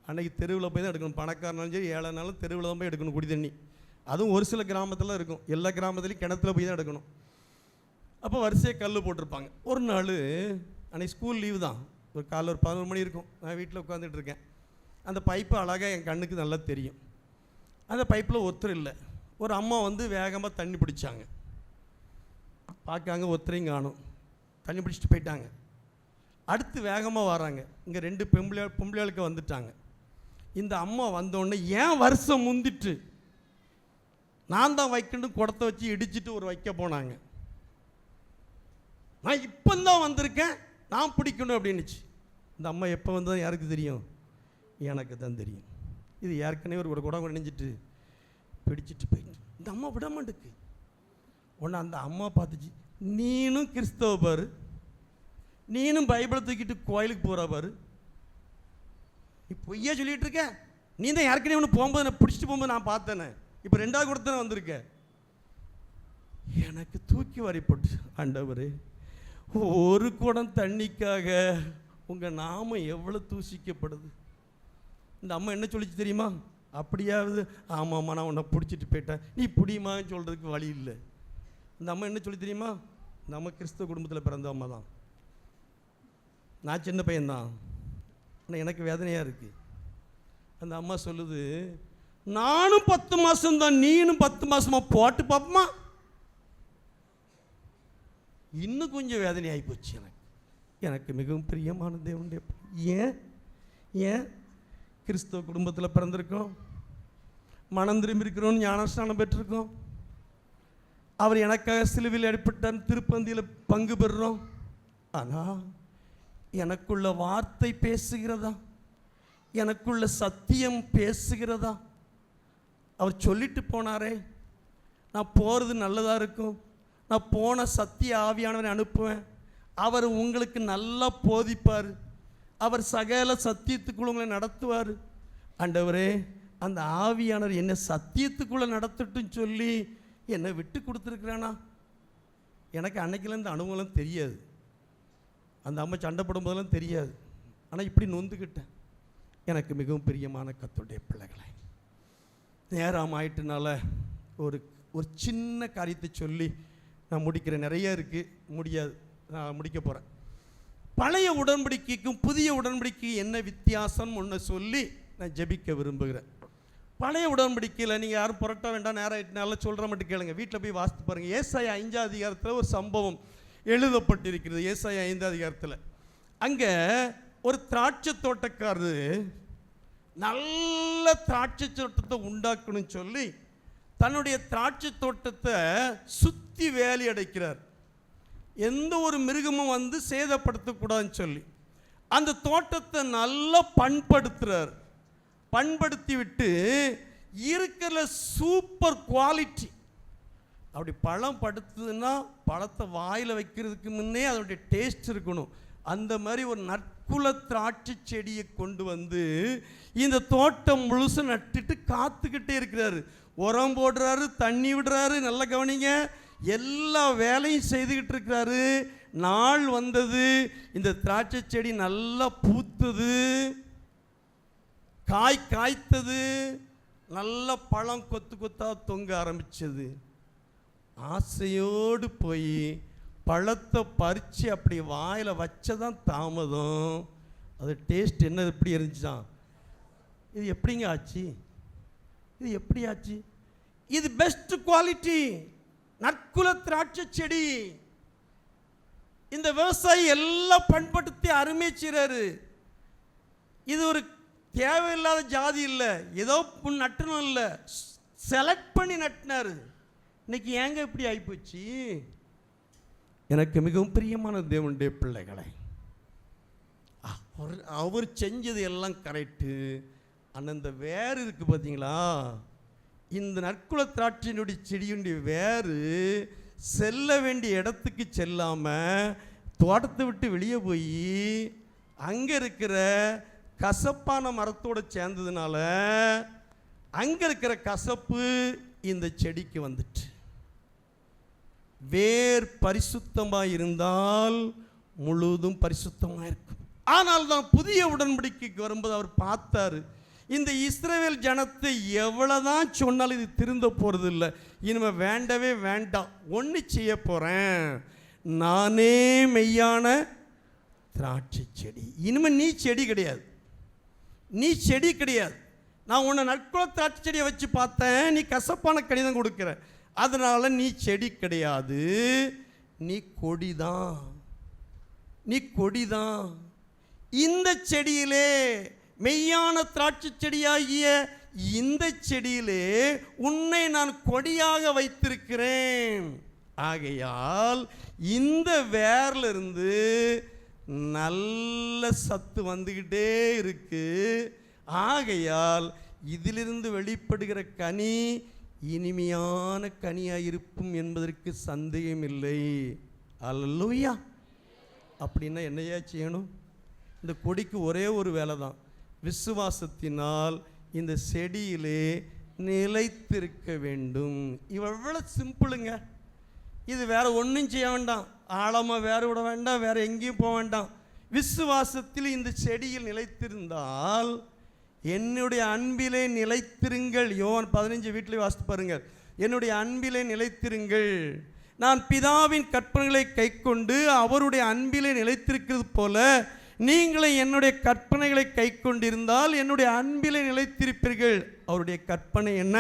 அன்றைக்கி தெருவில் போய் தான் எடுக்கணும். பணக்காரனாலும் சரி ஏழைனாலும் தெருவில் தான் போய் எடுக்கணும் குடி தண்ணி. அதுவும் ஒரு சில கிராமத்தில் இருக்கும், எல்லா கிராமத்துலேயும் கிணத்துல போய் தான் எடுக்கணும். அப்போ வரிசையாக கல் போட்டிருப்பாங்க. ஒரு நாள் அன்றைக்கி ஸ்கூல் லீவு தான், ஒரு காலைல ஒரு 11 மணி இருக்கும். நான் வீட்டில் உட்காந்துட்டு இருக்கேன். அந்த பைப்பு அழகாக என் கண்ணுக்கு நல்லா தெரியும். அந்த பைப்பில் ஒருத்தர் இல்லை. ஒரு அம்மா வந்து வேகமாக தண்ணி பிடிச்சாங்க. பார்க்காங்க, ஒருத்தரையும் காணும். தண்ணி பிடிச்சிட்டு போயிட்டாங்க. அடுத்து வேகமாக வராங்க. இங்கே 2 பொம்பளைகளுக்கு வந்துட்டாங்க. இந்த அம்மா வந்தோடனே ஏன் வருஷம் முந்திட்டு நான் தான் வைக்கணும் குடத்தை வச்சு இடிச்சிட்டு ஒரு வைக்க போனாங்க. நான் இப்போ தான் வந்திருக்கேன், நான் பிடிக்கணும் அப்படின்னுச்சு. இந்த அம்மா எப்போ வந்தது யாருக்கு தெரியும்? எனக்கு தான் தெரியும். இது ஏற்கனவே ஒரு குடம் நினைஞ்சிட்டு பிடிச்சிட்டு போயிட்டு இந்த அம்மா விட மாட்டுக்கு. உடனே அந்த அம்மா பார்த்துச்சு, நீனும் கிறிஸ்தவ பாரு, நீனும் பைபிளை தூக்கிட்டு கோயிலுக்கு போகிற பாரு, நீ பொய்யா சொல்லிகிட்டு இருக்க. நீ தான் ஏற்கனவே ஒன்று போகும்போது நான் பிடிச்சிட்டு போகும்போது நான் பார்த்தேனே, இப்போ 2ஆவது கொடுத்தேன் வந்திருக்க. எனக்கு தூக்கி வாரி போட்டு, ஆண்டவரே ஒரு குடம் தண்ணிக்காக உங்கள் நாமம் எவ்வளோ தூசிக்கப்படுது. இந்த அம்மா என்ன சொல்லிச்சு தெரியுமா? அப்படியாவது ஆமாம்மா நான் உன்னை பிடிச்சிட்டு போயிட்டேன், நீ பிடிமான்னு சொல்கிறதுக்கு வழி இல்லை. இந்த அம்மா என்ன சொல்லி தெரியுமா? நம்ம கிறிஸ்தவ குடும்பத்தில் பிறந்த அம்மா தான். நான் சின்ன பையன்தான், ஆனால் எனக்கு வேதனையாக இருக்குது. அந்த அம்மா சொல்லுது, நானும் 10 மாதம்தான், நீனும் 10 மாதமா போட்டு பார்ப்போமா. இன்னும் கொஞ்சம் வேதனையாகி போச்சு எனக்கு. எனக்கு மிகவும் பிரியமான தேவனுடைய ஏன் கிறிஸ்தவ குடும்பத்தில் பிறந்திருக்கோம், மனம் திரும்பி இருக்கிறோம், ஞானஸ்நானம் பெற்றிருக்கோம், அவர் எனக்காக சிலுவையில் அடிப்பட்டார், திருப்பந்தியில் பங்கு பெறுறோம். ஆனால் எனக்குள்ள வார்த்தை பேசுகிறதா, எனக்குள்ள சத்தியம் பேசுகிறதா? அவர் சொல்லிட்டு போனாரே, நான் போகிறது நல்லதாக இருக்கும், நான் போன சத்திய ஆவியானவரை அனுப்புவேன், அவர் உங்களுக்கு நல்லா போதிப்பார், அவர் சகல சத்தியத்துக்குள்ள உங்களை நடத்துவார். ஆண்டவரே, அந்த ஆவியானவர் என்னை சத்தியத்துக்குள்ளே நடத்தட்டுன்னு சொல்லி என்னை விட்டு கொடுத்துருக்குறானா? எனக்கு அன்னைக்கெல்லாம் இந்த அனுபவம்லாம் தெரியாது, அந்த அம்மா சண்டை போடும்போதெல்லாம் தெரியாது. ஆனால் இப்படி நொந்துக்கிட்டேன். எனக்கு மிகவும் பிரியமான கர்த்தருடைய பிள்ளைகளை, நேரம் ஆயிட்டுனால ஒரு ஒரு சின்ன காரியத்தை சொல்லி நான் முடிக்கிறேன். நிறைய இருக்குது, முடியாது, நான் முடிக்க போகிறேன். பழைய உடன்படிக்கைக்கும் புதிய உடன்படிக்கை என்ன வித்தியாசம் ஒன்று சொல்லி நான் ஜெபிக்க விரும்புகிறேன். பழைய உடன்படிக்கையில் நீங்கள் யாரும் புரட்ட வேண்டாம், நேரம் ஆயிட்டுனால சொல்கிற மட்டும் கேளுங்க, வீட்டில் போய் வாசித்து பாருங்கள். ஏசாயா 5ஆம் அதிகாரத்தில் ஒரு சம்பவம் எழுதப்பட்டிருக்கிறது. ஏசாயா 5ஆம் அதிகாரத்தில் அங்கே ஒரு திராட்சை தோட்டக்காரரு நல்ல திராட்சை தோட்டத்தை உண்டாக்கணும்னு சொல்லி தன்னுடைய திராட்சை தோட்டத்தை சுற்றி வேலி அடைக்கிறார். எந்த ஒரு மிருகமும் வந்து சேதப்படுத்தக்கூடாதுன்னு சொல்லி அந்த தோட்டத்தை நல்லா பண்படுத்துகிறார். பண்படுத்தி விட்டு இருக்கிற சூப்பர் குவாலிட்டி, அப்படி பழம் படுத்துதுன்னா பழத்தை வாயில் வைக்கிறதுக்கு முன்னே அதோடைய டேஸ்ட் இருக்கணும். அந்த மாதிரி ஒரு நற்குல திராட்சை செடியை கொண்டு வந்து இந்த தோட்டம் முழுசும் நட்டுட்டு காத்துக்கிட்டே இருக்கிறாரு. உரம் போடுறாரு, தண்ணி விடுறாரு, நல்லா கவனிங்க, எல்லா வேலையும் செய்துக்கிட்டு இருக்கிறாரு. நாள் வந்தது, இந்த திராட்சை செடி நல்லா பூத்தது, காய்த்தது, நல்ல பழம் கொத்து கொத்தா தொங்க ஆரம்பிச்சது. ஆசையோடு போய் பழத்தை பறித்து அப்படி வாயில் வச்சதான் தாமதம். அது டேஸ்ட் என்ன எப்படி இருந்துச்சான்? இது எப்படிங்க ஆச்சு? இது எப்படி ஆச்சு? இது பெஸ்ட் குவாலிட்டி நற்குல திராட்சை செடி. இந்த விவசாயி எல்லாம் பண்படுத்தி அருமை செய்கிறாரு. இது ஒரு தேவையில்லாத ஜாதி இல்லை, ஏதோ நட்டணும் இல்லை, செலக்ட் பண்ணி நட்டினார். இன்னைக்கு ஏங்க இப்படி ஆகிப்போச்சு? எனக்கு மிகவும் பிரியமான தேவனுடைய பிள்ளைகளை, அவர் செஞ்சது எல்லாம் கரெக்டு. ஆனால் இந்த வேறு இருக்குது பார்த்தீங்களா, இந்த நற்குல திராட்சையினுடைய செடியுடைய வேறு செல்ல வேண்டிய இடத்துக்கு செல்லாமல் தோட்டத்தை விட்டு வெளியே போய் அங்கே இருக்கிற கசப்பான மரத்தோடு சேர்ந்ததுனால அங்கே இருக்கிற கசப்பு இந்த செடிக்கு வந்துட்டு. வேர் பரிசுத்தமாக இருந்தால் முழுவதும் பரிசுத்தமாக இருக்கும். ஆனால் தான் புதிய உடன்படிக்கைக்கு வரும்போது அவர் பார்த்தாரு, இந்த இஸ்ரவேல் ஜனத்தை எவ்வளோதான் சொன்னாலும் இது திருந்த போகிறது இல்லை, இனிமேல் வேண்டவே வேண்டாம், ஒன்று செய்ய போகிறேன், நானே மெய்யான திராட்சை செடி. இனிமேல் நீ செடி கிடையாது, நீ செடி கிடையாது. நான் உன்னை நற்குல திராட்சை செடியை வச்சு பார்த்தேன், நீ கசப்பான கடிதம் கொடுக்குற, அதனால் நீ செடி கிடையாது, நீ கொடிதான், நீ கொடிதான். இந்த செடியிலே, மெய்யான திராட்சை செடியாகிய இந்த செடியிலே உன்னை நான் கொடியாக வைத்திருக்கிறேன். ஆகையால் இந்த வேர்லிருந்து நல்ல சத்து வந்துக்கிட்டே இருக்கு. ஆகையால் இதிலிருந்து வெளிப்படுகிற கனி இனிமையான கனியாக இருக்கும் என்பதற்கு சந்தேகமில்லை. அல்லேலூயா. அப்படின்னா என்னையா செய்யணும்? இந்த கொடிக்கு ஒரே ஒரு வேலை தான், விசுவாசத்தினால் இந்த செடியிலே நிலைத்திருக்க வேண்டும். இவ்வளோ சிம்பிளுங்க. இது வேற ஒன்றும் செய்ய வேண்டாம், ஆழமாக வேறு விட வேண்டாம், வேற எங்கேயும் போக வேண்டாம். விசுவாசத்தில் இந்த செடியில் நிலைத்திருந்தால், என்னுடைய அன்பிலே நிலைத்திருங்கள். யோவான் 15 வீட்டிலே வாசித்து பாருங்கள். என்னுடைய அன்பிலே நிலைத்திருங்கள், நான் பிதாவின் கற்பனைகளை கைக்கொண்டு அவருடைய அன்பிலே நிலைத்திருக்கிறது போல நீங்களே என்னுடைய கற்பனைகளை கை கொண்டிருந்தால் என்னுடைய அன்பிலே நிலைத்திருப்பீர்கள். அவருடைய கற்பனை என்ன?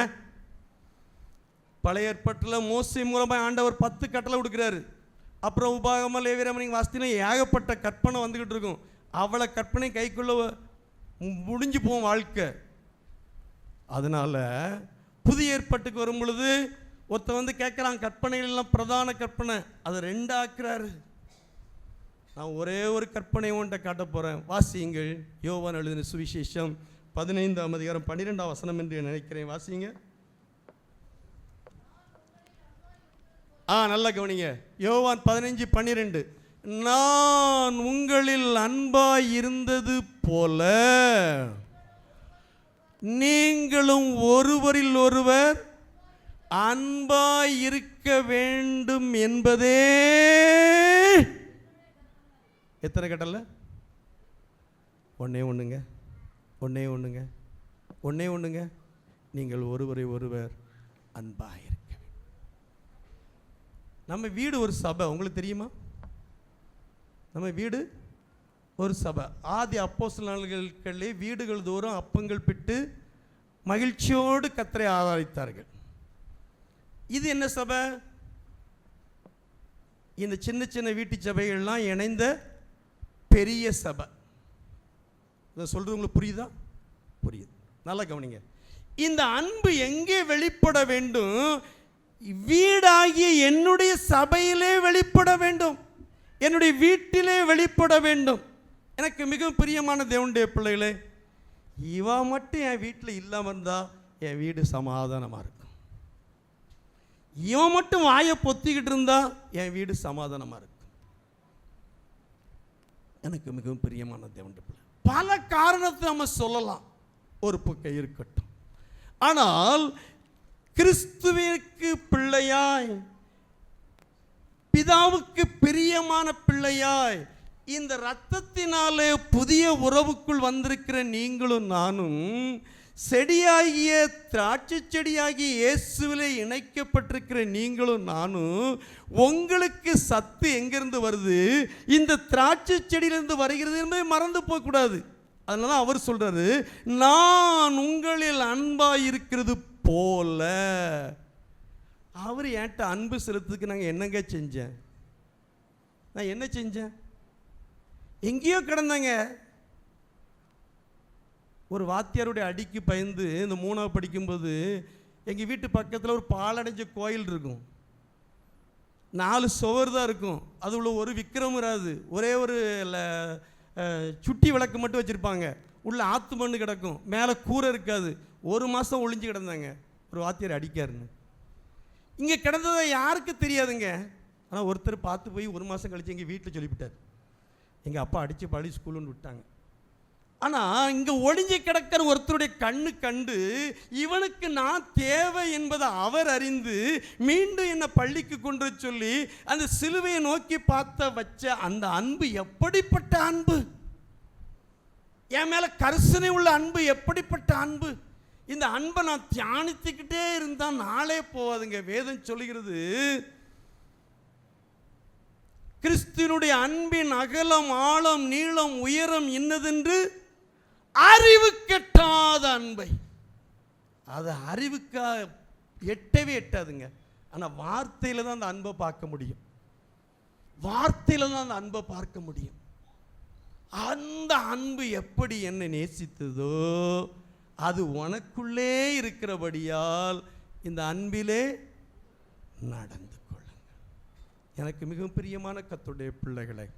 பழைய ஏற்பாட்டில் மோசே மூலமாக ஆண்டவர் 10 கட்டளை கொடுக்குறாரு. அப்புறம் உபாகம லேவியராகமம் நீங்கள் வாசித்தீங்கன்னா ஏகப்பட்ட கற்பனை வந்துக்கிட்டு இருக்கும். அவளை கற்பனை கைக்குள்ள முடிஞ்சு போகும் வாழ்க்கை. அதனால் புதிய ஏற்பாட்டுக்கு வரும் பொழுது ஒருத்தர் வந்து கேட்குறான், கற்பனைகள் எல்லாம் பிரதான கற்பனை, அதை 2 ஆக்குறாரு. நான் ஒரே ஒரு கற்பனை ஒன்றை காட்ட போகிறேன். வாசியுங்கள். யோவான் எழுதின சுவிசேஷம் 15ஆம் அதிகாரம் 12ஆம் வசனம் என்று நினைக்கிறேன். வாசிங்க. நல்லா கவனிங்க. யோவான் 15:12. நான் உங்களில் அன்பாய் இருந்தது போல நீங்களும் ஒருவரில் ஒருவர் அன்பாய் இருக்க வேண்டும் என்பதே. எத்தனை கட்டளை? ஒன்னே ஒண்ணுங்க. நீங்கள் ஒருவரை ஒருவர் அன்பாய் இருக்க வேண்டும். நம்ம வீடு ஒரு சபை, உங்களுக்கு தெரியுமா? நம்ம வீடு ஒரு சபை. ஆதி அப்போஸ்தலர்களே வீடுகள் தோறும் அப்பங்கள் பிட்டு மகிழ்ச்சியோடு கர்த்தரை ஆராதித்தார்கள். இது என்ன சபை? இந்த சின்ன சின்ன வீட்டு சபைகள்லாம் இணைந்த பெரிய சபை. இதை சொல்றது உங்களுக்கு புரியுதா? புரியுது. நல்லா கவனிங்க. இந்த அன்பு எங்கே வெளிப்பட வேண்டும்? வீடாகிய என்னுடைய சபையிலே வெளிப்பட வேண்டும், என்னுடைய வீட்டிலே வெளிப்பட வேண்டும். எனக்கு மிகவும் பிரியமான தேவனுடைய பிள்ளைகளே, இவா மட்டும் என் வீட்டில் இல்லாமல் இருந்தால் என் வீடு சமாதானமாக இருக்கும். இவன் மட்டும் வாயை பொத்திக்கிட்டு இருந்தா என் வீடு சமாதானமாக இருக்கும். எனக்கு மிகவும் பிரியமான தேவனுடைய பிள்ளை, பல காரணத்தை நம்ம சொல்லலாம், ஒரு பக்கம் இருக்கட்டும். ஆனால் கிறிஸ்துவிற்கு பிள்ளையாய், பிதாவுக்கு பிரியமான பிள்ளையாய், இந்த இரத்தத்தினாலே புதிய உறவுக்குள் வந்திருக்கிற நீங்களும் நானும், செடியாகிய திராட்சை செடியாகிய இயேசுவிலே இணைக்கப்பட்டிருக்கிற நீங்களும் நானும், உங்களுக்கு சத்து எங்கிருந்து வருது? இந்த திராட்சை செடியிலிருந்து வருகிறது என்பதை மறந்து போகக்கூடாது. அதனால அவர் சொல்றாரு, நான் உங்களில் அன்பாய் இருக்கிறது போல. அவர் என்கிட்ட அன்பு செலுத்துக்கு நாங்கள் என்னங்க செஞ்சேன்? நான் என்ன செஞ்சேன்? எங்கேயோ கிடந்தாங்க. ஒரு வாத்தியாருடைய அடிக்கு பயந்து இந்த 3ஆவது படிக்கும்போது எங்கள் வீட்டு பக்கத்தில் ஒரு பாலடைஞ்ச கோயில் இருக்கும். 4 சுவர் தான் இருக்கும். அது உள்ள ஒரு விக்கிரம் இராது. ஒரே ஒரு சுட்டி விளக்கு மட்டும் வச்சுருப்பாங்க. உள்ள ஆற்று மண்ணு கிடக்கும், மேலே கூரை இருக்காது. 1 மாதம் ஒளிஞ்சு கிடந்தாங்க ஒரு வாத்தியார் அடிக்காருன்னு. இங்கே கிடந்ததை யாருக்கு தெரியாதுங்க. ஆனால் ஒருத்தர் பார்த்து போய் 1 மாதம் கழித்து எங்கள் வீட்டில் சொல்லிவிட்டார். எங்கள் அப்பா அடித்து பள்ளி ஸ்கூலுன்னு விட்டாங்க. ஆனால் இங்கே ஒளிஞ்சு கிடக்கிற ஒருத்தருடைய கண்ணு கண்டு இவனுக்கு நான் தேவை என்பதை அவர் அறிந்து மீண்டும் என்னை பள்ளிக்கு கொண்டு சொல்லி அந்த சிலுவையை நோக்கி பார்த்த வச்ச அந்த அன்பு எப்படிப்பட்ட அன்பு! என் மேலே கரிசனை உள்ள அன்பு எப்படிப்பட்ட அன்பு! இந்த அன்பை நான் தியானித்துக்கிட்டே இருந்தால் நாளே போவாதுங்க. வேதம் சொல்லுகிறது, கிறிஸ்துவனுடைய அன்பின் அகலம் ஆழம் நீளம் உயரம் இன்னதென்று அறிவு கெட்டாத அன்பை. அது அறிவுக்கா எட்டவே எட்டாதுங்க. ஆனால் வார்த்தையில் தான் அந்த அன்பை பார்க்க முடியும். வார்த்தையில் தான் அந்த அன்பை பார்க்க முடியும். அந்த அன்பு எப்படி என்னை நேசித்ததோ அது உனக்குள்ளே இருக்கிறபடியால் இந்த அன்பிலே நடந்து கொள்ளுங்கள். எனக்கு மிகவும் பிரியமான கர்த்தருடைய பிள்ளைகளை,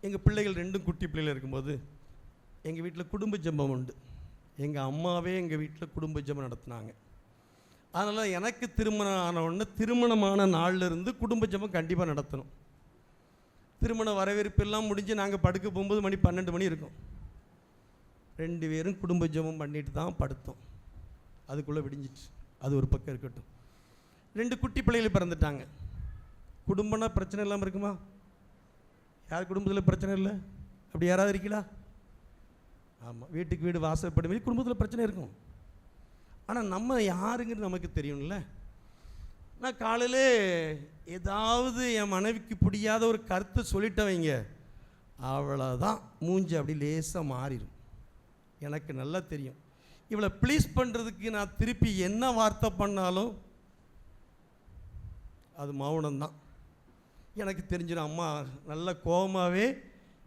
எங்கள் பிள்ளைகள் 2 குட்டி பிள்ளைகள் இருக்கும்போது எங்கள் வீட்டில் குடும்ப ஜெபம் உண்டு. எங்கள் அம்மாவே எங்கள் வீட்டில் குடும்ப ஜெபம் நடத்தினாங்க. அதனால் எனக்கு திருமணம் ஆன உடனே திருமணமான நாளிலிருந்து குடும்ப ஜெபம் கண்டிப்பாக நடத்தணும். திருமண வரவேற்பு எல்லாம் முடிஞ்சு நாங்கள் படுக்க போகும்போது மணி 12 மணி இருக்கும். 2 பேரும் குடும்ப ஜெபம் பண்ணிட்டு தான் படுத்தோம். அதுக்குள்ளே விடிஞ்சிச்சு. அது ஒரு பக்கம் இருக்கட்டும். 2 குட்டி பிள்ளைகள் பிறந்துட்டாங்க. குடும்பம்னா பிரச்சனை இல்லாமல் இருக்குமா? யார் குடும்பத்தில் பிரச்சனை இல்லை? அப்படி யாராவது இருக்கீங்களா? ஆமாம், வீட்டுக்கு வீடு வாசப்படி மாதிரி குடும்பத்தில் பிரச்சனை இருக்கும். ஆனால் நம்ம யாருங்கிறது நமக்கு தெரியும்ல. நான் காலையில் ஏதாவது என் மனைவிக்கு பிடிக்காத ஒரு கருத்தை சொல்லிட்டவங்க, அவ்வளோதான், மூஞ்சி அப்படி லேசாக மாறிடும். எனக்கு நல்லா தெரியும், இவளை ப்ளீஸ் பண்ணுறதுக்கு நான் திருப்பி என்ன வார்த்தை பண்ணாலும் அது மௌனம்தான். எனக்கு தெரிஞ்சிடும், அம்மா நல்ல கோபமாகவே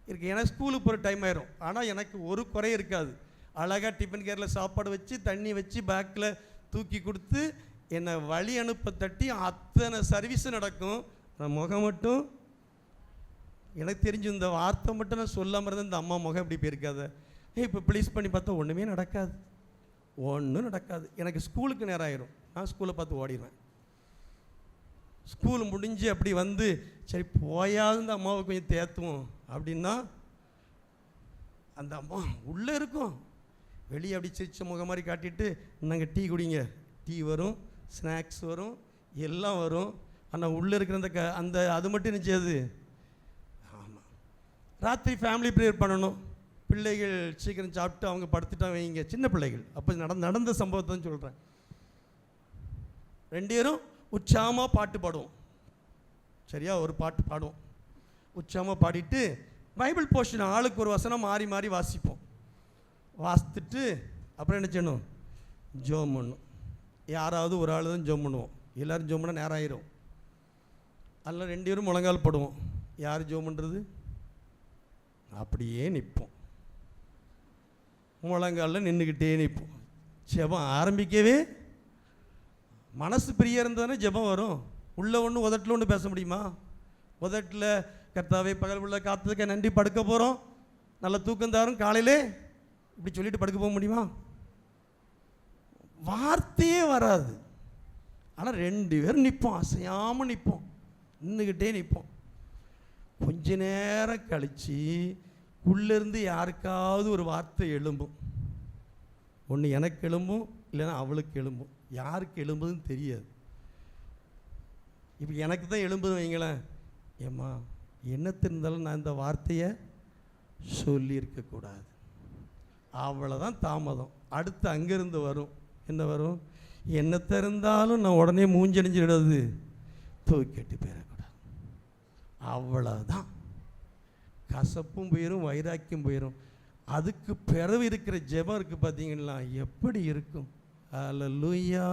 இருக்கு. எனக்கு ஸ்கூலுக்கு போகிற டைம் ஆயிரும். ஆனால் எனக்கு ஒரு குறை இருக்காது. அழகாக டிஃபன் கேரில் சாப்பாடு வச்சு தண்ணி வச்சு பேக்கில் தூக்கி கொடுத்து என்னை வழி அனுப்ப தட்டி அத்தனை சர்வீஸும் நடக்கும். நான் முகம் மட்டும் எனக்கு தெரிஞ்சு இந்த வார்த்தை மட்டும் நான் சொல்லாமல் இருந்தால் இந்த அம்மா முகம் இப்படி போயிருக்காத. இப்போ ப்ளீஸ் பண்ணி பார்த்தா ஒன்றுமே நடக்காது, ஒன்றும் நடக்காது. எனக்கு ஸ்கூலுக்கு நேரம் ஆயிரும், நான் ஸ்கூலை பார்த்து ஓடிடுவேன். ஸ்கூல் முடிஞ்சு அப்படி வந்து சரி போயாவது இந்த அம்மாவை கொஞ்சம் தேத்துவோம் அப்படின்னா அந்த அம்மா உள்ளே இருக்கும், வெளியே அப்படி சிரிச்ச முகம் மாதிரி காட்டிட்டு நாங்கள் டீ குடிங்க, டீ வரும், ஸ்நாக்ஸ் வரும், எல்லாம் வரும். ஆனால் உள்ளே இருக்கிற அந்த அந்த அது மட்டும் நினச்சது. ஆமாம், ராத்திரி ஃபேமிலி ப்ரேயர் பண்ணணும், பிள்ளைகள் சீக்கிரம் சாப்பிட்டு அவங்க படுத்துட்டா வைங்க, சின்ன பிள்ளைகள். அப்போ நடந்த சம்பவத்தை தான் சொல்கிறேன். 2 பேரும் உற்சாகமாக பாட்டு பாடுவோம், சரியா? ஒரு பாட்டு பாடுவோம், உற்சாகமாக பாடிட்டு பைபிள் போர்ஷன் ஆளுக்கு ஒரு வசனம் மாறி மாறி வாசிப்போம். வாசித்துட்டு அப்புறம் என்ன செய்யணும்? ஜோம் பண்ணணும். யாராவது ஒரு ஆள் தான் ஜோம் பண்ணுவோம், எல்லோரும் ஜோம் பண்ண நேரம் ஆயிரும். அதில் 2 பேரும் முழங்கால் போடுவோம். யார் ஜோம் பண்ணுறது? அப்படியே நிற்போம், முழங்காலில் நின்றுக்கிட்டே நிற்போம். ஜெபம் ஆரம்பிக்கவே மனசு பிரியா இருந்தானே ஜெபம் வரும். உள்ள ஒன்று உதட்டில் ஒன்று பேச முடியுமா? உதட்டில் கர்த்தாவே பகல் உள்ள காத்ததுக்கு நன்றி, படுக்க போகிறோம், நல்ல தூக்கம் தாரும் காலையிலே, இப்படி சொல்லிட்டு படுக்க போக முடியுமா? வார்த்தையே வராது. ஆனால் 2 பேரும் நிற்போம், அசையாமல் நிற்போம், நின்றுக்கிட்டே நிற்போம். கொஞ்ச நேரம் கழித்து உள்ளேருந்து யாருக்காவது ஒரு வார்த்தை எழும்பும். ஒன்று எனக்கு எழும்பும், இல்லைன்னா அவளுக்கு எழும்பும். யாருக்கு எழும்புதுன்னு தெரியாது. இப்போ எனக்கு தான் எழும்புது வைங்களேன், ஏம்மா என்ன தெரிந்தாலும் நான் இந்த வார்த்தையை சொல்லியிருக்கக்கூடாது, அவ்வளோதான் தாமதம். அடுத்து அங்கேருந்து வரும், என்ன வரும்? என்ன தெரிந்தாலும் நான் உடனே மூஞ்சணிஞ்சிடுறது, தூக்கிட்டு போயிடக்கூடாது, அவ்வளோதான். கசப்பும் போயிடும், வைராக்கியம் போயிடும். அதுக்கு பிறகு இருக்கிற ஜெபம் இருக்குது பார்த்தீங்களா, எப்படி இருக்கும்? அல்லேலூயா.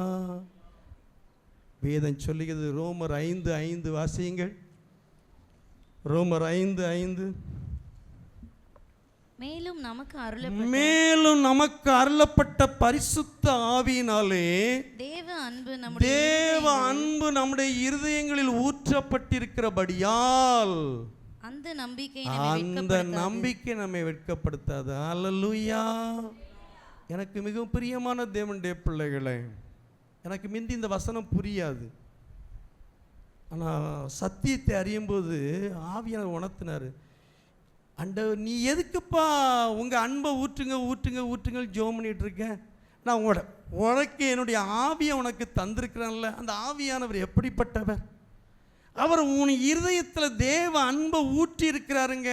வேதம் சொல்லுகிறது, ரோமர் 5:5 வாசியுங்கள். ரோமர் 5:5. மேலும் நமக்கு அருளப்பட்ட பரிசுத்த ஆவியினாலே தேவ அன்பு நம்முடைய இருதயங்களில் ஊற்றப்பட்டிருக்கிறபடியால் அந்த நம்பிக்கை நம்மை வெட்கப்படுத்தாது. அல்லேலூயா. எனக்கு மிகவும் பிரியமான தேவனுடைய பிள்ளைகளே, எனக்கு முந்தி இந்த வசனம் புரியாது. ஆனால் சத்தியத்தை அறியும்போது ஆவியானவர் உணர்த்தினார். ஆண்டவர் நீ எதுக்குப்பா உங்கள் அன்பை ஊற்றுங்க ஜெபம் பண்ணிகிட்டு இருக்கேன்? நான் உனக்கு என்னுடைய ஆவியை உனக்கு தந்திருக்கிறேன்ல. அந்த ஆவியானவர் எப்படிப்பட்டவர்? அவர் உன் இருதயத்தில் தேவ அன்பை ஊற்றி இருக்கிறாருங்க.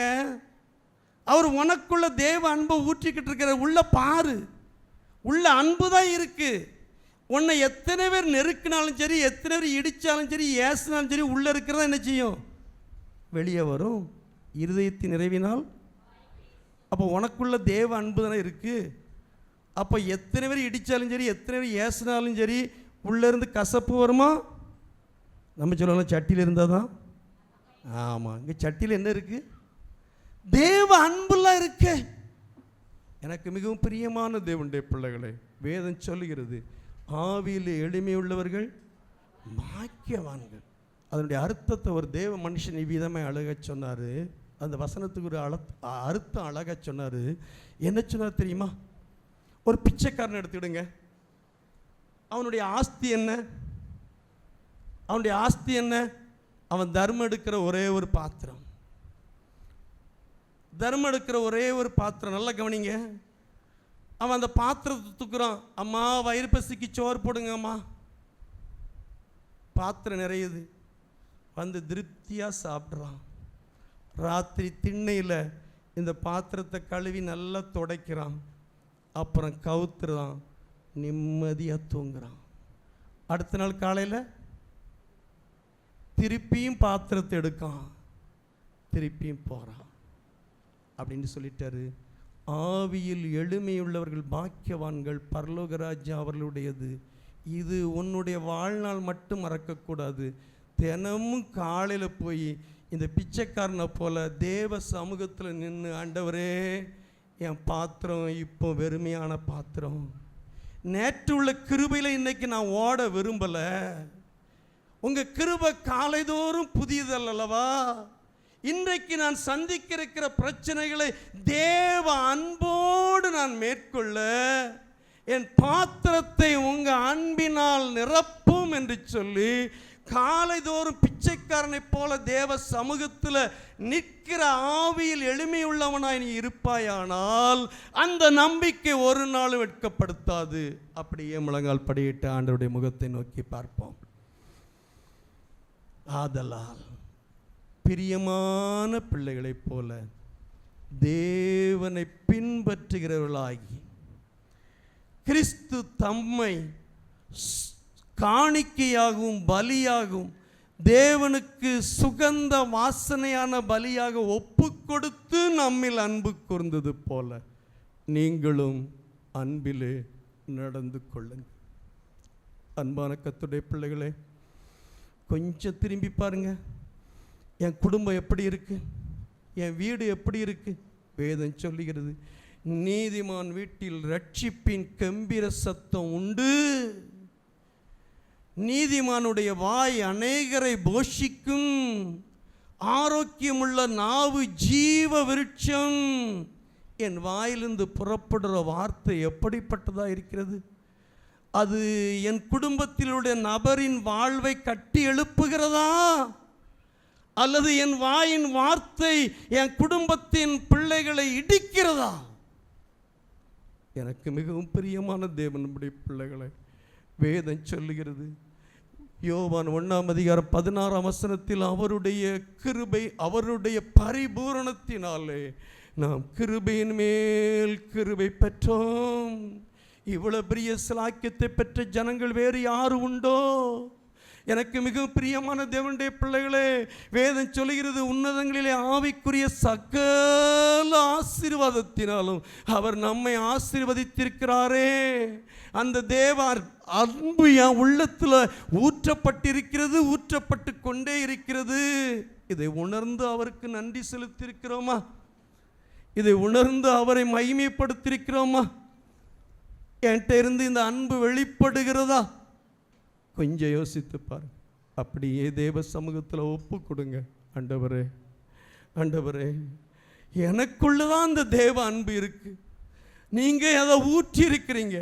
அவர் உனக்குள்ள தேவ அன்பை ஊற்றிக்கிட்டு இருக்கிற. உள்ள பாரு, உள்ள அன்பு தான் இருக்கு. உன்னை எத்தனை பேர் நெருக்கினாலும் சரி, எத்தனை பேர் இடித்தாலும் சரி, ஏசினாலும் சரி, உள்ளே இருக்கிறதா என்ன செய்யும்? வெளியே வரும். இருதயத்தின் நிறைவினால். அப்போ உனக்குள்ள தேவ அன்பு தானே இருக்குது. அப்போ எத்தனை பேர் இடித்தாலும் சரி, எத்தனை பேர் ஏசினாலும் சரி, உள்ளேருந்து கசப்பு வருமா? நம்ம சொல்லலாம் சட்டியில் இருந்தால் தான். ஆமாம், இங்கே சட்டியில் என்ன இருக்குது? தேவ அன்புலாம் இருக்கு. எனக்கு மிகவும் பிரியமான தேவனுடைய பிள்ளைகளை, வேதம் சொல்லுகிறது, ஆவியில் எளிமையுள்ளவர்கள் பாக்கியவான்கள். அதனுடைய அர்த்தத்தை ஒரு தேவ மனுஷன் இவ்விதமே அழக சொன்னார். அந்த வசனத்துக்கு ஒரு அர்த்தம் அழக சொன்னார். என்ன சொன்னார் தெரியுமா? ஒரு பிச்சைக்காரன் எடுத்துக்கிடுங்க. அவனுடைய ஆஸ்தி என்ன? அவனுடைய ஆஸ்தி என்ன? அவன் தர்மம் எடுக்கிற ஒரே ஒரு பாத்திரம். தர்மம் எடுக்கிற ஒரே ஒரு பாத்திரம். நல்லா கவனிங்க. அவன் அந்த பாத்திரத்தை தூக்குறான். அம்மா வயிறு பசிக்கு சோறு போடுங்க அம்மா. பாத்திரம் நிறையுது. வந்து திருப்தியாக சாப்பிட்றான். ராத்திரி திண்ணையில் இந்த பாத்திரத்தை கழுவி நல்லா துடைக்கிறான். அப்புறம் கவுத்துறான், நிம்மதியாக தூங்குறான். அடுத்த நாள் காலையில் திருப்பியும் பாத்திரத்தை எடுக்கான், திருப்பியும் போகிறான். அப்படின்னு சொல்லிட்டாரு. ஆவியில் எளிமையுள்ளவர்கள் பாக்கியவான்கள், பரலோகராஜ்யா அவர்களுடையது. இது உன்னுடைய வாழ்நாள் மட்டும் மறக்கக்கூடாது. தினமும் காலையில் போய் இந்த பிச்சைக்காரனை போல தேவ சமூகத்தில் நின்று, ஆண்டவரே என் பாத்திரம் இப்போ வெறுமையான பாத்திரம், நேற்று உள்ள கிருபையில் இன்னைக்கு நான் ஓட விரும்பலை. உங்கள் கிருபை காலைதோறும் புதியதல்லவா? இன்றைக்கு நான் சந்திக்க இருக்கிற பிரச்சனைகளை தேவ அன்போடு நான் மேற்கொள்ள என் பாத்திரத்தை உங்க அன்பினால் நிரப்பும் என்று சொல்லி காலைதோறும் பிச்சைக்காரனைப் போல தேவ சமூகத்தில் நிற்கிற ஆவியில் எளிமையுள்ளவனாய் நீ இருப்பாயானால் அந்த நம்பிக்கை ஒரு நாளும் வெட்கப்படுத்தாது. அப்படியே முழங்கால் படியிட்டு ஆண்டவருடைய முகத்தை நோக்கி பார்ப்போம். ஆதலால் பிரியமான பிள்ளைகளைப் போல தேவனை பின்பற்றுகிறவர்களாகி கிறிஸ்து தம்மை காணிக்கையாகவும் பலியாகவும் தேவனுக்கு சுகந்த வாசனையான பலியாக ஒப்பு கொடுத்து நம்மில் அன்பு கூர்ந்தது போல நீங்களும் அன்பிலே நடந்து கொள்ளுங்கள். அன்பான கர்த்தருடைய பிள்ளைகளே, கொஞ்சம் திரும்பி பாருங்க. என் குடும்பம் எப்படி இருக்கு, என் வீடு எப்படி இருக்கு? வேதம் சொல்லுகிறது, நீதிமான் வீட்டில் ரட்சிப்பின் கம்பீர சத்தம் உண்டு, நீதிமானுடைய வாய் அநேகரை போஷிக்கும், ஆரோக்கியமுள்ள நாவு ஜீவ விருட்சம். என் வாயிலிருந்து புறப்படுற வார்த்தை எப்படிப்பட்டதா இருக்கிறது? அது என் குடும்பத்திலுடைய நபரின் வாழ்வை கட்டி எழுப்புகிறதா, அல்லது என் வாயின் வார்த்தை என் குடும்பத்தின் பிள்ளைகளை இடிக்கிறதா? எனக்கு மிகவும் பிரியமான தேவனுடைய பிள்ளைகளை, வேதம் சொல்லுகிறது, யோவான் 1:16 அவருடைய கிருபை, அவருடைய பரிபூரணத்தினாலே நாம் கிருபையின் மேல் கிருபை பெற்றோம். இவ்வளவு பெரிய சிலாக்கியத்தை பெற்ற ஜனங்கள் வேறு யாரு உண்டோ? எனக்கு மிக பிரியமான தேவனுடைய பிள்ளைகளே, வேதம் சொல்லுகிறது, உன்னதங்களிலே ஆவிக்குரிய சகல ஆசீர்வாதத்தினாலும் அவர் நம்மை ஆசீர்வதித்திருக்கிறாரே. அந்த தேவ அன்பு என் உள்ளத்தில் ஊற்றப்பட்டிருக்கிறது, ஊற்றப்பட்டு கொண்டே இருக்கிறது. இதை உணர்ந்து அவருக்கு நன்றி செலுத்தியிருக்கிறோமா? இதை உணர்ந்து அவரை மகிமைப்படுத்தியிருக்கிறோமா? என்கிட்ட இருந்து இந்த அன்பு வெளிப்படுகிறதா? கொஞ்சம் யோசித்து பாருங்க. அப்படியே தேவ சமூகத்தில் ஒப்பு கொடுங்க. ஆண்டவரே, ஆண்டவரே, எனக்குள்ளதான் அந்த தேவ அன்பு இருக்கு, நீங்கள் அதை ஊற்றி இருக்கிறீங்க.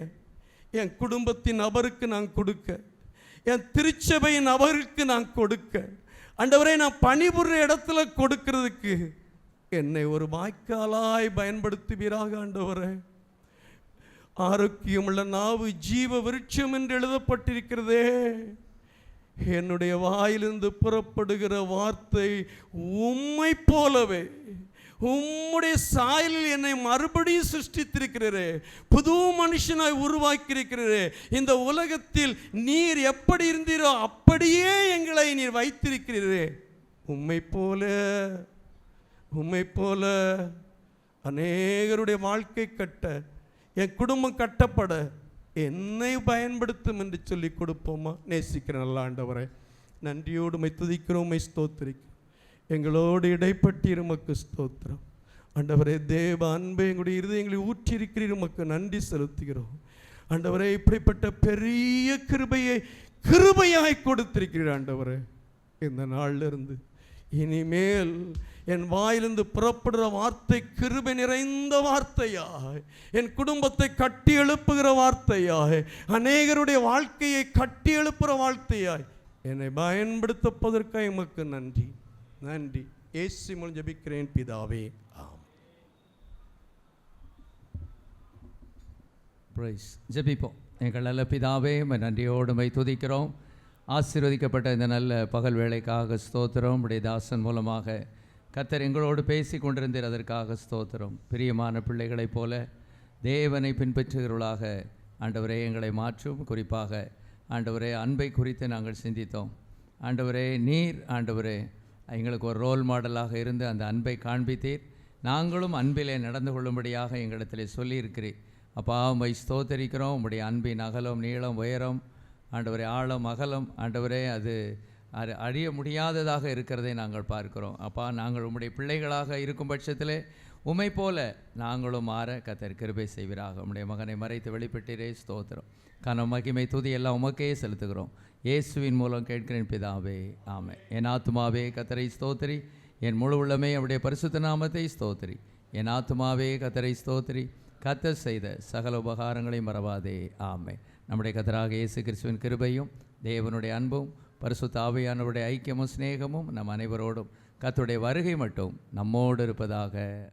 என் குடும்பத்தின் நபருக்கு நான் கொடுக்க, என் திருச்சபையின் நபருக்கு நான் கொடுக்க, ஆண்டவரே, நான் பணிபுரிற இடத்துல கொடுக்கிறதுக்கு என்னை ஒரு வாய்க்காலாய் பயன்படுத்துவீராக. ஆண்டவரே, ஆரோக்கியமுள்ள நாவு ஜீவ விருட்சம் என்று எழுதப்பட்டிருக்கிறதே, என்னுடைய வாயிலிருந்து புறப்படுகிற வார்த்தை உம்மை போலவே, உம்முடைய சாயலில் என்னை மறுபடியும் சிருஷ்டித்திருக்கிறீரே, புது மனுஷனாய் உருவாக்கியிருக்கிறீரே. இந்த உலகத்தில் நீர் எப்படி இருந்தீரோ அப்படியே எங்களை நீர் வைத்திருக்கிறீரே. உம்மை போல அநேகருடைய வாழ்க்கை கட்ட, என் குடும்பம் கட்டப்பட என்னை பயன்படுத்தும் என்று சொல்லி கொடுப்போமா? நேசிக்கிற நல்ல ஆண்டவரை, நன்றியோடு மை துதிக்கிறோம், மை ஸ்தோத்திரிக்கிறோம். எங்களோடு இடைப்பட்டு உமக்கு ஸ்தோத்திரம். ஆண்டவரே, தேவ அன்பை எங்களுடைய இருதயங்களை ஊற்றியிருக்கிறீர், உமக்கு நன்றி செலுத்துகிறோம். ஆண்டவரே, இப்படிப்பட்ட பெரிய கிருபையாய் கொடுத்திருக்கிறீர். ஆண்டவரே, இந்த நாளிலிருந்து இனிமேல் என் வாயிலிருந்து புறப்படுற வார்த்தை கிருபை நிறைந்த வார்த்தையாய், என் குடும்பத்தை கட்டி எழுப்புகிற வார்த்தையாய், அநேகருடைய வாழ்க்கையை கட்டி எழுப்புகிற வார்த்தையாய் என்னை பயன்படுத்தப்பதற்காக எமக்கு நன்றி. நன்றி. இயேசு மூலம் ஜெபிக்கிறேன் பிதாவே, ஆம். பிரைஸ். ஜெபிப்போம். எங்கள் நல்ல பிதாவே, நன்றியோடு துதிக்கிறோம். ஆசீர்வதிக்கப்பட்ட இந்த நல்ல பகல் வேளைக்காக ஸ்தோத்திரம். உடைய தாசன் மூலமாக கர்த்தர் எங்களோடு பேசி கொண்டிருந்தீர், அதற்காக ஸ்தோத்திரம். பிரியமான பிள்ளைகளைப் போல தேவனை பின்பற்றுகிறவர்களாக ஆண்டவரே எங்களை மாற்றும். குறிப்பாக ஆண்டவரே, அன்பை குறித்து நாங்கள் சிந்தித்தோம். ஆண்டவரே, நீர் ஆண்டவரே எங்களுக்கு ஒரு ரோல் மாடலாக இருந்து அந்த அன்பை காண்பித்தீர். நாங்களும் அன்பிலே நடந்து கொள்ளும்படியாக எங்களிடத்தில் சொல்லியிருக்கிறீர். அப்பா, உம்மை ஸ்தோத்தரிக்கிறோம். உம்முடைய அன்பின் அகலம், நீளம், உயரம், ஆண்டவரே, ஆழம், அகலம், ஆண்டவரே, அது அறிய முடியாததாக இருக்கிறதை நாங்கள் பார்க்கிறோம். அப்பா, நாங்கள் உம்முடைய பிள்ளைகளாக இருக்கும் பட்சத்திலே உம்மை போல நாங்களும் மாற கர்த்தர் கிருபை செய்வீராக. உம்முடைய மகனை மறைத்து வெளிப்பட்டீரே, ஸ்தோத்திரம். கனம், மகிமை, துதி எல்லாம் உமக்கே செலுத்துகிறோம். இயேசுவின் மூலம் கேட்கிறேன் பிதாவே, ஆமென். என் ஆத்துமாவே கர்த்தரை ஸ்தோத்திரி, என் முழு உள்ளமே அவருடைய பரிசுத்த நாமத்தை ஸ்தோத்திரி. என் ஆத்துமாவே கர்த்தரை ஸ்தோத்திரி. கர்த்தர் செய்த சகல உபகாரங்களை மறவாதே. ஆமென். நம்முடைய கர்த்தராகிய இயேசு கிறிஸ்துவின் கிருபையும் தேவனுடைய அன்பும் பரிசுத்த ஆவியானவருடைய ஐக்கியமும் சிநேகமும் நம் அனைவரோடும் கர்த்தருடைய வருகை மட்டும் நம்மோடு இருப்பதாக.